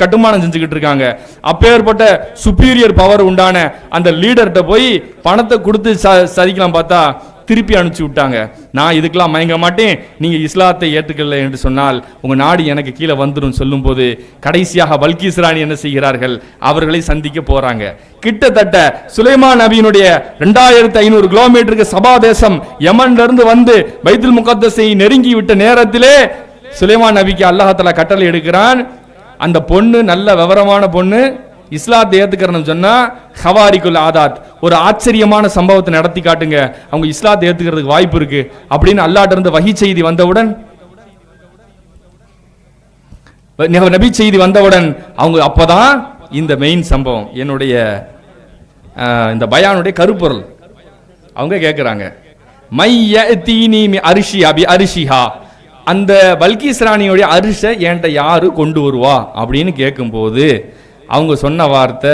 கட்டுமானம் செஞ்சுக்கிட்டு இருக்காங்க. அப்பேற்பட்ட சுப்பீரியர் பவர் உண்டான அந்த லீடர்கிட்ட போய் பணத்தை கொடுத்து சதிக்கலாம் பார்த்தா திருப்பி அனுப்பிச்சு விட்டாங்க. நான் இதுக்கெல்லாம் மயங்க மாட்டேன், நீங்க இஸ்லாத்தை ஏற்றுக்கல என்று சொன்னால் உங்க நாடு எனக்கு கீழே வந்துடும் சொல்லும் போது கடைசியாக பல்கிஸ் ராணி என்ன செய்கிறார்கள், அவர்களை சந்திக்க போறாங்க. கிட்டத்தட்ட சுலைமான் நபியினுடைய 2500 கிலோமீட்டருக்கு சபா தேசம் யமன்ல இருந்து வந்து பைத்துல் முகத்தஸை நெருங்கி விட்ட நேரத்திலே சுலைமான் நபிக்கு அல்லாஹ் தஆலா கட்டளை எடுக்கிறான். அந்த பொண்ணு நல்ல விவரமான பொண்ணு, இஸ்லாத்தை ஏத்துக்கிறன்னு சொன்னா ஹவாரிக்குல் ஆதாத், ஒரு ஆச்சரியமான சம்பவத்தை நடத்தி காட்டுங்க, அவங்க இஸ்லாத்தை ஏத்துக்கிறதுக்கு வாய்ப்பு இருக்கு அப்படின்னு அல்லாஹ்ட்ட இருந்து வஹி செய்தி வந்தவுடன், நபி செய்தி வந்தவுடன் அவங்க அப்பதான் இந்த மெயின் சம்பவம், என்னுடைய இந்த பயானுடைய கருப்பொருள் அவங்க கேட்கிறாங்க. மையதீனி அரிஷி அபி அரிஷிஹா, அந்த பல்கிஸ் ராணியோடைய அரிஷை என்கிட்ட யாரு கொண்டு வருவா அப்படின்னு கேட்கும்போது அவங்க சொன்ன வார்த்தை,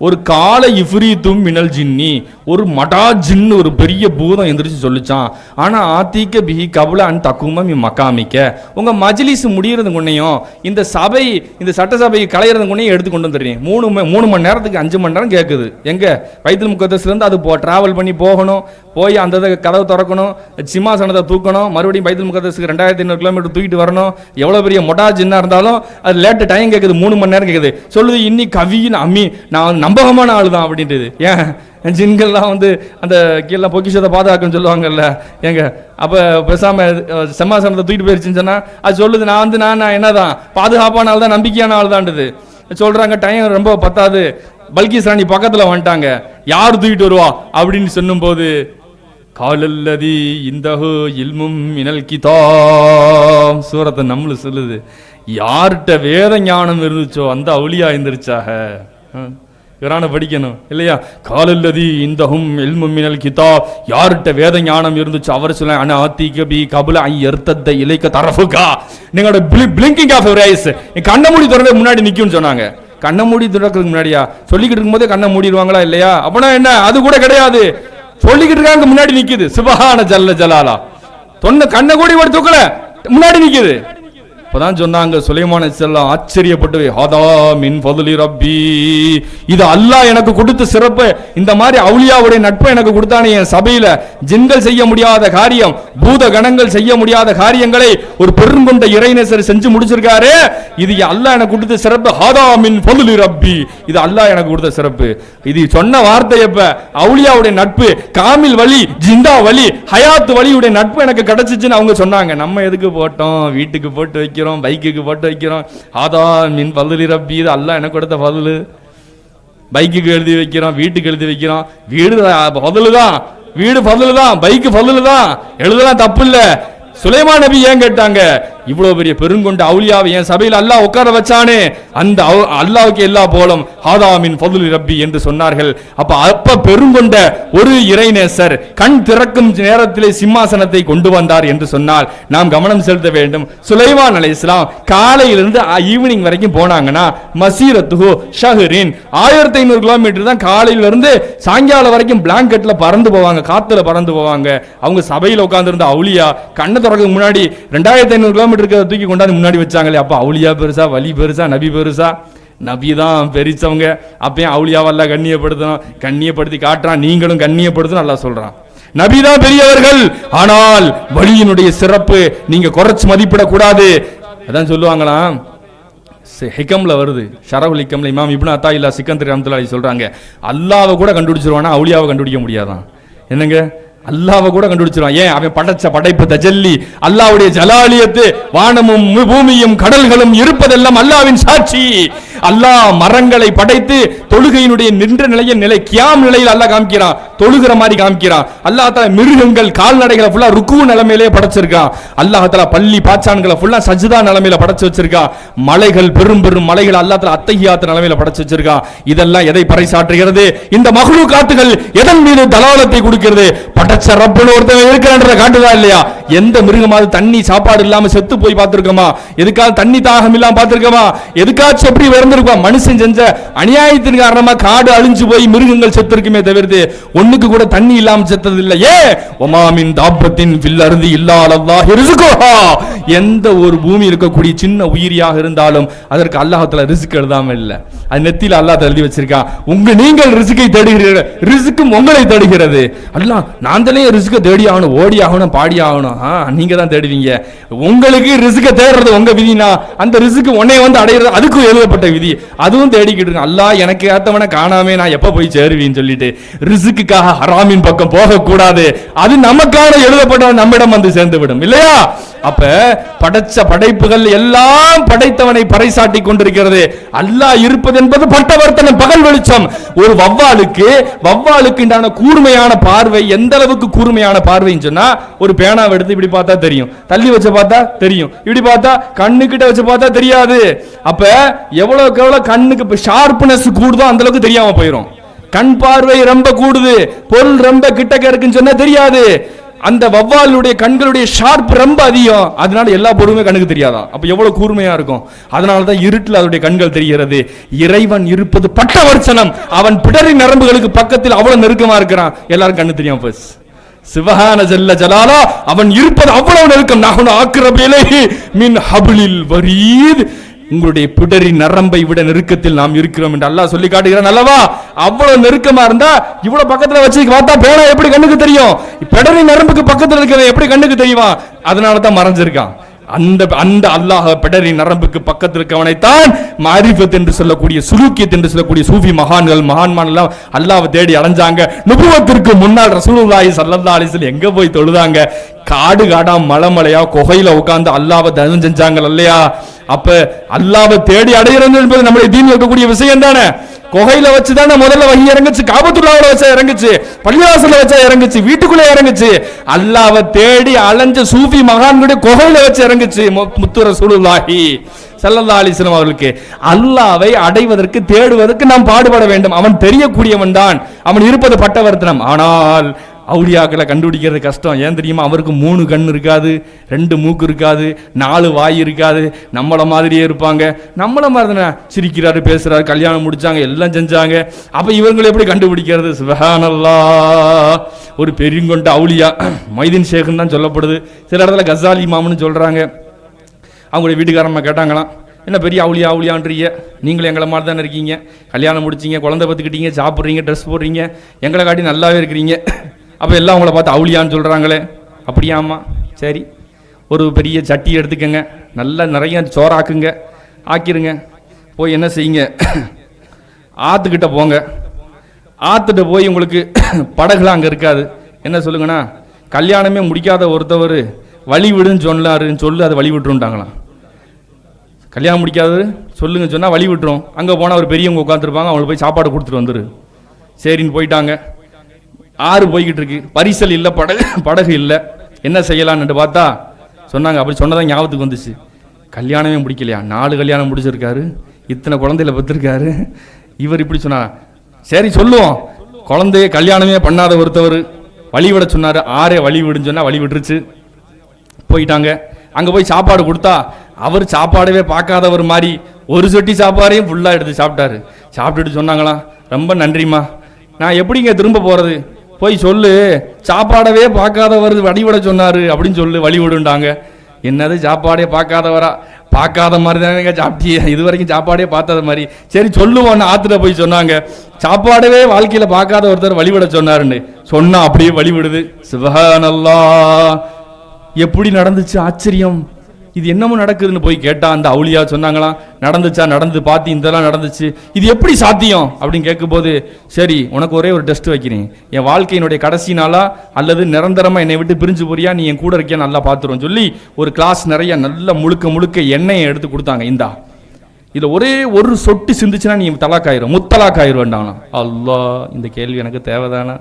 ஒரு கால இஃப்ரீத்தும் மினல் ஜின்னி, ஒரு மடா ஜின்னு ஒரு பெரிய பூதம் எந்திரிச்சு சொல்லிச்சான், ஆனா ஆத்திக்க பிஹி கபுல அன் தக்குமம் மக்காமிக்க, உங்க மஜ்லிஸ் முடியறது முன்னையும் இந்த சபை இந்த சட்டசபை கலையிறது முன்னையும் எடுத்து கொண்டு வந்துடுறீங்க. 3 மணி நேரத்துக்கு 5 மணி நேரம் கேட்குது. எங்க பைத்துல் முகத்தஸ்ல இருந்து அது டிராவல் பண்ணி போகணும், போய் அந்த கதவை திறக்கணும், சிம்மாசனத்தை தூக்கணும், மறுபடியும் பைத்துல் முகத்தஸ்க்கு 2500 கிலோமீட்டர் தூக்கிட்டு வரணும். எவ்வளவு பெரிய மொட்டா ஜின்னா இருந்தாலும் அது லேட்டு டைம் கேட்குது, 3 மணி நேரம் கேட்குது. சொல்லுது இன்னி கவின்னு அம்மி நான் நம்பகமான ஆளு தான் அப்படின்றது. ஏன் ஜின்கள்லாம் வந்து அந்த கீழே பொக்கிஷத்தை பாதுகாக்கன்னு சொல்லுவாங்கல்ல, எங்க அப்போ பேசாம சிம்மாசனத்தை தூக்கிட்டு போயிருச்சுன்னு சொன்னா அது சொல்லுது, நான் என்னதான் பாதுகாப்பான ஆள் தான், நம்பிக்கையான ஆள் தான்றது சொல்றாங்க. டைம் ரொம்ப பத்தாது, பல்கிஸ் ராணி பக்கத்துல வந்துட்டாங்க, யார் தூக்கிட்டு வருவா அப்படின்னு சொல்லும் போது காலல்லதி இந்தஹு இல்மும் மினல் கிதாப், சூரத்தை நம்மளு சொல்லுது, யார்கிட்ட வேத ஞானம் இருந்துச்சோ அந்த அவுலியா இருந்துருச்சாக. குர்ஆனை படிக்கணும் இல்லையா? காலல்லதி இந்தஹும் இல்மும் மினல் கிதாப், யார்கிட்ட வேத ஞானம் இருந்துச்சு அவர் சொல்ல அன ஆத்திக பி கபல ஐ யர்தத இலைக தரஃபுகா, நீங்களோட பிளிங்கிங் ஆஃப் யுவர் ஐஸ், கண்ணை மூடி திறந்து முன்னாடி நிக்கும்னு சொன்னாங்க. கண்ணை மூடி திறக்கிறதுக்கு முன்னாடியா? சொல்லிக்கிட்டு இருக்கும்போதே கண்ணை மூடிடுவாங்களா இல்லையா? அப்படின்னா என்ன, அது கூட கிடையாது. சொல்லிக்கிட்டு இருக்காங்க முன்னாடி நிக்குது. சுபஹான ஜல்ல ஜலாலா, தொன்ன கண்ணை கூடி ஒரு தூக்கல முன்னாடி நிக்குது. அப்பதான் சொன்னாங்க சுலைமான் அலைஹிஸ்ஸலாம் ஆச்சரியப்பட்டு, ஹதா மின் ஃபதுலி ரப்பி, இது அல்லாஹ் எனக்கு கொடுத்த சிறப்பு. இந்த மாதிரி அவுலியாவுடைய நட்பை எனக்கு கொடுத்தானே, என் சபையில ஜின்கள் செய்ய முடியாத காரியம், பூத கணங்கள் செய்ய முடியாத காரியங்களை ஒரு பெருங்கொண்ட இறைநேசர் செஞ்சு முடிச்சிருக்காரு. இது அல்லாஹ் எனக்கு கொடுத்த சிறப்பு. ஹதா மின் ஃபதுலி ரப்பி, இது அல்லாஹ் எனக்கு கொடுத்த சிறப்பு. இது சொன்ன வார்த்தை எப்ப? அவுலியாவுடைய நட்பு, காமில் வழி, ஜிந்தா வழி, ஹயாத் வழியுடைய நட்பு எனக்கு கிடைச்சிச்சுன்னு அவங்க சொன்னாங்க. நம்ம எதுக்கு போட்டோம்? வீட்டுக்கு போட்டு வைக்கிறோம், பைக்குக்கு போட்டு வைக்கிறோம். ஆதா மின் ஃபதுலி ரப்பி, இது அல்லாஹ் எனக்கு கொடுத்த ஃபதுலு. பைக்குக்கு எழுதி வைக்கிறோம், வீட்டுக்கு எழுதி வைக்கிறோம். வீடு ஃபதுலு தான், வீடு ஃபதுலு தான், பைக்கு ஃபதுலு தான், எழுதலாம் தப்பு இல்ல. சுலைமான் நபி ஏன் கேட்டாங்க? இவ்வளவு பெரிய பெருங்கொண்ட அவுலியாவை என் சபையில் அல்லாஹ் உட்கார வச்சானே, அந்த அல்லாஹ்வுக்கு எல்லா போலும் ஹாதா மின் ஃபதுலி ரப்பி என்று சொன்னார்கள். அப்ப பெருங்கொண்ட ஒரு இறைநேசர் கண் திறக்கும் நேரத்திலே சிம்மாசனத்தை கொண்டு வந்தார் என்று சொன்னால் நாம் கவனம் செலுத்த வேண்டும். சுலைமான் அலைஹிஸ்ஸலாம் காலையிலிருந்து ஈவினிங் வரைக்கும் போனாங்கன்னா மசீரத்துஹு ஷஹரின், 1500 கிலோமீட்டர் தான் காலையிலிருந்து சாயங்காலம் வரைக்கும் பிளாங்கெட்ல பறந்து போவாங்க, காத்துல பறந்து போவாங்க. அவங்க சபையில் உட்கார்ந்து இருந்த அவுலியா கண்ணை திறக்க முன்னாடி 2500 கிலோமீட்டர் தூக்கி கொண்டாந்து முன்னாடி வச்சாங்களே. அப்ப அவுலியா பெருசா, வலி பெருசா, நபி பெருசா? நபி தான் பெருசவங்க. அப்பயும் அவுலியாவெல்லாம் கண்ணியப்படுத்தணும், கண்ணியப்படுத்தி காட்டுறான். நீங்களும் கண்ணியப்படுத்தணும் அல்லாஹ் சொல்றான். நபி தான் பெரியவர்கள், ஆனால் வலியினுடைய சிறப்பு நீங்க குறைச்சு மதிப்பிடக்கூடாது. அதான் சொல்லுவாங்களாம், ஹிகம்ல வருது, ஷரஃபுல் ஹிகம்ல இமாம் இப்னு அத்தாயில்லா சிக்கந்தரி ரஹ்மத்துல்லாஹி சொல்றாங்க, அல்லாஹ்வை கூட கண்டுபிடிச்சிருவானா, அவுலியாவை கண்டுபிடிக்க முடியாதான். என்னங்க, அல்லாஹ்வை கூட கண்டுபிடிச்சிருவான். ஏன்? அவன் படைச்ச படைப்பு தஜல்லி, அல்லாஹ்வுடைய ஜலாலியத்து, வானமும் பூமியும் கடல்களும் இருப்பதெல்லாம் அல்லாஹ்வின் சாட்சி. அல்லாஹ் மரங்களை படைத்து தொழுகையினுடைய நின்ற நிலை கியாம் நிலையில் அல்லாஹ் காமிக்கிறான், தொழுகிற மாதிரி காமிக்கிறான். அல்லாஹ் தஆலா மிருகங்கள் கால்நடைகளை ஃபுல்லா ருக்கு நிலைமையிலே படைச்சிருக்கான். அல்லாஹ் தஆலா பள்ளி பாச்சான்களை ஃபுல்லா சஜ்தா நிலைமையில படைச்சு வச்சிருக்கான். மலைகள் பெரும் பெரும் மலைகள் அல்லாஹ் தஆலா அத்தஹியாத் நிலைமையில படைச்சு வச்சிருக்கான். இதெல்லாம் எதை பறைசாற்றுகிறது? இந்த மஹ்லூகாத்துகள் எதன் மீது தலாலத்தை கொடுக்கிறது? படைச்ச ரப்புன்னு ஒருத்தன் இருக்கிறான்றத காட்டுதா இல்லையா? எந்த மிருகமாவது தண்ணி சாப்பாடு இல்லாம செத்து போய் பார்த்திருக்கோமா? எதுக்காக தண்ணி தாகம் இல்லாம பார்த்திருக்கோமா? எதுக்காச்சும் எப்படி வந்திருக்கா? மனுஷன் செஞ்ச அநியாயத்தின் காரணமா காடு அழிஞ்சு போய் மிருகங்கள் செத்து இருக்குமே தவிர்த்து ஒண்ணுக்கு கூட தண்ணி இல்லாம செத்தது இல்ல. ஏ ஒமாமின் தாபத்தின் ஃபில் அர்தி இல்லா அல்லாஹ் ரிஸ்குஹா, எந்த ஒரு பூமி இருக்கக்கூடிய சின்ன உயிரியாக இருந்தாலும் அதற்கு அல்லாஹ் தஆலா ரிஸ்க் எழுதாம இல்ல. அது நெத்தியில அல்லாஹ் எழுதி வச்சிருக்கான். நீங்கள் ரிஸ்கை தேடுகிறீர்கள், ரிஸ்க்கும் உங்களை தேடுகிறது. அல்லாஹ் நான் தானே ரிஸ்கை தேடி ஆகணும், ஓடி ஆகணும், பாடி ஆகணும். நீங்க தான் தேடுவீங்க. உங்களுக்கு ரிஸ்கை தேடுறது உங்க விதினா, அந்த ரிஸ்க் உன்னை வந்து அடையிறது அதுக்கு எழுதப்பட்ட விதி, அதுவும் தேடிக்கிட்டு இருக்கு. அல்லாஹ் எனக்கு ஏத்தவன காணாமே நான் எப்ப போய் சேருவேன்னு சொல்லிட்டு ரிஸ்க்குக்காக ஹராமின் பக்கம் போக கூடாது. அது நமக்கான எழுதப்பட்ட நம்மிடம் வந்து சேர்ந்து விடும் இல்லையா? அப்ப படைச்ச படைப்புகள் எல்லாம் படைத்தவனை பறைசாட்டி கொண்டிருக்கிறது. அல்லாஹ் இருப்பது என்பது பட்டவர்த்தனம், பகல் வெளிச்சம். ஒரு வவ்வாலுக்கு உண்டான கூர்மையான பார்வை எந்த அளவுக்கு கூர்மையான பார்வைன்னு சொன்னா, ஒரு பேனாவை எடுத்து இப்படி பார்த்தா தெரியும், தள்ளி வச்சு பார்த்தா தெரியும், இப்படி பார்த்தா கண்ணுக்கிட்ட வச்சு பார்த்தா தெரியாது. அப்ப எவ்வளவுக்கு எவ்வளவு கண்ணுக்கு ஷார்ப்னஸ் கூடுதோ அந்த அளவுக்கு தெரியாம போயிடும். கண் பார்வை ரொம்ப கூடுது, பொருள் ரொம்ப கிட்டக்க இருக்குன்னு சொன்னா தெரியாது. அந்த வவ்வாலுடைய கண்களுடைய ஷார்ப் ரொம்ப அதிகம், அதனால எல்லா பொருளுமே கண்ணுக்கு தெரியாதான். அப்ப எவ்வளவு கூர்மையா இருக்கும். அதனாலதான் இருட்டில் அதனுடைய கண்கள் தெரிகிறது. இறைவன் இருப்பது பட்டவர்ச்சனம், அவன் பிடரி நரம்புகளுக்கு பக்கத்தில் அவ்வளவு நெருக்கமா இருக்கிறான், எல்லாரும் கண்ணு தெரியாம போச்சு. சுப்ஹான ஜல்ல ஜலாலா, அவன் இருப்பது அவ்வளவு நெருக்கம். நஹ்னு அக்ரபு இலைஹி மின் ஹப்லில் வரீத், உங்களுடைய பிடரி நரம்பை விட நெருக்கத்தில் நாம் இருக்கிறோம் என்று அல்லாஹ் சொல்லி காட்டுகிறான் அல்லவா? அவ்வளவு நெருக்கமா இருந்தா இவ்வளவு பக்கத்துல வச்சு பார்த்தா பேனா எப்படி கண்ணுக்கு தெரியும்? பிடரி நரம்புக்கு பக்கத்துல இருக்கிறது எப்படி கண்ணுக்கு தெரியுமா? அதனாலதான் மறைஞ்சிருக்கான். அந்த அல்லாஹ் பிடரி நரம்புக்கு பக்கத்தில் இருக்கவனைத்தான் மாரிஃபத் என்று சொல்லக்கூடிய, சுலூக்கியத் என்று சொல்லக்கூடிய சூஃபி மகான்மான் எல்லாம் அல்லாஹ்வை தேடி அடைஞ்சாங்க. நுபுவத்திற்கு முன்னால் ரசூலுல்லாஹி ஸல்லல்லாஹு அலைஹி வஸல்லம் எங்க போய் தொழுதாங்க? காடு காடா மலையா குகையில உட்கார்ந்து அல்லாஹ்வை தரிசனம் செஞ்சாங்க இல்லையா? அப்ப அல்லாஹ்வை தேடி அடைகிறது என்பது நம்முடைய தீனில் இருக்கக்கூடிய விஷயம் தானே. குகையில வச்சுதானே முதல்ல வஹி இறங்குச்சு, காபத்துல்லாஹ்ல வச்சா இறங்குச்சு, பள்ளிவாசல்ல வச்சா இறங்குச்சு, வீட்டுக்குள்ள இறங்குச்சு. அல்லாஹ்வை தேடி அலைஞ்ச சூஃபி மகான்களுடைய குகையில வச்சு இறங்குச்சு முத்து ரசூலுல்லாஹி ஸல்லல்லாஹு அலைஹி வஸல்லம் அவர்களுக்கு. அல்லாஹ்வை அடைவதற்கு தேடுவதற்கு நாம் பாடுபட வேண்டும். அவன் தெரியக்கூடியவன் தான், அவன் இருப்பது பட்டவர்த்தனம். ஆனால் அவுலியாக்களை கண்டுபிடிக்கிறது கஷ்டம். ஏன் தெரியுமா? அவருக்கு 3 கண் இருக்காது, 2 மூக்கு இருக்காது, 4 வாய் இருக்காது, நம்மள மாதிரியே இருப்பாங்க. நம்மள மாதிரி தானே சிரிக்கிறாரு, பேசுறாரு, கல்யாணம் முடிச்சாங்க, எல்லாம் செஞ்சாங்க. அப்ப இவங்களை எப்படி கண்டுபிடிக்கிறது? சுப்ஹானல்லாஹ். ஒரு பெருங்கொண்ட அவுலியா மைதீன் ஷேக்னு தான் சொல்லப்படுது. சில இடத்துல கசாலி இமாம்னு சொல்றாங்க. அவங்களுடைய வீட்டுக்காரம்மா கேட்டாங்களாம், என்ன பெரிய அவுலியா அவுலியான்றீங்க, நீங்களும் எங்களை மாதிரி தானே இருக்கீங்க, கல்யாணம் முடிச்சிங்க, குழந்தை பத்துக்கிட்டீங்க, சாப்பிட்றீங்க, ட்ரெஸ் போடுறீங்க, எங்களை காட்டி நல்லாவே இருக்கிறீங்க, அப்போ எல்லாம் அவங்கள பார்த்து அவுலியான்னு சொல்கிறாங்களே. அப்படியாம்மா, சரி ஒரு பெரிய சட்டி எடுத்துக்கங்க, நல்லா நிறைய சோறாக்குங்க, ஆக்கிருங்க, போய் என்ன செய்யுங்க, ஆற்றுக்கிட்ட போங்க. ஆற்றுக்கிட்ட போய் உங்களுக்கு படகுலாம் அங்கே இருக்காது. என்ன சொல்லுங்கண்ணா, கல்யாணமே முடிக்காத ஒருத்தவர் வழி விடுன்னு சொன்னாருன்னு சொல்லு, அதை வழி விட்டுருட்டாங்களாம். கல்யாணம் முடிக்காதது சொல்லுங்க சொன்னால் வழி விட்டுரும். அங்கே போனால் ஒரு பெரியவங்க உட்காந்துருப்பாங்க, அவங்களுக்கு போய் சாப்பாடு கொடுத்துட்டு வந்துரு. சரின்னு போயிட்டாங்க. ஆறு போய்கிட்டு இருக்கு, பரிசல் இல்லை, படகு இல்லை, என்ன செய்யலான்னு பார்த்தா சொன்னாங்க. அப்படி சொன்னதான் ஞாபகத்துக்கு வந்துச்சு, கல்யாணமே முடிக்கலையா, 4 கல்யாணம் முடிச்சிருக்காரு, இத்தனை குழந்தையில பெற்றிருக்காரு. இவர் இப்படி சொன்னார். சரி சொல்லுவோம், குழந்தைய கல்யாணமே பண்ணாத ஒருத்தவர் வழிவிட சொன்னார். 6 வழி விடுன்னு சொன்னா வழி விட்டுருச்சு. போயிட்டாங்க. அங்கே போய் சாப்பாடு கொடுத்தா அவர் சாப்பாடவே பார்க்காதவர் மாதிரி ஒரு சொட்டி சாப்பாடையும் ஃபுல்லாக எடுத்து சாப்பிட்டாரு. சாப்பிட்டுட்டு சொன்னாங்களாம், ரொம்ப நன்றிம்மா, நான் எப்படிங்க திரும்ப போகிறது, போய் சொல்லு சாப்பாடவே பார்க்காதவர் வழிவிட சொன்னார் அப்படின்னு சொல்லு, வழி விடுண்டாங்க. என்னது சாப்பாடே பார்க்காதவரா, பார்க்காத மாதிரி தானே சாப்பிட்டியே, இது வரைக்கும் சாப்பாடே பார்த்தாத மாதிரி. சரி சொல்லுவோன்னு ஆற்றுல போய் சொன்னாங்க, சாப்பாடவே வாழ்க்கையில் பார்க்காத ஒருத்தர் வழிவிட சொன்னாருன்னு சொன்னா அப்படியே வழிவிடுது. சுப்ஹானல்லாஹ். எப்படி நடந்துச்சு, ஆச்சரியம், இது என்னமோ நடக்குதுன்னு போய் கேட்டா அந்த அவுலியா சொன்னாங்களாம், நடந்துச்சா, நடந்து பார்த்து இதெல்லாம் நடந்துச்சு, இது எப்படி சாத்தியம் அப்படின்னு கேட்கும்போது, சரி உனக்கு ஒரே ஒரு டெஸ்ட் வைக்கிறேன், என் வாழ்க்கையினுடைய கடைசி நாளா அல்லது நிரந்தரமா என்னை விட்டு பிரிஞ்சு போறியா, நீ என் கூட இருக்கியா, நல்லா பார்த்துருவோம் சொல்லி ஒரு கிளாஸ் நிறைய நல்ல முழுக்க எண்ணெயை எடுத்து கொடுத்தாங்க. இந்தா, இதுல ஒரே ஒரு சொட்டு சிந்துச்சுன்னா நீ தலாக்காயிரும், முத்தலாக்காயிரும் வேண்டாம். அல்லாஹ், இந்த கேள்வி எனக்கு தேவைதானா?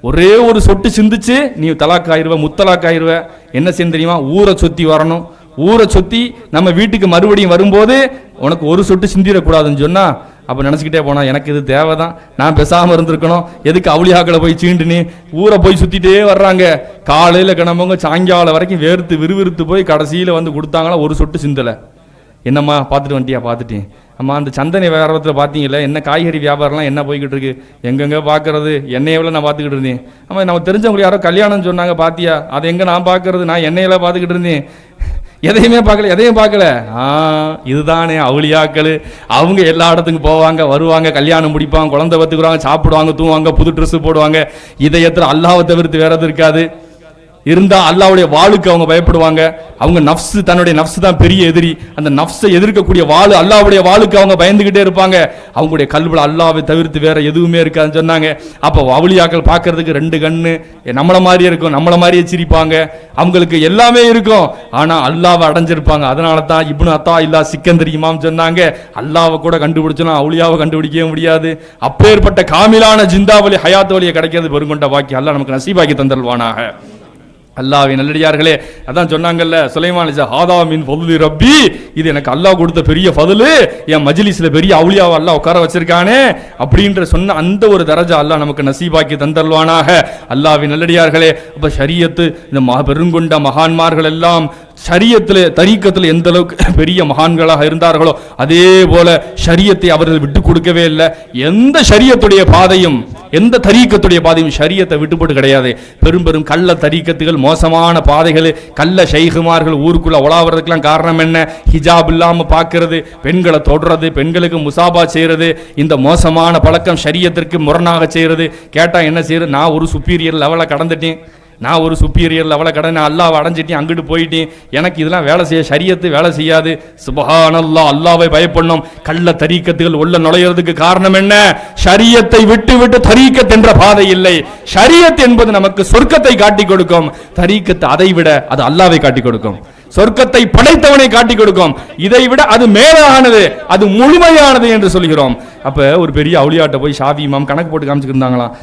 ஒரே ஒரு சொட்டு சிந்துச்சு நீ தலாக்காயிருவ, முத்தலாக்காயிருவ. என்ன செய்ய தெரியுமா? ஊரை சுத்தி வரணும். ஊரை சுத்தி நம்ம வீட்டுக்கு மறுபடியும் வரும்போது உனக்கு ஒரு சொட்டு சிந்திடக்கூடாதுன்னு சொன்னா, அப்ப நினைச்சுக்கிட்டே போனா எனக்கு இது தேவைதான், நான் பேசாம இருந்திருக்கணும், எதுக்கு அவுளியாக்களை போய் சீண்டுன்னு ஊரை போய் சுத்திட்டே வர்றாங்க. காலையில கிளம்புங்க, சாயங்காலம் வரைக்கும் வேர்த்து விறுவிறுத்து போய் கடைசியில வந்து கொடுத்தாங்களா ஒரு சொட்டு சிந்தலை. என்னம்மா பார்த்துட்டு வந்துட்டியா? பார்த்துட்டேன். அம்மா அந்த சந்தனை வியாபாரத்தில் பார்த்தீங்களா, என்ன காய்கறி வியாபாரம்லாம் என்ன போய்கிட்டு இருக்கு, எங்கெங்கே பார்க்கறது, எண்ணெயெல்லாம் நான் பார்த்துக்கிட்டு இருந்தேன். ஆமாம், நம்ம தெரிஞ்சவங்க யாரோ கல்யாணம்னு சொன்னாங்க, பார்த்தியா, அதை எங்கே நான் பார்க்கறது, நான் எண்ணெயெல்லாம் பார்த்துக்கிட்டு இருந்தேன், எதையுமே பார்க்கல, எதையும் பார்க்கல. இதுதானே அவுலியாக்கள். அவங்க எல்லா இடத்துக்கும் போவாங்க, வருவாங்க, கல்யாணம் முடிப்பாங்க, குழந்தை பத்துக்குறாங்க, சாப்பிடுவாங்க, தூங்குவாங்க, புது ட்ரெஸ் போடுவாங்க. இதயத்தில் அல்லாஹ்வை தவிர்த்து வேற எது இருக்காது. இருந்தா அல்லாஹ்வுடைய வாளுக்கு அவங்க பயப்படுவாங்க. அவங்க நஃப்ஸ், தன்னுடைய நஃப்ஸ் தான் பெரிய எதிரி. அந்த நஃப்ஸை எதிர்க்கக்கூடிய வாள், அல்லாஹ்வுடைய வாளுக்கு அவங்க பயந்துகிட்டே இருப்பாங்க. அவங்களுடைய கல்வில அல்லாஹ்வை தவிர்த்து வேற எதுவுமே இருக்காதுன்னு சொன்னாங்க. அப்போ அவுலியாக்கள் பார்க்கறதுக்கு 2 கண்ணு நம்மள மாதிரியே இருக்கும், நம்மள மாதிரியே சிரிப்பாங்க, அவங்களுக்கு எல்லாமே இருக்கும். ஆனா அல்லாஹ்வை அடைஞ்சிருப்பாங்க. அதனால தான் இப்னு அத்தா இல்லா சிக்கந்தர் இமாம் சொன்னாங்க, அல்லாஹ்வை கூட கண்டுபிடிச்சோம், அவுலியாவை கண்டுபிடிக்கவே முடியாது. அப்பேற்பட்ட காமிலான ஜிந்தாவலி ஹயாத் வலியை கிடைக்கிறது பெருங்கொண்ட வாக்கி. அல்லாஹ் நமக்கு நசீபாக்கி தந்தல்வானாக. அல்லாஹ்வின் நல்லடியார்களே, அதான் சொன்னாங்கல்ல சுலைமான் ஹாதா மின் ஃபதுலி ரப்பி, இது எனக்கு அல்லாஹ் கொடுத்த பெரிய ஃபதுலு, என் மஜ்லிஸ்ல பெரிய அவுலியாவை அல்லாஹ் உட்கார வச்சிருக்கானே அப்படின்ற சொன்ன அந்த ஒரு தரஜா அல்லாஹ் நமக்கு நசீபாக்கி தந்தல்வானாக. அல்லாஹ்வின் நல்லடியார்களே, அப்ப ஷரியத்து, இந்த பெருங்கொண்ட மகான்மார்கள் எல்லாம் ஷரியத்தில் தரீக்கத்தில் எந்த அளவுக்கு பெரிய மகான்களாக இருந்தார்களோ அதே போல ஷரியத்தை அவர்கள் விட்டு கொடுக்கவே இல்லை. எந்த ஷரியத்துடைய பாதையும், எந்த தரீக்கத்துடைய பாதையும் ஷரியத்தை விட்டுப்பட்டு கிடையாது. பெரும் பெரும் கள்ள தரீக்கத்துகள், மோசமான பாதைகள், கள்ள ஷைகுமார்கள் ஊருக்குள்ள உலாவறதுக்கெல்லாம் காரணம் என்ன? ஹிஜாப் இல்லாம பார்க்கறது, பெண்களை தொடுறது, பெண்களுக்கு முசாபா செய்யறது, இந்த மோசமான பழக்கம் ஷரியத்திற்கு முரணாக செய்யறது. கேட்டா என்ன செய்யறது? நான் ஒரு சுப்பீரியர் லெவலை கடந்துட்டேன், நான் ஒரு சுப்பீரியர் லெவலை கடனை அல்லாஹ்வை அடைஞ்சிட்டேன், அங்கிட்டு போயிட்டேன், எனக்கு இதெல்லாம் வேலை செய்ய, ஷரியத்து வேலை செய்யாது. சுப்ஹானல்லாஹ், அல்லாஹ்வை பயப்படணும். கள்ள தரீக்கத்துகள் உள்ள நுழையிறதுக்கு காரணம் என்ன? ஷரியத்தை விட்டு விட்டு தரீக்கத் என்ற பாதை இல்லை. ஷரியத் என்பது நமக்கு சொர்க்கத்தை காட்டி கொடுக்கும், தரீக்கத் அதை விட அது அல்லாஹ்வை காட்டி கொடுக்கும். சொர்க்கத்தை படைத்தவனை காட்டி கொடுக்கும். இதை விட அது மேலானது, அது முழுமையானது என்று சொல்கிறோம். அப்ப ஒரு பெரிய அவுளியாட்ட போய் ஷாஃபி இமாம் கணக்கு போட்டு காமிச்சுக்கிருந்தாங்களாம்.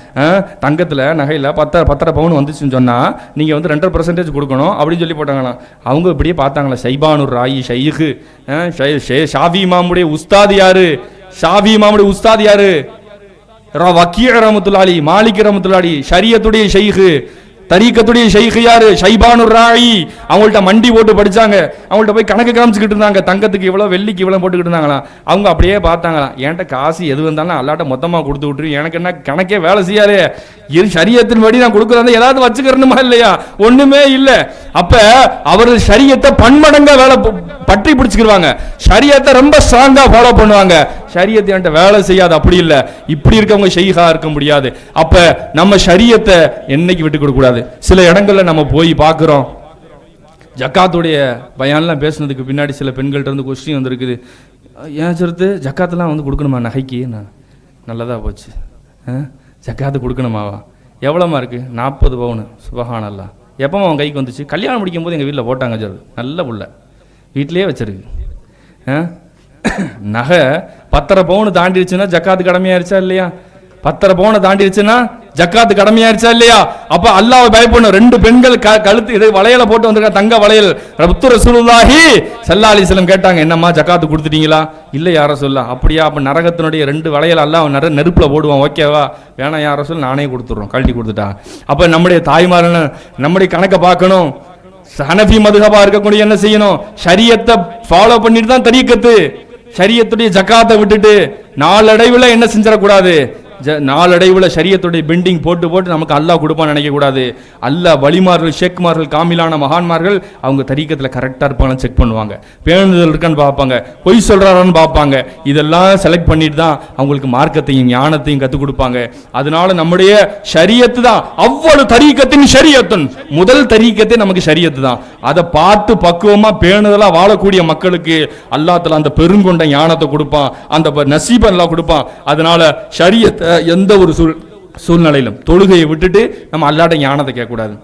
தங்கத்துல நகையில 10 பவுன் வந்துச்சுன்னு சொன்னா நீங்க வந்து 2% கொடுக்கணும் அப்படின்னு சொல்லி போட்டாங்களாம். அவங்க இப்படியே பார்த்தாங்களா, ஷைபானுர் ராயி ஷைഖ് ஷாஃபி இமாமுடைய உஸ்தாத் யாரு? ஷாஃபி இமாமுடைய உஸ்தாத் யாரு? வக்கீ ரஹ்மத்துல்லாஹி, மாலிக் ரஹ்மத்துல்லாஹி, ஷரியத்துடைய ஷைഖ്, தரீக்கத்துடைய ஷைഖ് யாரு? ஷைபானுர் ராயி. அவங்கள்ட்ட மண்டி போட்டு படிச்சாங்க. அவங்கள்ட்ட போய் கணக்கு காமிச்சுக்கிட்டு இருந்தாங்க. தங்கத்துக்கு இவ்வளவு, வெள்ளிக்கு இவ்வளவு போட்டுக்கிட்டு இருந்தாங்களா. அவங்க அப்படியே பார்த்தாங்களாம், என்கிட்ட காசு எது வந்தாலும் அல்லாட்ட மொத்தமா கொடுத்து விட்டுரு, எனக்கு என்ன கணக்கே வேலை செய்யாதே, ஷரியத்தின் படி நான் கொடுக்குறத ஏதாவது வச்சுக்கிறணுமா இல்லையா? ஒண்ணுமே இல்ல. அப்ப அவர்கள் ஷரியத்தை பன்மடங்கா வேலை பற்றி பிடிச்சுக்கிடுவாங்க. ஷரியத்தை ரொம்ப ஸ்ட்ராங்கா ஃபாலோ பண்ணுவாங்க. ஷரியத்தை என்கிட்ட வேலை செய்யாது, அப்படி இல்ல. இப்படி இருக்கவங்க ஷைഖா இருக்க முடியாது. அப்ப நம்ம ஷரியத்தை என்னைக்கு விட்டு கொடுக்க கூடாது. சில இடங்கள்ல நம்ம போய் பார்க்கிறோம், ஜக்காத்துடைய பயான்லாம் பேசுனதுக்கு பின்னாடி சில பெண்கள்ட்ட இருந்து கொஸ்டின் வந்திருக்குது, ஏன் சொல்றது ஜக்காத்தெல்லாம் வந்து கொடுக்கணுமா நகைக்கு? நல்லதா போச்சு, ஜக்காத்து கொடுக்கணுமாவா? எவ்வளோமா இருக்கு? 40 பவுன். சுபஹானல்லாஹ். எப்போ அவன் கைக்கு வந்துச்சு? கல்யாணம் முடிக்கும் போது எங்கள் வீட்டில் போட்டாங்க. சார் நல்ல புள்ள, வீட்டிலேயே வச்சிருக்கு. நகை 10 பவுன் தாண்டிடுச்சுன்னா ஜக்காத்து கடமையாயிருச்சா இல்லையா? 10 பவுனை தாண்டிடுச்சுன்னா ஜக்காத்து கடமையாயிருச்சா இல்லையா? அப்ப அல்லாஹ்வை பயப்படணும். 2 பெண்கள் கழுத்து இது வளையல போட்டு வந்திருக்காங்க, தங்க வளையல். ரசூலுல்லாஹி ஸல்லல்லாஹு அலைஹி வஸல்லம் கேட்டாங்க, என்னம்மா ஜக்காத்து கொடுத்துட்டீங்களா? இல்ல யா ரசூலுல்லாஹ். அப்படியா? அப்ப நரகத்தினுடைய 2 வளையல் அல்லாஹ் நெருப்புல போடுவான், ஓகேவா? வேணா யா ரசூல், நானே கொடுத்துறோம், கழட்டி கொடுத்துட்டா. அப்ப நம்முடைய தாய்மார்கள் நம்முடைய கணக்கை பார்க்கணும். ஹனஃபி மதுஹபா இருக்கக்கூடிய என்ன செய்யணும்? ஷரியத்தை ஃபாலோ பண்ணிட்டு தான் தரீக்கத்து. ஷரியத்துடைய ஜக்காத்தை விட்டுட்டு நாளடைவில் என்ன செஞ்சிடக்கூடாது? நாளடைவில் ஷரியத்துடைய பெண்டிங் போட்டு போட்டு நமக்கு அல்லாஹ் கொடுப்பான்னு நினைக்க கூடாது. அல்லாஹ் வலிமார்கள், ஷேக்மார்கள், காமிலான மகான்மார்கள் அவங்க தரீக்கத்தில் கரெக்டாக இருப்பாங்கன்னு செக் பண்ணுவாங்க, பேணுதல் இருக்கான்னு பார்ப்பாங்க, பொய் சொல்றாரான்னு பார்ப்பாங்க. இதெல்லாம் செலக்ட் பண்ணிட்டு தான் அவங்களுக்கு மார்க்கத்தையும் ஞானத்தையும் கற்றுக் கொடுப்பாங்க. அதனால நம்முடைய ஷரியத்து தான் அவ்வளவு தரீக்கத்தின் ஷரியத்துன், முதல் தரீக்கத்தை நமக்கு ஷரியத்து தான். அதை பார்த்து பக்குவமா பேணுதலா வாழக்கூடிய மக்களுக்கு அல்லாஹ் தஆலா அந்த பெருங்கொண்ட ஞானத்தை கொடுப்பான், அந்த நசீபை அல்லாஹ் கொடுப்பான். அதனால ஷரியத்தை எந்த ஒரு சூழ்நிலையிலும் தொழுகையை விட்டுட்டு நம்ம அல்லாட்ட ஞானத்தை கேட்கக்கூடாது.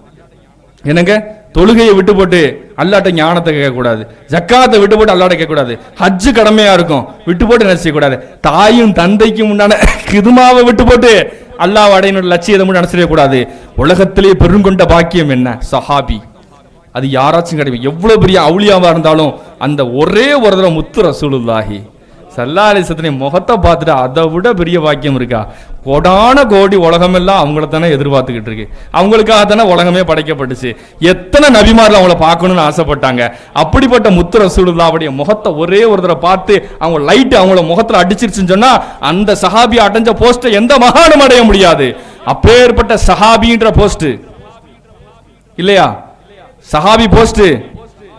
என்னங்க, தொழுகையை விட்டு போட்டு அல்லாட்ட ஞானத்தை கேட்கக்கூடாது. ஜக்காத்தை விட்டு போட்டு அல்லாட்ட கேட்கக்கூடாது. ஹஜ்ஜு கடமையா இருக்கும், விட்டு போட்டு என்ன செய்யக்கூடாது. தாயும் தந்தைக்கும் உண்டான கிதுமாவை விட்டு போட்டு அல்லாஹ் அடையினுடைய லட்சியத்தை மட்டும் நினைச்சிடக்கூடாது. உலகத்திலே பெருங்கொண்ட பாக்கியம் என்ன? சஹாபி. அது யாராச்சும் கிடைக்கும். எவ்வளவு பெரிய அவுலியாவா இருந்தாலும் அந்த ஒரே ஒரு தடவை முத்து ரசூலுல்லாஹி ஸல்லல்லாஹு அலைஹி வஸல்லம் முகத்தை பார்த்துட்டு அதை விட பெரிய பாக்கியம் இருக்கா? கோடான கோடி உலகமெல்லாம் அவங்கள தானே எதிர்பார்த்துக்கிட்டு இருக்கு. அவங்களுக்காக தானே உலகமே படைக்கப்பட்டுச்சு. எத்தனை நபிமார்கள் அவங்கள பார்க்கணும்னு ஆசைப்பட்டாங்க. அப்படிப்பட்ட முத்து ரசூலுல்லாஹ்வுடைய முகத்தை ஒரே ஒரு தடவை பார்த்து அவங்க லைட் அவங்கள முகத்துல அடிச்சிருச்சுன்னு சொன்னா அந்த சஹாபி அடைஞ்ச போஸ்ட்டை எந்த மகானும் அடைய முடியாது. அப்பேற்பட்ட சஹாபின்ற போஸ்ட் இல்லையா? சஹாபி போஸ்ட்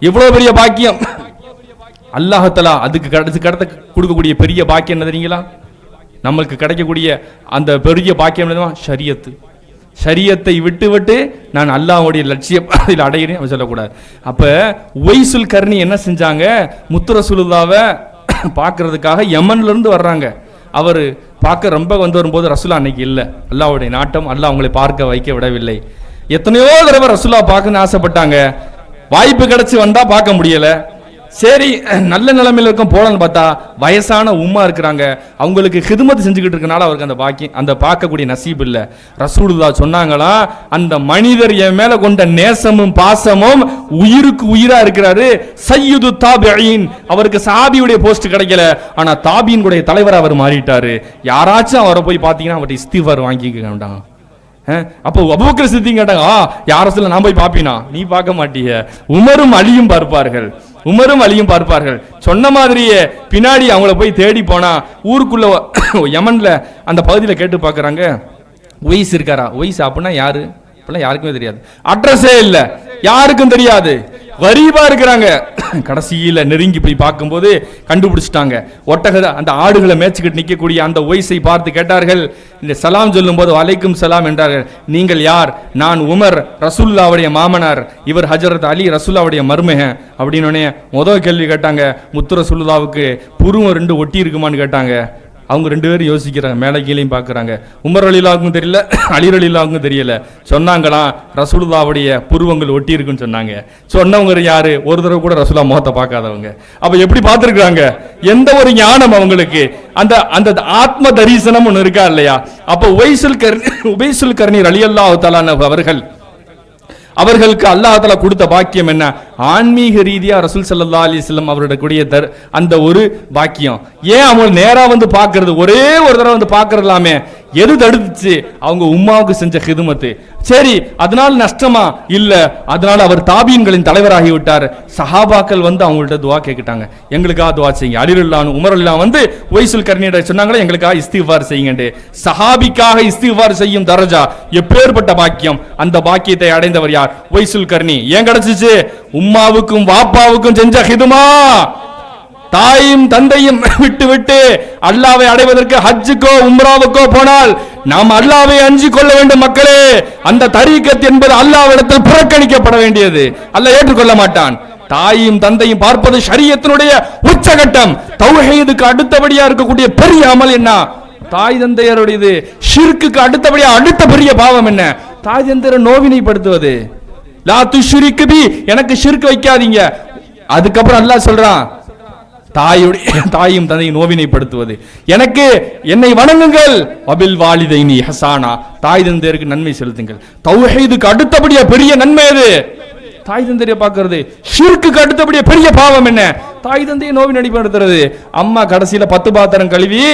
எவ்வளவு பெரிய பாக்கியம். அல்லாஹ் தஆலா அதுக்கு கடத்த கொடுக்கக்கூடிய பெரிய பாக்கியம் என்ன தெரியுங்களா? நம்மளுக்கு கிடைக்கக்கூடிய அந்த பெரிய பாக்கியம் என்னதுமா? ஷரியத்து. ஷரியத்தை விட்டு விட்டு நான் அல்லாஹ்வுடைய லட்சியம் அதில் அடைகிறேன் அப்படி சொல்லக்கூடாது. அப்ப உவைசுல் கர்னி என்ன செஞ்சாங்க? முத்து ரசூலுல்லாவை பார்க்கறதுக்காக யமன்ல இருந்து வர்றாங்க. அவர் பார்க்க ரொம்ப வரும்போது ரசூலா அன்னைக்கு இல்லை. அல்லாஹ்வுடைய நாட்டம், அல்லாஹ் அவங்களை பார்க்க வைக்க விடவில்லை. எத்தனையோ தடவை ரசூலா பார்க்கணும்னு ஆசைப்பட்டாங்க. வாய்ப்பு கிடைச்சி வந்தா பார்க்க முடியல. சரி, நல்ல நிலைமையில இருக்கும் போலன்னு பார்த்தா வயசான உம்மா இருக்கிறாங்க, அவங்களுக்கு ஹிதுமத் செஞ்சுக்கிட்டு இருக்கனால அவருக்கு அந்த பாக்கியம், அந்த பார்க்கக்கூடிய நசீப் இல்லை. ரசூலுல்லாஹ் சொன்னாங்களா, அந்த மனிதர் என் மேல கொண்ட நேசமும் பாசமும் உயிருக்கு உயிரா இருக்கிறாரு. சய்யிது தாபிஈன், அவருக்கு சஹாபியுடைய போஸ்ட் கிடைக்கல, ஆனா தாபியின் கூடிய தலைவர் அவர் மாறிட்டாரு. யாராச்சும் அவரை போய் பார்த்தீங்கன்னா அவர்கிட்ட இஸ்திஃபார் வாங்கிக்கிட்டாங்க. அப்போ அபூபக்கர் சித்திக் கேட்டாங்க, யார சொல்ல நான் போய் பாப்பினா? நீ பார்க்க மாட்டீங்க. உமரும் அலியும் பார்ப்பார்கள், உமரும் அலியும் பார்ப்பார்கள். சொன்ன மாதிரியே பின்னாடி அவங்கள போய் தேடி போனா ஊருக்குள்ள யமன்ல அந்த பகுதியில் கேட்டு பார்க்கறாங்க, உவைஸ் இருக்காரா? உவைஸ் அப்படின்னா யாரு? இப்பெல்லாம் யாருக்குமே தெரியாது, அட்ரஸே இல்ல, யாருக்கும் தெரியாது, கரீபா இருக்கிறாங்க. கடைசியில நெருங்கி போய் பார்க்கும்போது கண்டுபிடிச்சிட்டாங்க. ஒட்டக அந்த ஆடுகளை மேய்ச்சிக்கிட்டு நிற்கக்கூடிய அந்த உவைஸை பார்த்து கேட்டார்கள். இந்த சலாம் சொல்லும் போது வலைக்கும் சலாம் என்றார்கள். நீங்கள் யார்? நான் உமர், ரசூலுல்லாஹ்வுடைய மாமனார். இவர் ஹஜரத் அலி, ரசூலுல்லாஹ்வுடைய மருமகன் அப்படின்னு முதல் கேள்வி கேட்டாங்க. முத்து ரசூலுல்லாஹ்வுக்கு புருவம் 2 ஒட்டி இருக்குமான்னு கேட்டாங்க. அவங்க 2 பேரும் யோசிக்கிறாங்க, மேலே கீழையும் பார்க்குறாங்க. உமர் ரலியல்லாஹுக்கும் தெரியல, அலி ரலியல்லாஹுக்கும் தெரியல. சொன்னாங்களாம் ரசூலுல்லாஹ்வுடைய புருவங்கள் ஒட்டி இருக்குன்னு சொன்னாங்க. சொன்னவங்க யாரு? ஒரு தடவை கூட ரசூலுல்லாஹ் முகத்தை பார்க்காதவங்க. அப்ப எப்படி பார்த்துருக்காங்க? எந்த ஒரு ஞானம் அவங்களுக்கு? அந்த அந்த ஆத்ம தரிசனம் ஒன்று இருக்கா இல்லையா? அப்ப உபைசுல் கர்னி ரலியல்லாஹு தஆலா அவர்களுக்கு அல்லாஹ் தஆலா கொடுத்த பாக்கியம் என்ன? ஆன்மீக ரீதியா ரசூல் ஸல்லல்லாஹு அலைஹி வஸல்லம் அவருடைய கூடிய அந்த ஒரு பாக்கியம். ஏன் அவங்க நேரா வந்து பார்க்கிறது, ஒரே ஒரு தடவை வந்து பார்க்கறலாமே? எது தடுத்துச்சு? அவங்க உம்மாவுக்கு செஞ்ச ஹிதுமத்து. சரி, அதனால நஷ்டமா? இல்ல, அதனால அவர் தாபீன்களின் தலைவராகி விட்டார். சஹாபாக்கள் வந்து அவங்கள்ட்ட துவா கேட்டாங்க, எங்களுக்காக துவா செய்யுங்க. அலி ரலியல்லாஹு உமர் ரலியல்லாஹு வந்து உவைசுல் கர்னியிட சொன்னாங்களே, எங்களுக்காக இஸ்திக்ஃபார் செய்யுங்க. சஹாபிக்காக இஸ்திக்ஃபார் செய்யும் தரஜா எப்பேற்பட்ட பாக்கியம்! அந்த பாக்கியத்தை அடைந்தவர் யார்? உவைசுல் கர்னி. ஏன் கிடைச்சிச்சு? உம்மாவுக்கும் வாப்பாவுக்கும் செஞ்ச ஹிதுமா. தாயும் தந்தையும் விட்டு விட்டு அல்லாஹ்வை அடைவதற்கு ஹஜ்ஜுக்கோ உம்ராவுக்கோ போனால் நாம் அல்லாஹ்வை அஞ்சி கொள்ள வேண்டும் மக்களே. அந்த தரீகத் என்பது அல்லாஹ்விடத்தில் புறக்கணிக்கப்பட வேண்டியது. அல்லாஹ் ஏற்றுக்கொள்ள மாட்டான். தாயும் தந்தையும் பார்ப்பது ஷரியத்தினுடைய உச்சகட்டம். தௌஹீதுக்கு அடுத்தபடியா இருக்கக்கூடிய பெரிய அமல் என்ன? தாய் தந்தையருடையது. ஷிர்க்குக்கு அடுத்தபடியா அடுத்த பெரிய பாவம் என்ன? தாய் தந்தையரை நோவினைப்படுத்துவது. லா துஷ்ரிக் பி, எனக்கு ஷிர்க் வைக்காதீங்க. அதுக்கப்புறம் அல்லாஹ் சொல்றான், தாயும் தந்தையும் நோவினைப்படுத்துவது. எனக்கு என்னை வணங்குங்கள். வபில் வாலிதைனி ஹசானா, தாய் தந்தையருக்கு நன்மை செலுத்துங்கள். தௌஹீதுக்கு அடுத்தபடியா பெரிய நன்மை எது? தாய் தந்தையை பார்க்கிறது. ஷிர்க்குக்கு அடுத்தபடியா பெரிய பாவம் என்ன? தாய் தந்தையை நோவினைப்படுத்துறது. அம்மா கடைசியில 10 பாத்திரம் கழுவி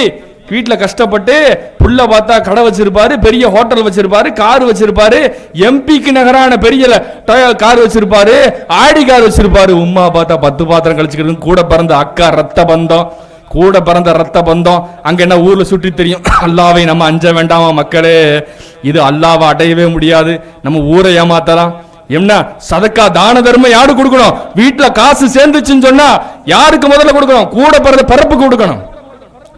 வீட்டில் கஷ்டப்பட்டு புள்ள பார்த்தா கடை வச்சிருப்பாரு, பெரிய ஹோட்டல் வச்சிருப்பாரு, கார் வச்சிருப்பாரு, எம்பிக்கு நகரான பெரிய கார் வச்சிருப்பாரு, ஆடி கார் வச்சிருப்பாரு. உம்மா பார்த்தா 10 பாத்திரம் கழிச்சுக்கிறது. கூட பிறந்த அக்கா, ரத்த பந்தம், கூட பிறந்த ரத்த பந்தம். அங்க என்ன ஊர்ல சுற்றி தெரியும். அல்லாவை நம்ம அஞ்ச வேண்டாமா மக்களே? இது அல்லாவை அடையவே முடியாது. நம்ம ஊரை ஏமாத்தலாம். என்ன சதக்கா தான தர்மம் யாரு கொடுக்கணும்? வீட்டுல காசு சேர்ந்துச்சுன்னு சொன்னா யாருக்கு முதல்ல கொடுக்கணும்? கூட பிறந்த பரப்புக்கு கொடுக்கணும்.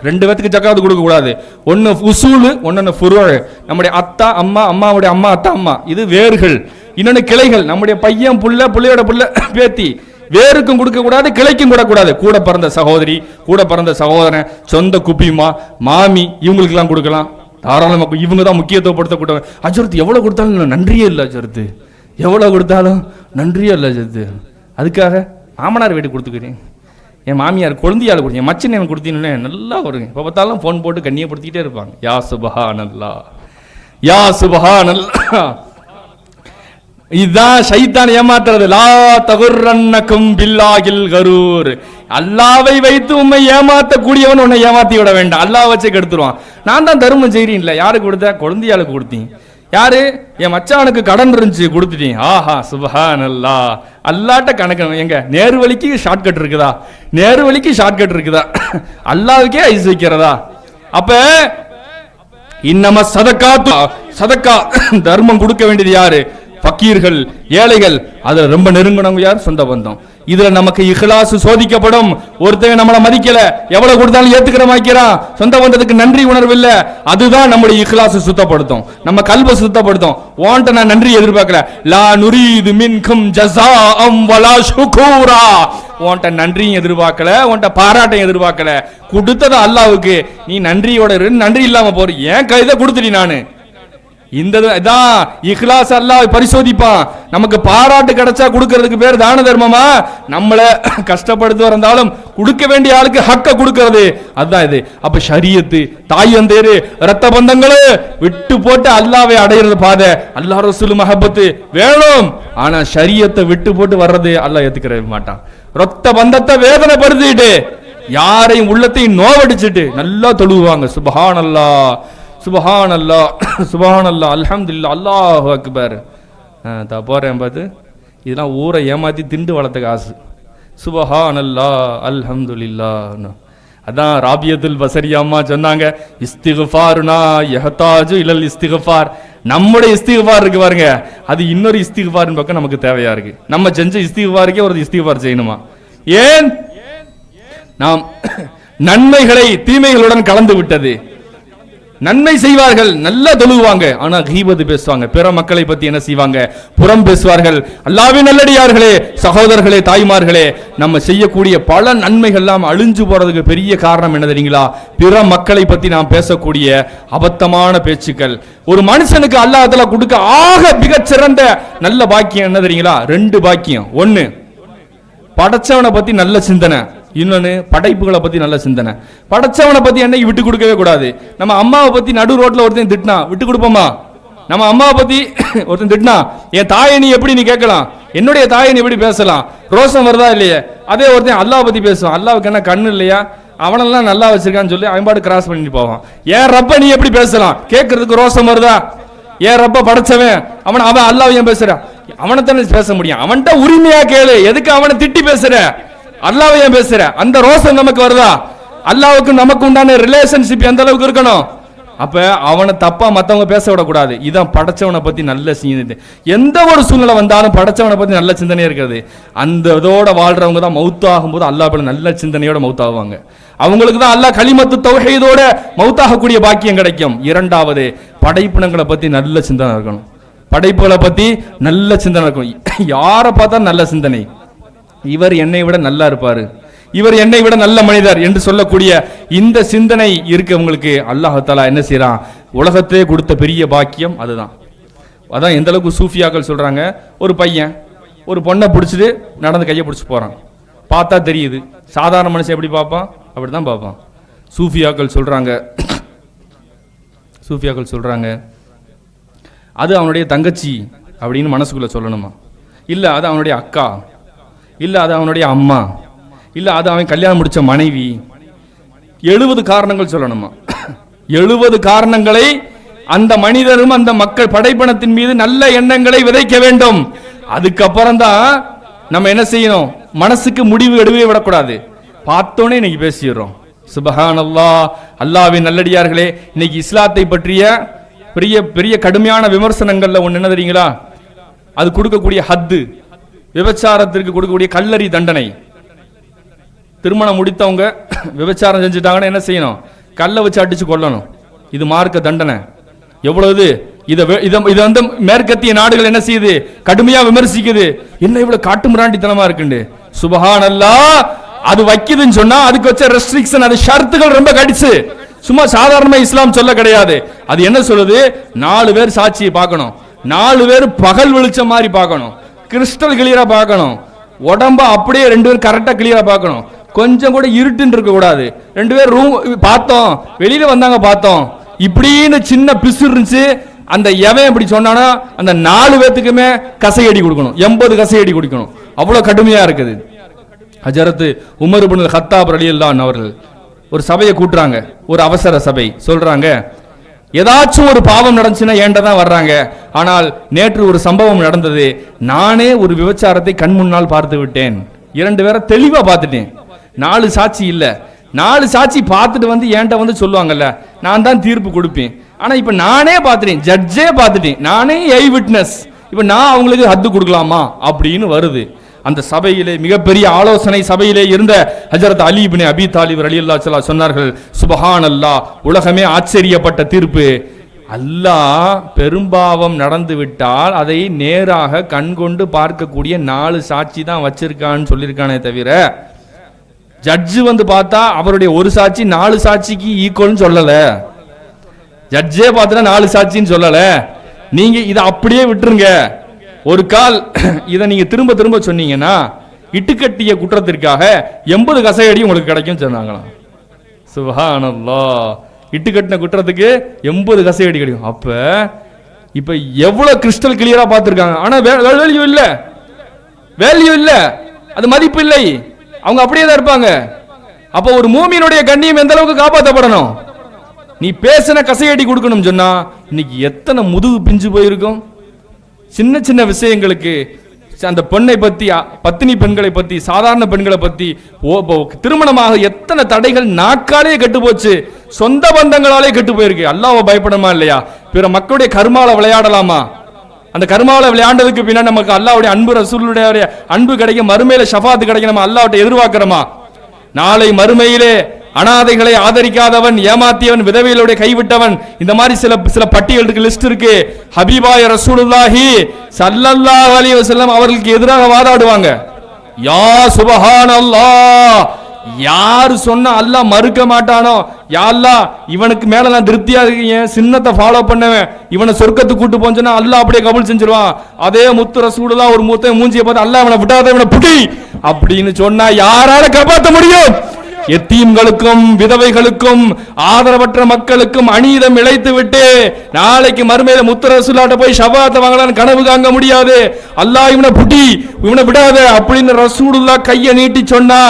2 பேத்துக்கு ஜக்காத்து கொடுக்க கூடாது. ஒன்னு உசூலு, ஒன்னு ஃபுருஅ. நம்முடைய அத்தா அம்மா, அம்மாவுடைய அம்மா அத்தா அம்மா, இது வேர்கள். இன்னொன்னு கிளைகள். நம்முடைய பையன் புள்ள, புள்ளையோட புள்ள பேத்தி. வேருக்கும் கொடுக்க கூடாது, கிளைக்கும் கூடாது. கூட பிறந்த சகோதரி, கூட பிறந்த சகோதரன், சொந்த குப்பிமா, மாமி, இவங்களுக்கு எல்லாம் கொடுக்கலாம் தாராளமாக. இவங்க தான் முக்கியத்துவப்படுத்தக்கூடாது. அஜர்த்து எவ்வளவு கொடுத்தாலும் நன்றியே இல்லை. அஜர்த்து எவ்வளவு கொடுத்தாலும் நன்றியே இல்லை. அஜர்த்து அதுக்காக மாமனார் வீட்டுக்கு கொடுத்துக்கிறேன், என் மாமியார் குழந்தையால் கொடுத்தீங்க, மச்சன் எனக்கு கொடுத்தீங்கன்னு நல்லா வருங்க. இப்போ பார்த்தாலும் ஃபோன் போட்டு கண்ணியப்படுத்திக்கிட்டே இருப்பாங்க. யா சுபஹானல்லா, யா சுபஹானல்லா. இதுதான் ஷைத்தான் ஏமாத்துறது. லா தகுர்ரன்னக்கும் பில்லாஹில் கரூர். அல்லாவை வைத்து உண்மை ஏமாத்தக்கூடியவன் உன்னை ஏமாத்தி விட வேண்டாம். அல்லாஹ் வச்சு கெடுத்துருவான். நான் தான் தர்மம் செய்றேன். இல்லை, யாருக்கு கொடுத்த? குழந்தையாளுக்கு கொடுத்தீங்க. யாரு? என் மச்சானுக்கு கடன் இருந்துச்சு, கொடுத்துட்டீங்க. ஆஹா சுபஹானல்லா. அல்லாட்ட கணக்கு எங்க? நேரு வழிக்கு ஷார்ட்கட் இருக்குதா? நேரு வழிக்கு ஷார்ட்கட் இருக்குதா? அல்லாவுக்கே ஐஸ் வைக்கிறதா? அப்ப இன்னம சதக்கா தர்மம் கொடுக்க வேண்டியது யாரு? ஃபக்கீர்கள், ஏழைகள். அதுல ரொம்ப நெருங்கினவங்க யார்? சொந்த பந்தம். இதுல நமக்கு இஹ்லாஸ் சோதிக்கப்படும். ஒருத்தன் நம்மளை மதிக்கல, எவ்வளவு கொடுத்தாலும் ஏத்துக்கிற மாக்கிறான், சொந்த பந்தத்துக்கு நன்றி உணர்வு இல்ல. அதுதான் நம்முடைய இஹ்லாஸ் சுத்தப்படுத்தும், நம்ம கல்ப சுத்தப்படுத்தும். உன்கிட்ட நான் நன்றி எதிர்பார்க்கல. லா நுரீது மின்கும் ஜஸாஅம் வலா ஷுகூரா. உன்கிட்ட நன்றியும் எதிர்பார்க்கல, உன்கிட்ட பாராட்டையும் எதிர்பார்க்கல. கொடுத்தது அல்லாஹ்வுக்கு. நீ நன்றியோட நன்றி இல்லாம போற. ஏன் கைதை கொடுத்துட்டி? நானு இந்த இஹ்லாஸ் அல்லாஹ் பரிசோதிப்பான். நமக்கு பாராட்டு கிடைச்சா கொடுக்கிறதுக்கு பேர் தான தர்மமா? நம்மள கஷ்டப்படுத்து வந்தாலும் கொடுக்க வேண்டிய ஆளுக்கு ஹக்க கொடுக்கிறது, அதுதான் இது. அப்ப ஷரியத்து, தாய் தந்தையரு, ரத்த பந்தங்களு விட்டு போட்டு அல்லாவை அடையிறது பாதை. அல்லாஹ் ரசூல் மஹப்பத்து வேணும். ஆனா ஷரியத்தை விட்டு போட்டு வர்றது அல்லாஹ் ஏத்துக்கிற மாட்டான். ரத்த பந்தத்தை வேதனைப்படுத்திட்டு, யாரையும் உள்ளத்தையும் நோவடிச்சுட்டு நல்லா தொழுவாங்க. சுப்ஹானல்லாஹ், சுபஹானல்லா, சுபஹானல்லா, அல்ஹம்துலில்லாஹ், அல்லாஹு அக்பர். போறேன் பார்த்து இதெல்லாம் ஊரை ஏமாத்தி திண்டு வளர்த்த காசு. சுபஹானல்லா, அல்ஹம்துலில்லாஹ். அதான் ராபியத்துல் பஸரி அம்மா சொன்னாங்க, இஸ்திக்ஃபாருனா யஹ்தாஜு இலல் இஸ்திக்ஃபார். நம்முடைய இஸ்திக்ஃபார் இருக்கு பாருங்க, அது இன்னொரு இஸ்திக்ஃபாரின் பக்கம் நமக்கு தேவையா இருக்கு. நம்ம செஞ்ச இஸ்திக்ஃபாருக்கே ஒரு இஸ்திக்ஃபார் செய்யணுமா? ஏன்? நாம் நன்மைகளை தீமைகளுடன் கலந்து விட்டது. நன்மை செய்வார்கள், நல்லா தொழுவாங்க, ஆனா கீபத் பேசுவாங்க, பிற மக்களை பத்தி என்ன செய்வாங்க, புறம் பேசுவார்கள். அல்லாஹ்வின் நல்லடியார்களே, சகோதரர்களே, தாய்மார்களே, நம்ம செய்யக்கூடிய பல நன்மைகள் எல்லாம் அழிஞ்சு போறதுக்கு பெரிய காரணம் என்ன தெரியுங்களா? பிற மக்களை பத்தி நாம் பேசக்கூடிய அபத்தமான பேச்சுக்கள். ஒரு மனுஷனுக்கு அல்லாஹ் தஆலா கொடுக்க ஆக மிகச்சிறந்த நல்ல பாக்கியம் என்ன தெரியுங்களா? 2 பாக்கியம். 1 படைச்சவனை பத்தி நல்ல சிந்தனை, இன்னொன்னு படைப்புகளை பத்தி நல்ல சிந்தனை. படைச்சவனை பத்தி என்னைக்கு விட்டு கொடுக்கவே கூடாது. நம்ம அம்மாவை பத்தி நடு ரோட்ல ஒருத்தன் திட்டினா விட்டு கொடுப்போமா? நம்ம அம்மாவை பத்தி ஒருத்தன் திட்டினா என் தாயை நீ எப்படி நீ கேட்கலாம், என்னுடைய தாயை நீ எப்படி பேசலாம், ரோசம் வருதா இல்லையே? அதே ஒருத்தன் அல்லாஹ் பத்தி பேசுவான், அல்லாவுக்கு என்ன கண்ணு இல்லையா, அவனெல்லாம் நல்லா வச்சிருக்கான்னு சொல்லி அவன்பாடு கிராஸ் பண்ணிட்டு போவான். ஏன் ரப்ப நீ எப்படி பேசலாம், கேட்கறதுக்கு ரோசம் வருதா? ஏன் ரப்ப படைச்சவன் அவன் அல்லாஹ் ஏன் பேசுற? அவனை தானே பேச முடியும், அவன்கிட்ட உரிமையா கேளு, எதுக்கு அவனை திட்டி பேசுற? அல்லாஹ்வை ஏன் பேசுற? அந்த ரோசம் நமக்கு வருதா? அல்லாஹ்வுக்கு நமக்கு உண்டான ரிலேஷன்ஷிப் எந்த அளவுக்கு இருக்கணும்? அப்ப அவனை தப்பா மத்தவங்க பேச விடக்கூடாது. இதான் படைச்சவனை பத்தி நல்ல சிந்தனை. எந்த ஒரு சூழ்நிலை வந்தாலும் படைச்சவனை பத்தி நல்ல சிந்தனை இருக்கிறது. அந்த இதோட வாழ்றவங்க தான் மௌத்தாகும் போது அல்லாஹ் நல்ல சிந்தனையோட மௌத்தாகுவாங்க. அவங்களுக்கு தான் அல்லாஹ் கலிமத்து தௌஹீதோட மௌத்தாகக்கூடிய பாக்கியம் கிடைக்கும். 2வது படைப்பினங்களை பத்தி நல்ல சிந்தனை இருக்கணும். படைப்புகளை பத்தி நல்ல சிந்தனை இருக்கணும். யாரை பார்த்தா நல்ல சிந்தனை, இவர் என்னை விட நல்லா இருப்பாரு, இவர் என்னை விட நல்ல மனிதர் என்று சொல்லக்கூடிய இந்த சிந்தனை இருக்கவங்களுக்கு அல்லாஹ் தஆலா என்ன செய்றான்? உலகத்திலே கொடுத்த பெரிய பாக்கியம் அதுதான். அதான் எந்த அளவுக்கு சூஃபியாக்கள் சொல்றாங்க, ஒரு பையன் ஒரு பொண்ணை பிடிச்சிட்டு நடந்து கையை பிடிச்சி போறான், பார்த்தா தெரியுது. சாதாரண மனுஷன் எப்படி பார்ப்பான்? அப்படிதான் பார்ப்பான். சூஃபியாக்கள் சொல்றாங்க அது அவனுடைய தங்கச்சி அப்படின்னு மனசுக்குள்ள சொல்லணுமா? இல்ல அது அவனுடைய அக்கா, இல்ல அது அவனுடைய அம்மா, இல்ல அது அவன் கல்யாணம் முடிச்ச மனைவி. 70 காரணங்கள் சொல்லணுமா? 70 காரணங்களை அந்த மனிதரும் அந்த மக்கள் படைப்பணத்தின் மீது நல்ல எண்ணங்களை விதைக்க வேண்டும். அதுக்கப்புறம் தான் நம்ம என்ன செய்யணும்? மனசுக்கு முடிவு எடுவே விடக்கூடாது. பார்த்தோன்னே இன்னைக்கு பேசிடுறோம். சுபஹானல்லாஹ். அல்லாஹ்வின் நல்லடியார்களே, இன்னைக்கு இஸ்லாத்தை பற்றிய பெரிய பெரிய கடுமையான விமர்சனங்கள்ல ஒன்று என்ன தெரியுங்களா? அது கொடுக்கக்கூடிய ஹத்து, விபச்சாரத்திற்கு கொடுக்கக்கூடிய கல்லறி தண்டனை. திருமணம் முடித்தவங்க விபச்சாரம் செஞ்சுட்டாங்கன்னா என்ன செய்யணும்? கல்லை வச்சு அடிச்சு கொல்லணும். இது மார்க்க தண்டனை. எவ்வளவு இதை வந்து மேற்கத்திய நாடுகள் என்ன செய்யுது? கடுமையா விமர்சிக்குது. என்ன இவ்வளவு காட்டு மிராண்டித்தனமா இருக்குண்டு. சுபஹானல்லாஹ். அது வைக்குதுன்னு சொன்னா அதுக்கு வச்ச ரெஸ்ட்ரிக்ஷன், அது ஷர்த்துகள் ரொம்ப கடிச்சு. சும்மா சாதாரணமா இஸ்லாம் சொல்ல கிடையாது. அது என்ன சொல்லுது? 4 பேர் சாட்சியை பார்க்கணும், 4 பேர் பகல் வெளிச்சம் மாதிரி பார்க்கணும், கிறிஸ்டல் கிளியரா பார்க்கணும், உடம்ப அப்படியே 2 பேர் கரெக்டா கிளியரா பார்க்கணும், கொஞ்சம் கூட இருட்டுன்னு இருக்க கூடாது. 2 பேர் ரூம் பார்த்தோம், வெளியில வந்தாங்க பார்த்தோம், இப்படின்னு சின்ன பிசு இருந்துச்சு. அந்த எவன் இப்படி சொன்னானா அந்த 4 பேத்துக்குமே கசையடி கொடுக்கணும், 80 கசையடி கொடுக்கணும். அவ்வளவு கடுமையா இருக்குது. ஹஜரத் உமர் இப்னு கத்தாப் ரலியல்லாஹு அன்ஹு அவர்கள் ஒரு சபையை கூட்டுறாங்க, ஒரு அவசர சபை. சொல்றாங்க, ஏதாச்சும் ஒரு பாவம் நடந்துச்சுன்னா ஏன்டா தான் வர்றாங்க. ஆனால் நேற்று ஒரு சம்பவம் நடந்தது, நானே ஒரு விபச்சாரத்தை கண் முன்னால் பார்த்து விட்டேன். 2 பேரை தெளிவா பார்த்துட்டேன். 4 சாட்சி இல்ல, 4 சாட்சி பார்த்துட்டு வந்து ஏன்ட்ட வந்து சொல்லுவாங்கல்ல, நான் தான் தீர்ப்பு கொடுப்பேன். ஆனா இப்ப நானே பார்த்துட்டேன், ஜட்ஜே பார்த்துட்டேன், நானே ஐ விட்னஸ். இப்ப நான் அவங்களுக்கு ஹத்து கொடுக்கலாமா அப்படின்னு வருது. அந்த சபையிலே மிகப்பெரிய ஆலோசனை சபையிலே இருந்த ஹஜரத் அலி இப்னு அபி தாலிப் ரலியல்லாஹு அன்ஹு சொன்னார்கள், சுப்ஹானல்லாஹ், உலகமே ஆச்சரியப்பட்ட தீர்ப்பு. அல்லாஹ் பெரும்பாவம் நடந்து விட்டால் அதை நேராக கண்கொண்டு பார்க்கக்கூடிய 4 சாட்சி தான் வச்சிருக்கான்னு சொல்லியிருக்கானே தவிர, ஜட்ஜு வந்து பார்த்தா அவருடைய ஒரு சாட்சி 4 சாட்சிக்கு ஈக்குவல்னு சொல்லல. ஜட்ஜே பார்த்தா 4 சாட்சின்னு சொல்லல. நீங்க இதை அப்படியே விட்டுருங்க. ஒரு கால் இதை நீங்க திரும்ப திரும்ப சொன்னீங்கன்னா இட்டுக்கட்டிய குற்றத்திற்காக 80 கசையடி உங்களுக்கு கிடைக்கும் சொன்னாங்களாம். சுப்ஹானல்லாஹ். இட்டுக்கட்டின குற்றத்துக்கு 80 கசையடி கிடைக்கும். அப்ப இப்ப எவ்வளவு கிறிஸ்டல் கிளியரா பார்த்திருக்காங்க. ஆனா வேல்யூ இல்ல, வேல்யூ இல்ல, அது மதிப்பு இல்லை. அவங்க அப்படியே தான் இருப்பாங்க. அப்ப ஒரு மூமியினுடைய கண்ணியம் எந்த அளவுக்கு காப்பாற்றப்படணும்? நீ பேசின கசையடி கொடுக்கணும் சொன்னா இன்னைக்கு எத்தனை முதுகு பிஞ்சு போயிருக்கும். சின்ன சின்ன விஷயங்களுக்கு அந்த பெண்ணை பத்தி, பத்தினி பெண்களை பத்தி, சாதாரண பெண்களை பத்தி, திருமணமாக எத்தனை தடைகள் நாக்காலே கெட்டு போச்சு, சொந்த பந்தங்களாலே கெட்டு போயிருக்கு. அல்லாஹ்வை பயப்படமா இல்லையா? பிற மக்களுடைய கர்மால விளையாடலாமா? அந்த கர்மாவில விளையாண்டதுக்கு பின்னாடி நமக்கு அல்லாஹ்வுடைய அன்பு, ரசூலுடைய அன்பு கிடைக்கும், மறுமையில ஷஃபாத் கிடைக்கும், நம்ம அல்லாஹ்விட்ட எதிர்பார்க்கிறோமா? நாளை மறுமையிலே அனாதைகளை ஆதரிக்காதவன், ஏமாத்தியவன், விதவைகளுடைய கைவிட்டவன், இந்த மாதிரி சில பட்டியலுக்கு லிஸ்ட் இருக்கு. ஹபீபாய ரசூலுல்லாஹி ஸல்லல்லாஹு அலைஹி வஸல்லம் அவர்களுக்கு எதிராக வாதாடுவாங்க. யா சுப்ஹானல்லாஹ், யாரு சொன்னா அல்லாஹ் மறுக்க மாட்டானோ, யா அல்லாஹ் இவனுக்கு மேல நான் திருப்தியா இருக்கேன், சின்னத்தை ஃபாலோ பண்ணவன், இவனை சொர்க்கத்துக்கு கூட்டு போஞ்சா அல்லாஹ் அப்படியே கபூல் செஞ்சிருவான். அதே முத்து ரசூலுல்லாஹ் ஒரு மூத்த மூஞ்சியை பார்த்து அல்லாஹ் இவனை விட்டாத, இவனை புடி அப்படின்னு சொன்னா யாரால காப்பாற்ற முடியும்? எத்தீம்களுக்கும் விதவைகளுக்கும் ஆதரவற்ற மக்களுக்கும் அநீதம் இழைத்து விட்டு நாளைக்கு மறுமையில முத்து ரசூலுல்லாஹ்ட்ட போய் ஷஃபாஅத் வாங்கலாம்னு கனவு காங்க முடியாது. அல்லாஹ் இவனை புடி, இவனை விடாத அப்படின்னு ரசூலுல்லாஹ் கையை நீட்டி சொன்னா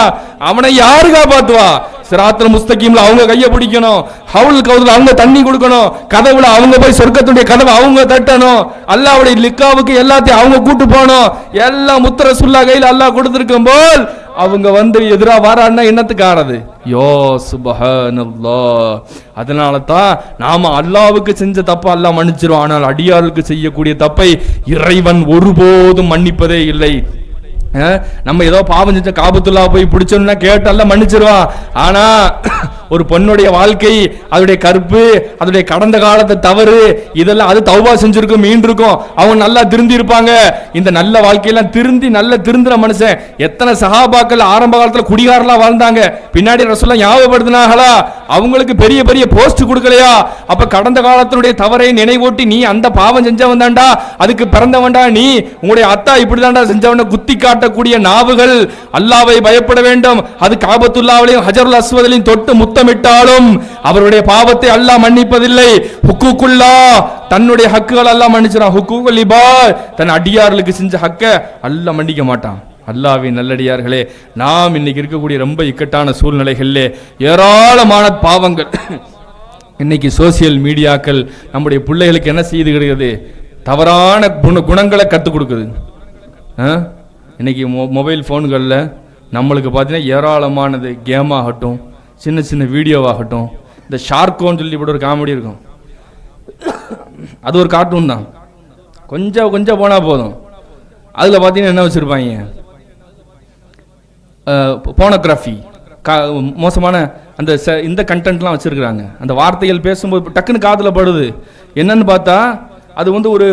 அவனை யாரு காப்பாத்துவா? சிராத்துல் முஸ்தகீம்ல அவங்க கையை பிடிக்கணும், ஹவுல் கவுதுல அவங்க தண்ணி கொடுக்கணும், கதவுல அவங்க போய் சொர்க்கத்துடைய கதவை அவங்க தட்டணும், அல்லாஹ்வுடைய லிக்காவுக்கு எல்லாத்தையும் அவங்க கூட்டு போகணும். எல்லாம் முத்து ரசூலுல்லாஹ் கையில அல்லாஹ் கொடுத்திருக்கும் போல் அவங்க வந்து எதிரா வரான்னா என்னத்துக்கு ஆறது? யோ சுப்ஹானல்லாஹ். அதனால தான் நாம அல்லாஹ்வுக்கு செஞ்ச தப்ப அல்லாஹ் மன்னிச்சிருவான், ஆனால் அடியாருக்கு செய்யக்கூடிய தப்பை இறைவன் ஒருபோதும் மன்னிப்பதே இல்லை. நம்ம ஏதோ பாவம் செஞ்ச காபத்துல்லா போய் பிடிச்சோம்னா கேட்டெல்லாம் மன்னிச்சிருவான். ஆனா ஒரு பொண்ணுடைய வாழ்க்கை, அதோடைய கற்பு, அதோடைய கடந்த காலத்தை தவறு, இதெல்லாம் அது தௌபா செஞ்சிருக்கும், மீண்டிருக்கும், அவங்க நல்லா திருந்தி இருப்பாங்க. இந்த நல்ல வாழ்க்கையெல்லாம் நல்ல திருந்தின மனுஷன் எத்தனை சஹாபாக்கள் ஆரம்ப காலத்துல குடிகாரலாம் வாழ்ந்தாங்க, பின்னாடி ரசூலுல்லாஹ் ஞாபகப்படுத்தினாங்களா? அவங்களுக்கு பெரிய பெரிய போஸ்ட் கொடுக்கலையா? அப்ப கடந்த காலத்தினுடைய தவறை நினைவூட்டி, நீ அந்த பாவம் செஞ்சவன் தாண்டா, அதுக்கு பிறந்தவன்டா நீ, உங்களுடைய அத்தா இப்படிதான்டா செஞ்சவன குத்தி காட்டக்கூடிய நாவுகள் அல்லாஹ்வை பயப்பட வேண்டும். அது காபத்துல்லாஹ்வையும் ஹஜருல் அஸ்வதையும் தொட்டு முத்தமிட்டாலும் அவருடைய பாவத்தை அல்லாஹ் மன்னிப்பதில்லை. ஹுக்கூக்குல்லாஹ், தன்னுடைய ஹக்குகள் அல்லாஹ் மன்னிச்சான். ஹுக்கூகுல் இபாத், தன் அடியார்களுக்கு செஞ்ச ஹக்க அல்லாஹ் மன்னிக்க மாட்டான். அல்லாஹ்வின் நல்லடியார்களே, நாம் இன்னைக்கு இருக்கக்கூடிய ரொம்ப இக்கட்டான சூழ்நிலைகளிலே ஏராளமான பாவங்கள். இன்னைக்கு சோசியல் மீடியாக்கள் நம்முடைய பிள்ளைகளுக்கு என்ன செய்து கிடையாது? தவறான குணங்களை கற்றுக் கொடுக்குது. இன்னைக்கு மொபைல் ஃபோன்களில் நம்மளுக்கு பார்த்தீங்கன்னா ஏராளமானது கேம் ஆகட்டும், சின்ன சின்ன வீடியோவாகட்டும், இந்த ஷார்க்கோன்னு சொல்லி கூட ஒரு காமெடி இருக்கும், அது ஒரு கார்ட்டூன் தான், கொஞ்சம் கொஞ்சம் போனால் போதும். அதில் பார்த்தீங்கன்னா என்ன வச்சுருப்பாங்க? போனோகிராஃபி, மோசமான அந்த இந்த கண்டென்ட்லாம் வச்சுருக்குறாங்க. அந்த வார்த்தைகள் பேசும்போது டக்குன்னு காதில் படுது. என்னன்னு பார்த்தா அது வந்து ஒரு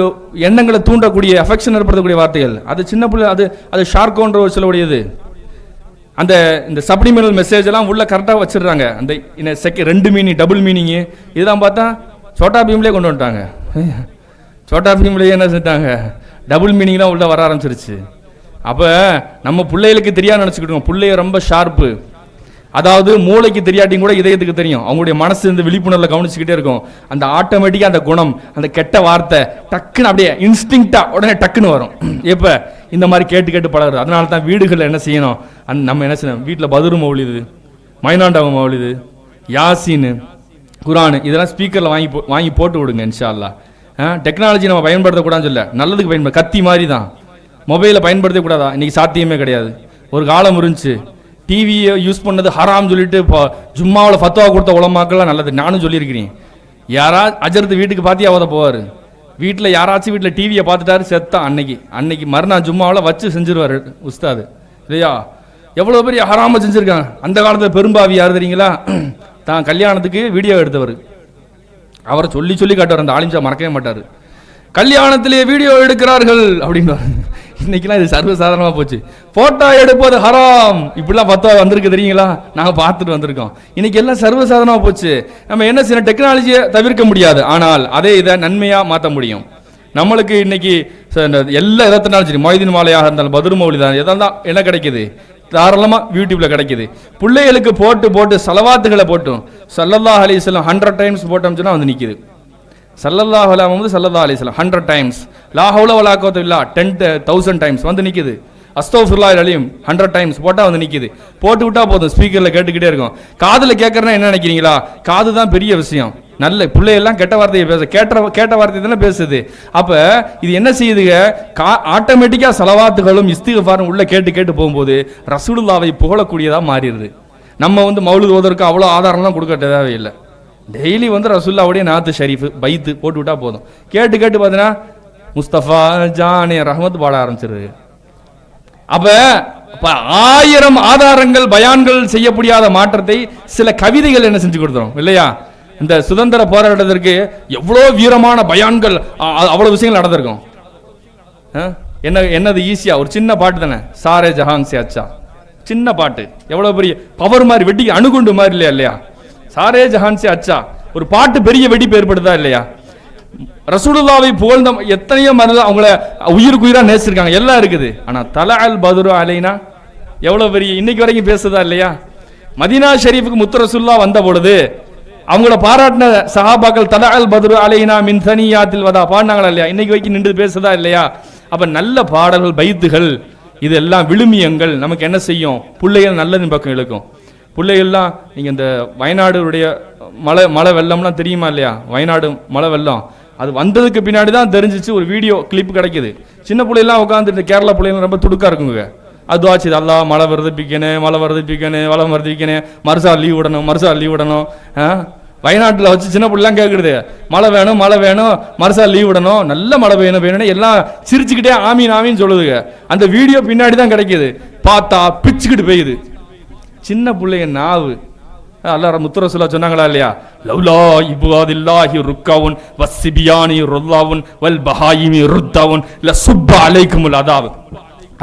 எண்ணங்களை தூண்டக்கூடிய, அஃபெக்ஷன் ஏற்படுத்தக்கூடிய வார்த்தைகள். அது சின்ன பிள்ளை, அது ஷார்க்கோன்ற ஒரு சொல்லக்கூடியது. அந்த இந்த சப்ளிமெண்டல் மெசேஜ் எல்லாம் உள்ள கரெக்டாக வச்சிடுறாங்க. அந்த ரெண்டு மீனிங், டபுள் மீனிங்கு, இதெல்லாம் பார்த்தா சோட்டா பீம்லேயே கொண்டு வந்துட்டாங்க. சோட்டா பீம்லேயே என்ன செஞ்சாங்க? டபுள் மீனிங் தான் உள்ள வர ஆரம்பிச்சிருச்சு. அப்போ நம்ம பிள்ளைகளுக்கு தெரியாது நினச்சிக்கிட்டோம். பிள்ளைய ரொம்ப ஷார்ப்பு, அதாவது மூளைக்கு தெரியாட்டியும் கூட இதயத்துக்கு தெரியும். அவங்களுடைய மனசு இந்த விழிப்புணர்வில் கவனிச்சுக்கிட்டே இருக்கும். அந்த ஆட்டோமேட்டிக்காக அந்த குணம், அந்த கெட்ட வார்த்தை டக்குன்னு அப்படியே இன்ஸ்டிங்க்டா உடனே டக்குன்னு வரும். எப்போ இந்த மாதிரி கேட்டு கேட்டு பழகுறது. அதனால தான் வீடுகளில் என்ன செய்யணும்? நம்ம என்ன செய்யணும்? வீட்டில் பதுரு மௌலிது, மைனாண்டவ மௌலிது, யாசின், குரான், இதெல்லாம் ஸ்பீக்கரில் வாங்கி போட்டு விடுங்க. இன்ஷா அல்லாஹ். டெக்னாலஜி நம்ம பயன்படுத்தக்கூடாதுன்னு சொல்ல, நல்லதுக்கு பயன்படுத்த. கத்தி மாதிரி தான் மொபைலை பயன்படுத்தக்கூடாதா? இன்னைக்கு சாத்தியமே கிடையாது. ஒரு காலம் இருந்துச்சு, டிவியை யூஸ் பண்ணது ஹராம் சொல்லிட்டு இப்போ ஜும்மாவில் ஃபத்வா கொடுத்த உலமாக்கெல்லாம் நல்லது. நானும் சொல்லியிருக்கிறேன். அஜரத்து வீட்டுக்கு பார்த்தியாவத போவார். வீட்டில் யாராச்சும் வீட்டில் டிவியை பார்த்துட்டாரு செத்தான். அன்னைக்கு மறுநாள் ஜும்மாவில் வச்சு செஞ்சிருவார் உஸ்தாது, இல்லையா? எவ்வளோ பெரிய ஹராம செஞ்சுருக்காங்க. அந்த காலத்தில் பெரும்பாவி யார் தெரியுங்களா? தான் கல்யாணத்துக்கு வீடியோ எடுத்தவர். அவரை சொல்லி சொல்லி காட்டுவார். அந்த ஆலிம்சா மறக்கவே மாட்டார். கல்யாணத்திலே வீடியோ எடுக்கிறார்கள் அப்படின்னு. இன்னைக்கெல்லாம் இது சர்வசாதாரணமாக போச்சு. போட்டோ எடுப்பது ஹராம், இப்படிலாம் பத்தா வந்திருக்கு தெரியுங்களா? நாங்கள் பார்த்துட்டு வந்திருக்கோம். இன்னைக்கு எல்லாம் சர்வசாதாரணமாக போச்சு. நம்ம என்ன செய்யணும்? டெக்னாலஜியை தவிர்க்க முடியாது, ஆனால் அதே இதை நன்மையாக மாற்ற முடியும். நம்மளுக்கு இன்னைக்கு எல்லா எதத்தினாலும் சரி, மொய்தீன் மாலையாக இருந்தாலும், பதுரு மௌலிதா, எதாவது என்ன கிடைக்குது? தாராளமாக யூடியூப்ல கிடைக்குது. பிள்ளைகளுக்கு போட்டு சலவாத்துகளை போட்டும் ஸல்லல்லாஹு அலைஹி வஸல்லம் 100 டைம்ஸ் போட்டோம்னு சொன்னால் வந்து நிற்கிது. ஸல்லல்லாஹு அலைஹி வஸல்லம் 100 டைம்ஸ், லா ஹவுல வலா குவத்த இல்லா 10,000 டைம்ஸ் வந்து நிற்கிது. அஸ்தக்ஃபிருல்லாஹில் அலீம் 100 டைம்ஸ் போட்டால் வந்து நிற்கிது. போட்டு விட்டா போதும், ஸ்பீக்கரில் கேட்டுக்கிட்டே இருக்கும். காதில் கேட்கறனா என்ன நினைக்கிறீங்களா? காது தான் பெரிய விஷயம். நல்ல பிள்ளையெல்லாம் கெட்ட வார்த்தையை பேச, கேட்ட வார்த்தை தானே பேசுது. அப்போ இது என்ன செய்யுதுங்க? ஆட்டோமேட்டிக்காக சலவாத்துகளும் இஸ்திக்ஃபாரும் உள்ள கேட்டு போகும்போது ரசூலுல்லாவை புகழக்கூடியதாக மாறிடுது. நம்ம வந்து மௌலித் ஓதற்கு அவ்வளோ ஆதாரம்லாம் கொடுக்க தேவையில்லை. டெய்லி வந்து ரசூலுல்லாவுடைய நாத்து ஷரீஃப் பைத்து போட்டு விட்டா போதும். கேட்டு பார்த்தீங்கன்னா முஸ்தபா ஜானே ரஹமத் பாட ஆரம்பிச்சிருது. அப்போ 1000 ஆதாரங்கள் பயான்கள் செய்ய முடியாத மாற்றத்தை சில கவிதைகள் என்ன செஞ்சு கொடுத்துரும் இல்லையா? இந்த சுதந்திர போராட்டத்திற்கு எவ்வளோ வீரமான பயான்கள், அவ்வளவு விஷயங்கள் நடந்திருக்கும். என்னது ஈஸியா ஒரு சின்ன பாட்டு தானே, சாரே ஜஹாங் சே அச்சா, சின்ன பாட்டு எவ்வளவு பெரிய பவர் மாதிரி, வெடி அணுகுண்டு மாதிரி இல்லையா இல்லையா? சாரே ஜஹான் சே அச்சா ஒரு பாட்டு பெரிய வெடிப்பு ஏற்படுதா இல்லையா? ரசூலுல்லாவை புகழ்ந்த எத்தனையோ மனிதர் அவங்கள உயிருக்கு உயிரா நேசிருக்காங்க, எல்லாம் இருக்குது. ஆனா தல அல் பதுரு அலைனா எவ்வளவு பெரிய இன்னைக்கு வரைக்கும் பேசுதா இல்லையா? மதீனா ஷரீஃபுக்கு முத்து ரசூலுல்லா வந்த பொழுது அவங்கள பாராட்டின சஹாபாக்கள் தல அல் பதுரு அலைனா மின் சனியாத்தில் வதா பாடினாங்களா இல்லையா? இன்னைக்கு வரைக்கும் நின்று பேசுதா இல்லையா? அப்ப நல்ல பாடல்கள், பைத்துகள், இதெல்லாம் விழுமியங்கள் நமக்கு என்ன செய்யும்? பிள்ளைகள் நல்லதின் பக்கம் இழுக்கும். பிள்ளைகள்லாம் நீங்கள் இந்த வயநாடுடைய மழை வெள்ளம்லாம் தெரியுமா இல்லையா? வயநாடு மழை வெள்ளம் அது வந்ததுக்கு பின்னாடி தான் தெரிஞ்சிச்சு, ஒரு வீடியோ கிளிப் கிடைக்குது. சின்ன பிள்ளைலாம் உட்காந்துட்டு கேரளா பிள்ளைங்க ரொம்ப துடுக்கா இருக்குங்க. அது ஆச்சு, அல்லா மழை வருதிப்பிக்கணும், மழை வருதிப்பிக்கணும், வளம் வருதிப்பிக்கணும், மறுசா லீவ் விடணும். வயநாட்டில் வச்சு சின்ன பிள்ளைலாம் கேட்குறது, மழை வேணும் மழை வேணும், மறுசா லீவ் விடணும், நல்ல மழை வேணும்னு எல்லாம் சிரிச்சுக்கிட்டே ஆமீன் ஆமின்னு சொல்லுதுங்க. அந்த வீடியோ பின்னாடி தான் கிடைக்குது, பார்த்தா பிச்சுக்கிட்டு பெய்யுது. சின்ன பிள்ளைங்க நாவு. அல்லாஹ் முத்து ரசூலுல்லாஹ் சொன்னாங்களா இல்லையா? லவ்லா இப்வாதில்லாஹி ருக்காவுன் வஸ்ஸிபியானி ருல்லாவுன் வல் பஹாயிமி ருத்தாவுன் லசுப்ப அலைக்குமுல் அதாப்.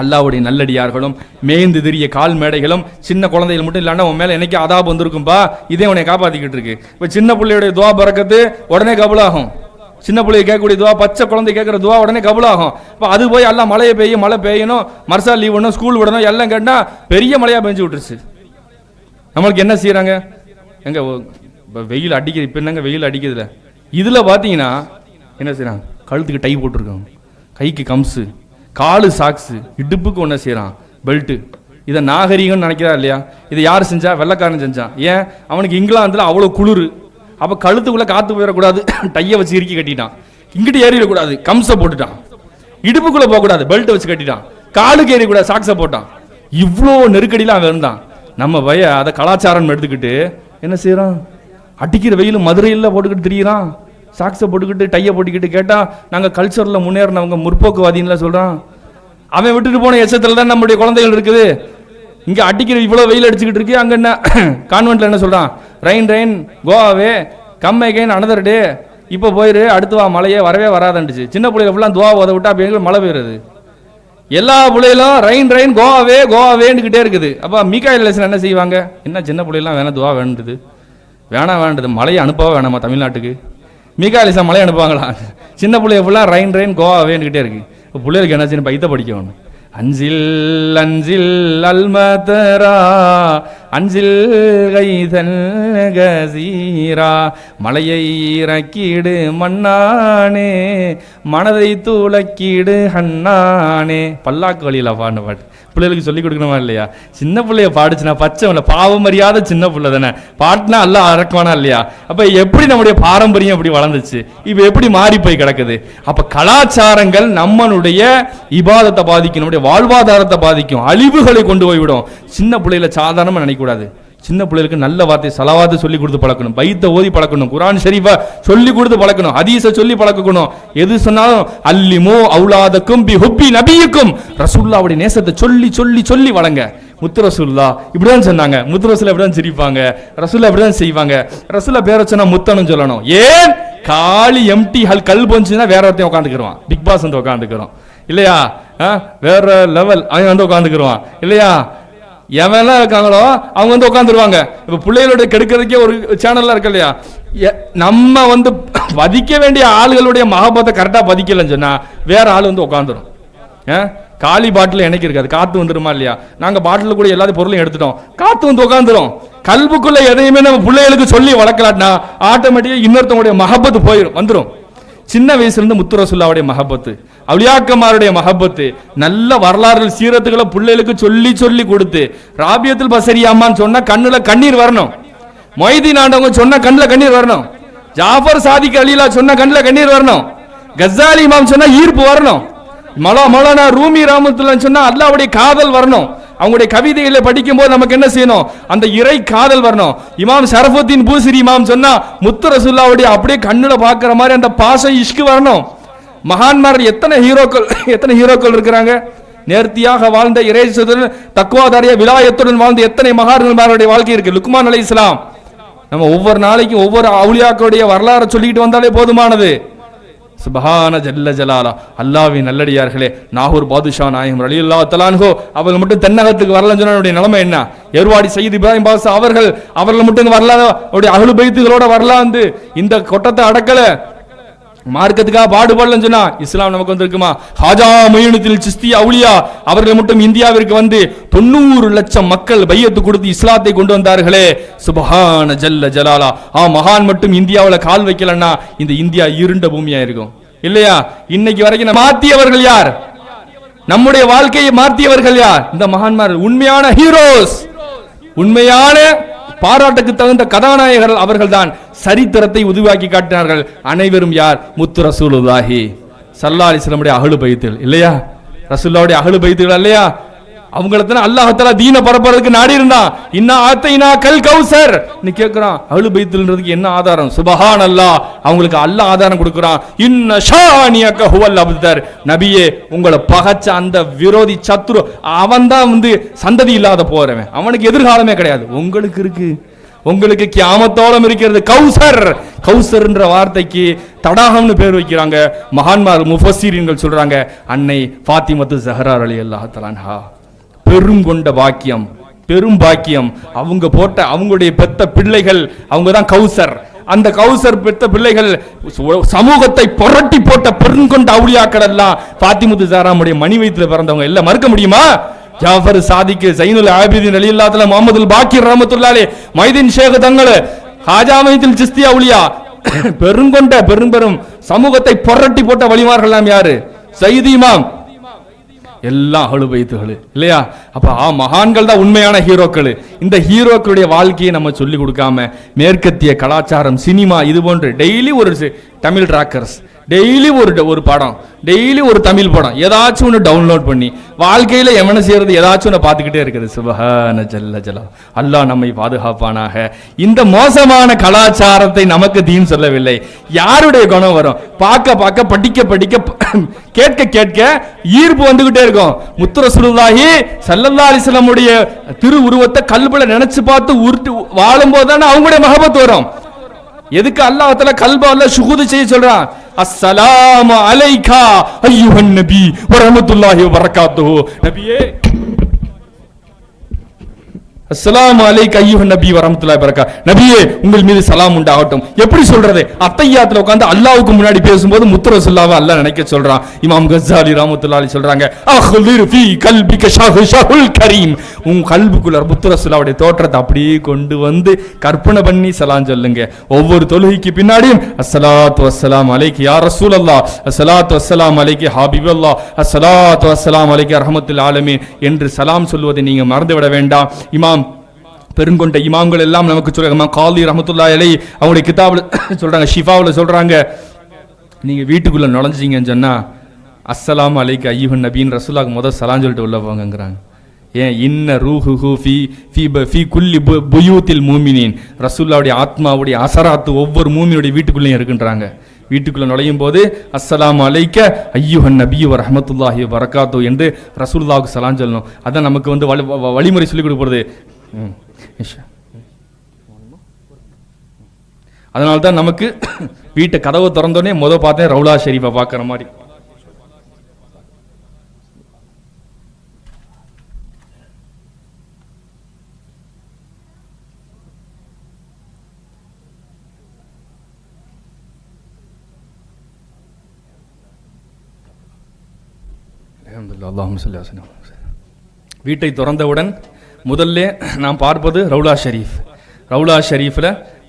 அல்லாஹ்வுடைய நல்லடியார்களும் மேய்ந்து திரிய கால் மேடைகளும் சின்ன குழந்தைகள் மட்டும் இல்லாமல் உன் மேலே என்னைக்கு அதாப் வந்திருக்கும்பா, இதே உன்னை காப்பாற்றிக்கிட்டு இருக்கு. இப்போ சின்ன பிள்ளையுடைய துவா பறக்கத்து உடனே கபுலாகும். சின்ன பிள்ளைய கேட்கக்கூடிய துவா, பச்சை குழந்தை கேட்குற துவா உடனே கபுலாகும். இப்போ அது போய் எல்லாம் மழை பெய்யணும், மர்சா லீவ் விடணும், ஸ்கூல் விடணும், எல்லாம் கேட்டால் பெரிய மழையாக பெஞ்சு விட்டுருச்சு. நம்மளுக்கு என்ன செய்யறாங்க? எங்க வெயில் அடிக்குது, இப்போ என்னங்க வெயில் அடிக்குதுல, இதுல பாத்தீங்கன்னா என்ன செய்யறாங்க? கழுத்துக்கு டை போட்டிருக்காங்க, கைக்கு கம்ஸு, காலு சாக்ஸு, இடுப்புக்கு ஒன்று செய்யறான் பெல்ட்டு. இதை நாகரீகம்னு நினைக்கிறா இல்லையா? இதை யார் செஞ்சா? வெள்ளைக்காரன் செஞ்சான். ஏன்? அவனுக்கு இங்கிலாந்துல அவ்வளோ குளிர், அப்ப கழுத்துக்குள்ள காத்து போயிடக்கூடாது, டையை வச்சு இறுக்கி கட்டிட்டான். இங்கிட்டு ஏறிடக்கூடாது, கம்ஸை போட்டுட்டான். இடுப்புக்குள்ள போகக்கூடாது, பெல்ட்டை வச்சு கட்டிட்டான். காலுக்கு ஏறிக்கூடாது, சாக்ஸை போட்டான். இவ்வளோ நெருக்கடியில் அவன் இருந்தான். நம்ம அதை கலாச்சாரம் எடுத்துக்கிட்டு என்ன செய்யறான்? அடிக்கிற வெயில் மதுரையில் போட்டுக்கிட்டு திரியிறான், சாக்ஸை போட்டுக்கிட்டு டையை போட்டுக்கிட்டு. கேட்டா நாங்கள் கல்ச்சரில் முன்னேறினவங்க, முற்போக்குவாதின்னு சொல்றான். அவன் விட்டுட்டு போன எச்சத்தில் தான் நம்மளுடைய குழந்தைகள் இருக்குது. இங்க அடிக்கிற இவ்வளவு வெயில் அடிச்சுக்கிட்டு இருக்கு, அங்க என்ன கான்வென்ட்ல என்ன சொல்றான்? Rain rain go away come again another day. இப்போ போயிரு, அடுத்து வா, மழையே வரவே வராதுன்னுச்சு. சின்ன பிள்ளைங்க ஃபுல்லாக துவா ஓத விட்டா அப்படி மழை பெய்யுறது. எல்லா பிள்ளைகளும் ரெயின் ரெயின் கோவாவே கோவாவேன்னுக்கிட்டே இருக்குது. அப்போ மீகாயில் லெசன் என்ன செய்வாங்க? என்ன சின்ன பிள்ளைலாம் வேணா துவா வேண்டுது, வேண்டாது, மழையை அனுப்பவா வேணாமா தமிழ்நாட்டுக்கு? மீகாயில் லெசன் மழையை அனுப்புவாங்களா? சின்ன பிள்ளைய ஃபுல்லாக ரெயின் ரெயின் கோவாவேன்னுக்கிட்டே இருக்கு. இப்போ பிள்ளைகளுக்கு என்ன செய்யணும்? பைத்த படிக்கணும். அஞ்சில் அஞ்சில் அல்மதரா அஞ்சில் கைதல் கசீரா, மலையை இறக்கிடு மண்ணானே, மனதை தூளக்கிடு ஹன்னானே. பல்லாக்கு வழியில் பாடின பாட்டு பிள்ளைகளுக்கு சொல்லிக் கொடுக்கணுமா இல்லையா? சின்ன பிள்ளைய பாடுச்சுன்னா பச்சை பாவம் அறியாத சின்ன பிள்ளை தானே, பாட்டுனா எல்லாம் அறக்குவானா இல்லையா? அப்ப எப்படி நம்முடைய பாரம்பரியம் எப்படி வளர்ந்துச்சு, இப்ப எப்படி மாறி போய் கிடக்குது? அப்ப கலாச்சாரங்கள் நம்மளுடைய இபாதத்தை பாதிக்கும், நம்முடைய வாழ்வாதாரத்தை பாதிக்கும், அழிவுகளை கொண்டு போய்விடும். சின்ன பிள்ளைல சாதாரணமா நினைக்கக்கூடாது. சின்ன பிள்ளைகளுக்கு நல்ல வார்த்தை சலவாத்து சொல்லி கொடுத்து பழக்கணும், பைத்த ஓதி பழக்கணும், குரான் ஷரீஃபா சொல்லி கொடுத்து பழக்கணும், ஹதீஸை சொல்லி பழக்கணும். எது சொன்னாலும் அல்லிமோ அவுலாதக்கும் பி ஹுப்பி நபியுக்கும், ரசூலுல்லாஹ்வுடைய நேசத்தை சொல்லி சொல்லி சொல்லி வளங்க. முத்து ரசூலுல்லாஹ் இப்படிதான் சொன்னாங்க, முத்து ரசூலுல்லாஹ் இப்படிதான் சிரிப்பாங்க, ரசூலுல்லாஹ் இப்படிதான் செய்வாங்க. ரசூலுல்லாஹ் பேரை சொன்னா முத்தனும் சொல்லணும். ஏன்? காலி எம்டி கல் போஞ்சுன்னா வேற ஒருத்தையும் உட்காந்துக்கிறோம், பிக் பாஸ் வந்து உட்காந்துக்கிறோம் இல்லையா? வேற லெவல் அவன் வந்து உட்காந்துக்கிறோம் இல்லையா? எவெல்லாம் இருக்காங்களோ அவங்க வந்து உட்காந்துருவாங்க. இப்ப பிள்ளைகளுடைய கெடுக்கிறதுக்கே ஒரு சேனல்லாம் இருக்கு இல்லையா? நம்ம வந்து பதிக்க வேண்டிய ஆளுகளுடைய மகாபத்தை கரெக்டா பதிக்கலன்னு சொன்னா வேற ஆள் வந்து உட்காந்துரும். காலி பாட்டில் எனக்கு இருக்காது, காத்து வந்துருமா இல்லையா? நாங்க பாட்டில் கூட எல்லா பொருளையும் எடுத்துட்டோம், காத்து வந்து உட்காந்துரும். கல்புக்குள்ள எதையுமே நம்ம பிள்ளைகளுக்கு சொல்லி வளர்க்கலாம்னா ஆட்டோமேட்டிக்கா இன்னொருத்தவங்களுடைய மஹப்பத்து போயிடும், வந்துடும். சின்ன வயசுல இருந்து முத்து ரசூலுல்லாஹ்வுடைய மஹப்பத்து, அவுலியாக்கமாருடைய மஹப்பத்து, நல்ல வரலாறு சீரத்துக்களை பிள்ளைகளுக்கு சொல்லி சொல்லி கொடுத்து, ராபியத்துல் பசரி அம்மான்னு சொன்னா கண்ணுல கண்ணீர் வரணும், மொய்தீன் ஆண்டவங்க சொன்ன கண்ணுல கண்ணீர் வரணும், ஜாஃபர் சாதிக் அலிலா சொன்ன கண்ணுல கண்ணீர் வரணும், கஸாலி இமாம் சொன்னா ஈர்ப்பு வரணும், மௌலானா ரூமி ரஹ்மத்துல்லாஹி சொன்னா அல்லாஹ்வுடைய காதல் வரணும். அவங்களுடைய கவிதைகளை படிக்கும் போது நமக்கு என்ன செய்யணும்? அந்த இறை காதல் வரணும். இமாம் ஷரஃபுத்தீன் பூசிரி இமாம் சொன்னா முத்து ரசூலுல்லாஹ்வுடைய அப்படியே கண்ணுல பாக்குற மாதிரி அந்த பாச இஷ்கு வரணும். மகான்மார் எத்தனை ஹீரோக்கள் இருக்கிறாங்க? நேர்த்தியாக வாழ்ந்த இறைசுடன் தக்வாதாரிய விலாயத்துடன் வாழ்ந்த எத்தனை மகான்களுடைய வாழ்க்கை இருக்கு. லுக்மான் அலைஹிஸ்ஸலாம். நம்ம ஒவ்வொரு நாளைக்கும் ஒவ்வொரு அவுலியாக்களுடைய வரலாறு சொல்லிக்கிட்டு வந்தாலே போதுமானது. சுப்ஹான ஜல்ல ஜலாலா. அல்லாஹ்வின் நல்லடியார்களே, நாகூர் பாதுஷா நாயகம் ரலியல்லாஹு தஆலா அன்ஹு அவர்கள் மட்டும் தென்னகத்துக்கு வரலன்னு சொன்ன நிலைமை என்ன? ஏர்வாடி சையீத் இப்ராஹிம் பாஷா அவர்கள் மட்டும் வரலாத அஹ்லு பைத்துகளோட வரலாம். இந்த கொட்டத்தை அடக்கல, மார்க்கத்துக்காக பாடுபடலன்னு சொன்னா இஸ்லாம் நமக்கு வந்திருக்குமா? ஹாஜா மொய்னுத்தீன் சிஸ்தி அவுலியா அவர்கள் மட்டும் இந்தியாவிற்கு வந்து 90 லட்சம் மக்கள் பையத்து கொடுத்து இஸ்லாத்தை கொண்டு வந்தார்களே. சுப்ஹான ஜல்ல ஜலாலா. மகான் மட்டும் இந்தியாவில் கால் வைக்கலன்னா இந்த இந்தியா இருண்ட பூமியா இருக்கும் இல்லையா? இன்னைக்கு வரைக்கும் மாத்தியவர்கள் யார்? நம்முடைய வாழ்க்கையை மாற்றியவர்கள் யார்? இந்த மகான்மார். உண்மையான ஹீரோஸ், உண்மையான பாராட்டுக்கு தகுந்த கதாநாயகர்கள் அவர்கள்தான். சரித்திரத்தை உருவாக்கி காட்டினார்கள். அனைவரும் யார்? முத்து ரசூலுல்லாஹி ஸல்லல்லாஹு அலைஹி வஸல்லம் அஹ்லு பைத்துல் இல்லையா? ரசூலுல்லாஹ்வுடைய அஹ்லு பைத்துல் இல்லையா? அவங்கள தான் அல்லாஹ் தஆலா தீன பரப்புறதுக்கு நாடி இருந்தான். இன்னா ஆத்தைனா கல் கௌசர் நீ கேக்குறான். அஹ்லு பைத்துல்ன்றதுக்கு என்ன ஆதாரம்? சுப்ஹானல்லாஹ். அவங்களுக்கு அல்லாஹ் ஆதாரம் கொடுக்குறான். இன்ன ஷானியக ஹுவல் அப்தர். நபியே, உங்களை பகைச்ச அந்த விரோதி சத்ரு அவன் தான் சந்ததி இல்லாத போறவன், அவனுக்கு எதிர்காலமே கிடையாது. உங்களுக்கு இருக்கு, உங்களுக்கு கியாமத்தோളം இருக்கிறது. கௌசர். கௌசர்ன்ற வார்த்தைக்கு தடாகம்னு பேர் வைக்கிறாங்க மகான்மார் முஃபஸ்ஸிரீன்கள் சொல்றாங்க. அன்னை ஃபாத்திமத்து ஸஹ்ரா ரலியல்லாஹு தஆலா அன்ஹா பெரும் கொண்ட பாக்கியம், பெரும் பாக்கியம். அவங்க போட்ட அவங்களுடைய பெத்த பிள்ளைகள் அவங்க தான் கௌசர். அந்த கௌசர் பெத்த பிள்ளைகள் சமூகத்தை புரட்டி போட்ட பெருங்கொண்ட அவுலியாக்கள் எல்லாம் ஃபாத்திமத்து ஸஹ்ராவுடைய மணி வயித்துல பிறந்தவங்க இல்ல. மறுக்க முடியுமா? ஜாஃபர் சாதிக், ஜைனுல் ஆபிதீன் ரலியல்லாஹு தஆலா, முஹம்மதுல் பாக்கிர் ரஹ்மத்துல்லாஹி அலைஹி, மைதீன் ஷேக் தங்கள், ஹாஜா மொய்னுத்தீன் சிஸ்தி அவுலியா, பெருங்கொண்ட பெரும் சமூகத்தை புரட்டி போட்ட வலிமார்கள் எல்லாம் யாரு? சையீத் இமாம். எல்லாம் அஹ்லு பைத்துகள் இல்லையா? அப்ப மகான்கள் தான் உண்மையான ஹீரோக்கள். இந்த ஹீரோக்களுடைய வாழ்க்கையை நம்ம சொல்லி கொடுக்காம மேற்கத்திய கலாச்சாரம், சினிமா, இது போன்று டெய்லி ஒரு தமிழ் ராக்கர்ஸ், டெய்லி ஒரு படம், டெய்லி ஒரு தமிழ் படம் ஏதாச்சும் ஒன்று டவுன்லோட் பண்ணி வாழ்க்கையில எவனை செய்யறது ஏதாச்சும் ஒன்று பார்த்துக்கிட்டே இருக்குது. சுப்ஹான ஜல்ல ஜலா. அல்லாஹ் நம்மை பாதுகாப்பானாக. இந்த மோசமான கலாச்சாரத்தை நமக்கு தீன் சொல்லவில்லை. யாருடைய குணம் வரும்? பார்க்க பார்க்க, படிக்க படிக்க, கேட்க கேட்க ஈர்ப்பு வந்துகிட்டே இருக்கும். முத்து ரசூலுல்லாஹி ஸல்லல்லாஹு அலைஹி வஸல்லம் உடைய திரு உருவத்தை கல்புல நினைச்சு பார்த்து உருட்டு வாழும் போது தானே அவங்களுடைய மஹபத் வரும். எதுக்கு அல்லாஹ் தஆலா கல்பால ஷுஹூது செய்ய சொல்றான்? அஸ்ஸலாமு அலைக்கா அய்யுஹன் நபி வ ரஹ்மத்துல்லாஹி வ பரகாத்துஹு. நபியே, அஸ்ஸலாமு அலைக்க அய்யுஹன் நபி வ ரஹ்மத்துல்லாஹி வ பரகாத்துஹு. நபியே, உங்கள் மீது சலாம் உண்டாகட்டும். எப்படி சொல்றது? அத்தஹியாத்துல உட்கார்ந்து அல்லாஹ்வுக்கு முன்னாடி பேசும்போது முத்து ரசூலுல்லாஹ்வை அல்லாஹ் நினைக்க சொல்றான். இமாம் கஸ்ஸாலி ரஹ்மத்துல்லாஹி அலைஹி சொல்றாங்க, அஹ்லிர் ஃபீ கல்பிக ஷஹ்ஷஹுல் கரீம். உன் கல்புக்குள்ள முத்து ரசூலுல்லாஹ்வுடைய தோற்றத்தை அப்படியே கொண்டு வந்து கற்பனை பண்ணி சலாம் சொல்லுங்க. ஒவ்வொரு தொழுகைக்கு பின்னாடியும் அஸ்ஸலாத்து வஸ்ஸலாம் அலைக்கி யா ரசூலல்லாஹ், அஸ்ஸலாத்து வஸ்ஸலாம் அலைக்கி ஹபீபல்லாஹ், அஸ்ஸலாத்து வஸ்ஸலாம் அலைக்கி ரஹ்மத்துல் ஆலமீன் என்று சலாம் சொல்வதை நீங்க மறந்துவிட வேண்டாம். இமாம் பெருங்கொண்ட இமாம்கள் எல்லாம் நமக்கு சொல்றாங்க. காலி ரஹ்மத்துல்லாஹி அலைஹி அவங்களுடைய கிதாபுல சொல்றாங்க, ஷிஃபாவுல சொல்றாங்க, நீங்க வீட்டுக்குள்ள நுழைஞ்சீங்கன்னு சொன்னா அஸ்ஸலாமு அலைக்க அய்யுஹன் நபின்னு ரசூலுல்லாஹ்க்கு முதல் சலாம் சொல்லிட்டு உள்ள போங்கங்கறாங்க. ஏன்? இன்ன ரூஹுஹு ஃபீ குல்லி புயூத்தில் மூமினீன். ரசூலுல்லாஹ்வுடைய ஆத்மாவுடைய அசராத்து ஒவ்வொரு மூமினுடைய வீட்டுக்குள்ளேயும் இருக்குன்றாங்க. வீட்டுக்குள்ள நுழையும் போது அஸ்ஸலாமு அலைக்க அய்யுஹன் நபி வ ரஹ்மத்துல்லாஹி வ பரகாத்துஹு என்று ரசூலுல்லாஹ்வுக்கு சலாம் சொல்லணும். அதான் நமக்கு வழிமுறை சொல்லிக் கொடுக்கிறது. அதனால தான் நமக்கு வீட்டை கதவை திறந்தோடனே பார்த்தேன் ரவுலா ஷெரீஃபை பார்க்குற மாதிரி. வீட்டை திறந்தவுடன் முதல்ல நாம் பார்ப்பது ரவுலா ஷெரீஃப். ரவுலா ஷெரீஃபில்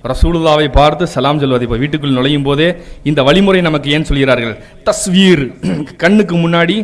ரசூலுல்லாவை பார்த்து சலாம் சொல்வது. இப்போ வீட்டுக்குள் நுழையும் போதே இந்த வழிமுறை நமக்கு ஏன் சொல்கிறார்கள்? தஸ்வீர், கண்ணுக்கு முன்னாடி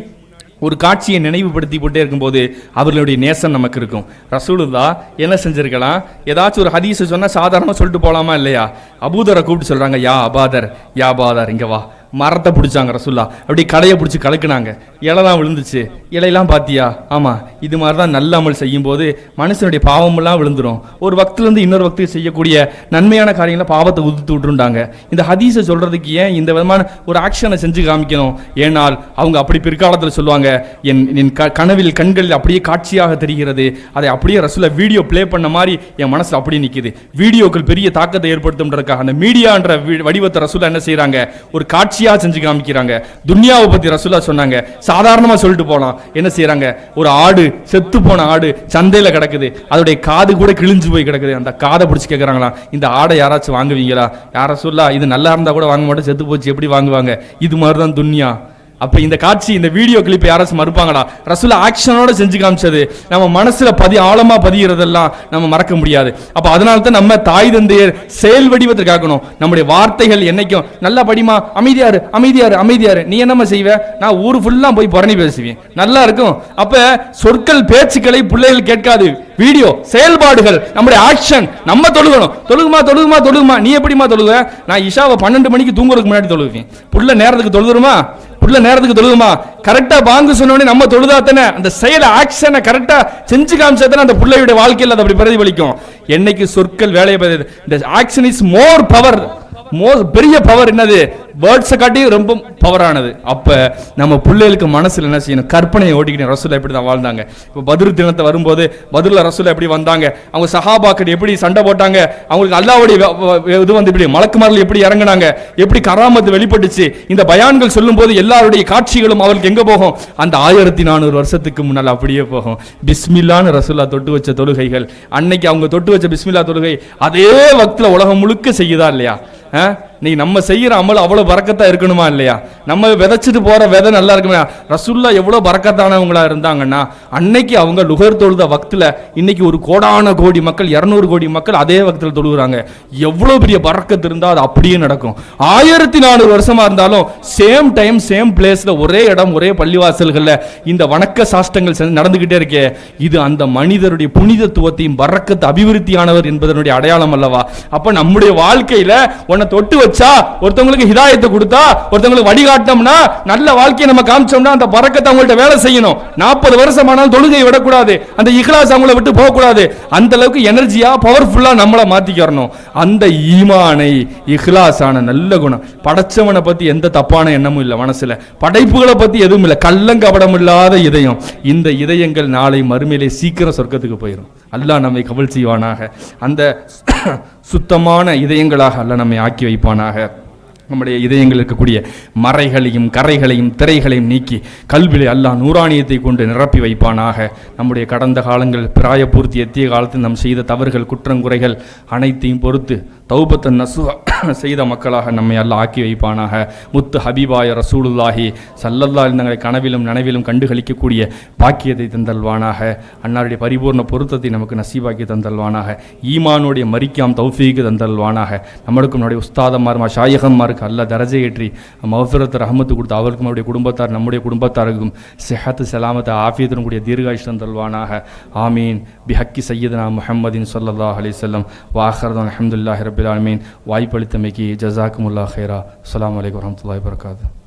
ஒரு காட்சியை நினைவுபடுத்தி போட்டே இருக்கும்போது அவர்களுடைய நேசம் நமக்கு இருக்கும். ரசூலுல்லாஹ் என்ன செஞ்சிருக்கலாம்? ஏதாச்சும் ஒரு ஹதீஸ் சொன்னால் சாதாரணமாக சொல்லிட்டு போகலாமா இல்லையா? அபூதரை கூப்பிட்டு சொல்கிறாங்க, யா அபாதர், யா அபாதர், இங்கே வா. மரத்தை பிடிச்சாங்க ரசூல்லா, அப்படி கடையை பிடிச்சி கலக்குனாங்க, இலைலாம் விழுந்துச்சு. இலையெல்லாம் பார்த்தியா? ஆமாம், இது மாதிரி தான் நல்ல அமல் செய்யும் போது மனுஷனுடைய பாவமெல்லாம் விழுந்துடும். ஒரு வக்திலேருந்து இன்னொரு வக்துக்கு செய்யக்கூடிய நன்மையான காரியங்களை பாவத்தை உதுத்து விட்டுருண்டாங்க. இந்த ஹதீஸை சொல்கிறதுக்கு ஏன் இந்த விதமான ஒரு ஆக்ஷனை செஞ்சு காமிக்கணும்? ஏனால் அவங்க அப்படி பிற்காலத்தில் சொல்லுவாங்க, என் கனவில் கண்களில் அப்படியே காட்சியாக தெரிகிறது, அதை அப்படியே ரசூலா வீடியோ ப்ளே பண்ண மாதிரி என் மனசில் அப்படியே நிற்குது. வீடியோக்கள் பெரிய தாக்கத்தை ஏற்படுத்தும்ன்றதுக்காக அந்த மீடியான்ற வடிவத்தை ரசூலா என்ன செய்கிறாங்க, ஒரு காட்சியாக செஞ்சு காமிக்கிறாங்க. துன்யாவை பற்றி ரசூலா சொன்னாங்க, சாதாரணமாக சொல்லிட்டு போகலாம். என்ன செய்கிறாங்க, ஒரு ஆடு, செத்து போன ஆடு சந்தையில் கிடக்குது, அதோடைய காது கூட கிழிஞ்சு போய் கிடக்குது. அந்த காதை பிடிச்சி கேட்குறாங்களா, இந்த ஆடை யாராச்சும் வாங்குவீங்களா? யார சொல்லா, இது நல்லா இருந்தால் கூட வாங்க மாட்டோம், செத்து போச்சு எப்படி வாங்குவாங்க? இது மாதிரி தான் துன்யா. அப்ப இந்த காட்சி, இந்த வீடியோ கிளிப் யாராச்சும் மறுப்பாங்களா? ரசூலா ஆக்ஷனோட செஞ்சு காமிச்சது நம்ம மனசுல ஆழமா பதிகிறதெல்லாம் நம்ம மறக்க முடியாது. அப்ப அதனால தான் நம்ம தாய் தந்தையர் செயல் வடிவத்தை காக்கணும். நம்முடைய வார்த்தைகள் என்னைக்கும் நல்லா படிமா, அமைதியாரு அமைதியாரு அமைதியாரு, நீ என்னமா செய்வ? நான் ஊரு ஃபுல்லா போய் புரணி பேசுவேன், நல்லா இருக்கும். அப்ப சொற்கள் பேச்சுக்களை பிள்ளைகள் கேட்காது, வீடியோ செயல்பாடுகள், நம்முடைய ஆக்ஷன். நம்ம தொழுகணும். தொழுகுமா தொழுகுமா தொழுகுமா, நீ எப்படிமா தொழுக? நான் இஷாவை 12 மணிக்கு தூங்குறதுக்கு முன்னாடி தொழுவேன். புள்ள நேரத்துக்கு தொழுதுருமா? புள்ள நேரத்துக்கு தொழுகுமா? கரெக்டா பாங்கு சொன்னோடனே நம்ம தொழுதா தானே அந்த செயல் ஆக்ஷனை கரெக்டா செஞ்சு காமிச்சா தானே அந்த பிள்ளையுடைய வாழ்க்கையில் அது அப்படி பிரதிபலிக்கும். என்னைக்கு சொற்கள் வேலையை பதில், இந்த ஆக்ஷன் இஸ் மோர் பவர். பெரிய பவர் என்னது? வேர்ட்ஸை காட்டி ரொம்ப பவரானது. அப்ப நம்ம பிள்ளைகளுக்கு மனசுல என்ன செய்யணும், கற்பனையை ஓட்டிக்கிட்டு ரசூலா எப்படி தான் வாழ்ந்தாங்க. இப்போ பத்ர் தினத்தை வரும்போது பத்ருல ரசூலா எப்படி வந்தாங்க, அவங்க சஹாபாக்கள் எப்படி சண்டை போட்டாங்க, அவங்களுக்கு அல்லாஹ்வுடைய இது வந்து இப்படி மலக்குமார்கள் எப்படி இறங்குனாங்க, எப்படி கராமத்து வெளிப்பட்டுச்சு. இந்த பயான்கள் சொல்லும் போது எல்லாருடைய காட்சிகளும் அவருக்கு எங்க போகும், அந்த 1400 வருஷத்துக்கு முன்னால் அப்படியே போகும். பிஸ்மில்லான்னு ரசூலா தொட்டு வச்ச தொழுகைகள், அன்னைக்கு அவங்க தொட்டு வச்ச பிஸ்மில்லா தொழுகை அதே வக்துல உலகம் முழுக்க செய்யுதா இல்லையா? நீ நம்ம செய்யற அமல் அவ்வளவு பரக்கத்தா இருக்கணுமா இல்லையா? நம்ம விதைச்சிட்டு போற விதை நல்லா இருக்குமா? ரசூல்லா எவ்வளவு பரக்கத்தானவங்களா இருந்தாங்கன்னா, அன்னைக்கு அவங்க லுகர் தொழுத வக்துல இன்னைக்கு ஒரு கோடான கோடி மக்கள், 200 கோடி மக்கள் அதே வக்துல தொழுகிறாங்க. எவ்வளவு பெரிய பரக்கத்து இருந்தா அது அப்படியே நடக்கும். 1400 வருஷமா இருந்தாலும் சேம் டைம் சேம் பிளேஸ்ல ஒரே இடம் ஒரே பள்ளிவாசல்கள்ல இந்த வணக்க சாஷ்டங்கள் நடந்துகிட்டே இருக்கே, இது அந்த மனிதருடைய புனிதத்துவத்தையும் பரக்கத்து அபிவிருத்தியானவர் என்பதனுடைய அடையாளம் அல்லவா? அப்ப நம்முடைய வாழ்க்கையில உன்னை தொட்டு வச்சா, ஒருத்தவங்களுக்கு ஹிதாயத்தை கொடுத்தா, ஒருத்தவங்களுக்கு வழிகாட்டோம்னா, நல்ல வாழ்க்கையை நம்ம காமிச்சோம்னா அந்த பரக்கத்தை அவங்கள்ட்ட வேலை செய்யணும். 40 வருஷம் ஆனாலும் தொழுகையை விடக்கூடாது, அந்த இஹ்லாஸ் அவங்கள விட்டு போகக்கூடாது. அந்த அளவுக்கு எனர்ஜியா பவர்ஃபுல்லா நம்மளை மாத்திக்கிறணும். அந்த ஈமானை, இஹ்லாஸான நல்ல குணம், படைச்சவனை பத்தி எந்த தப்பான எண்ணமும் இல்லை மனசுல, படைப்புகளை பத்தி எதுவும் இல்லை, கள்ளங்கபடம் இல்லாத இதயம். இந்த இதயங்கள் நாளை மறுமையிலே சீக்கிரம் சொர்க்கத்துக்கு போயிடும். அல்லாஹ் நம்மை கபூல் செய்வானாக. அந்த சுத்தமான இதயங்களாக அல்லாஹ் நம்மை ஆக்கி வைப்பானாக. நம்முடைய இதயங்கள் இருக்கக்கூடிய மறைகளையும் கரைகளையும் திரைகளையும் நீக்கி கல்விலே அல்லாஹ் நூறானியத்தை கொண்டு நிரப்பி வைப்பானாக. நம்முடைய கடந்த காலங்கள், பிராயபூர்த்தி எத்திய காலத்தில் நாம் செய்த தவறுகள், குற்றங்குறைகள் அனைத்தையும் பொறுத்து தௌபத்தன் நசுஹா செய்த மக்களாக நம்மை அல்லாஹ் ஆக்கி வைப்பானாக. முத்து ஹபீபாய ரசூலுல்லாஹி ஸல்லல்லாஹு அலைஹி வஸல்லம் கனவிலும் நனவிலும் கண்டுகளிக்கக்கூடிய பாக்கியத்தை தந்தல்வானாக. அன்னாருடைய பரிபூர்ண பொருத்தத்தை நமக்கு நசீபாக்கி தந்தல்வானாக. ஈமானுடைய மரிக்காம் தௌஃபீக்கு தந்தல்வானாக. நம்மளுக்கும் நம்முடைய உஸ்தாதமார் ஷாயகமாருக்கு அல்லாஹ் தரஜை ஏற்றி மஃபிரத் ரஹமத்து கொடுத்து அவருக்கும் அவருடைய குடும்பத்தார், நம்முடைய குடும்பத்தாருக்கும் சிஹத் சலாமத் ஆஃபியத்துடன் கூடிய தீர்காயுஷ் தந்தல்வானாக. ஆமீன். பிஹக்கி சய்யிதனா முஹம்மதின் ஸல்லல்லாஹு அலைஹி வஸல்லம் வாஹிரன் அல்ஹம்துலில்லாஹி ரப்பில் ஆலமீன். வாய்ப்பளித்தமைக்கு ஜஸாக்குமுல்லாஹ் ஹைரா. அஸ்ஸலாமு அலைக்கும் வரஹ்மத்துல்லாஹி வபரகாத்துஹு.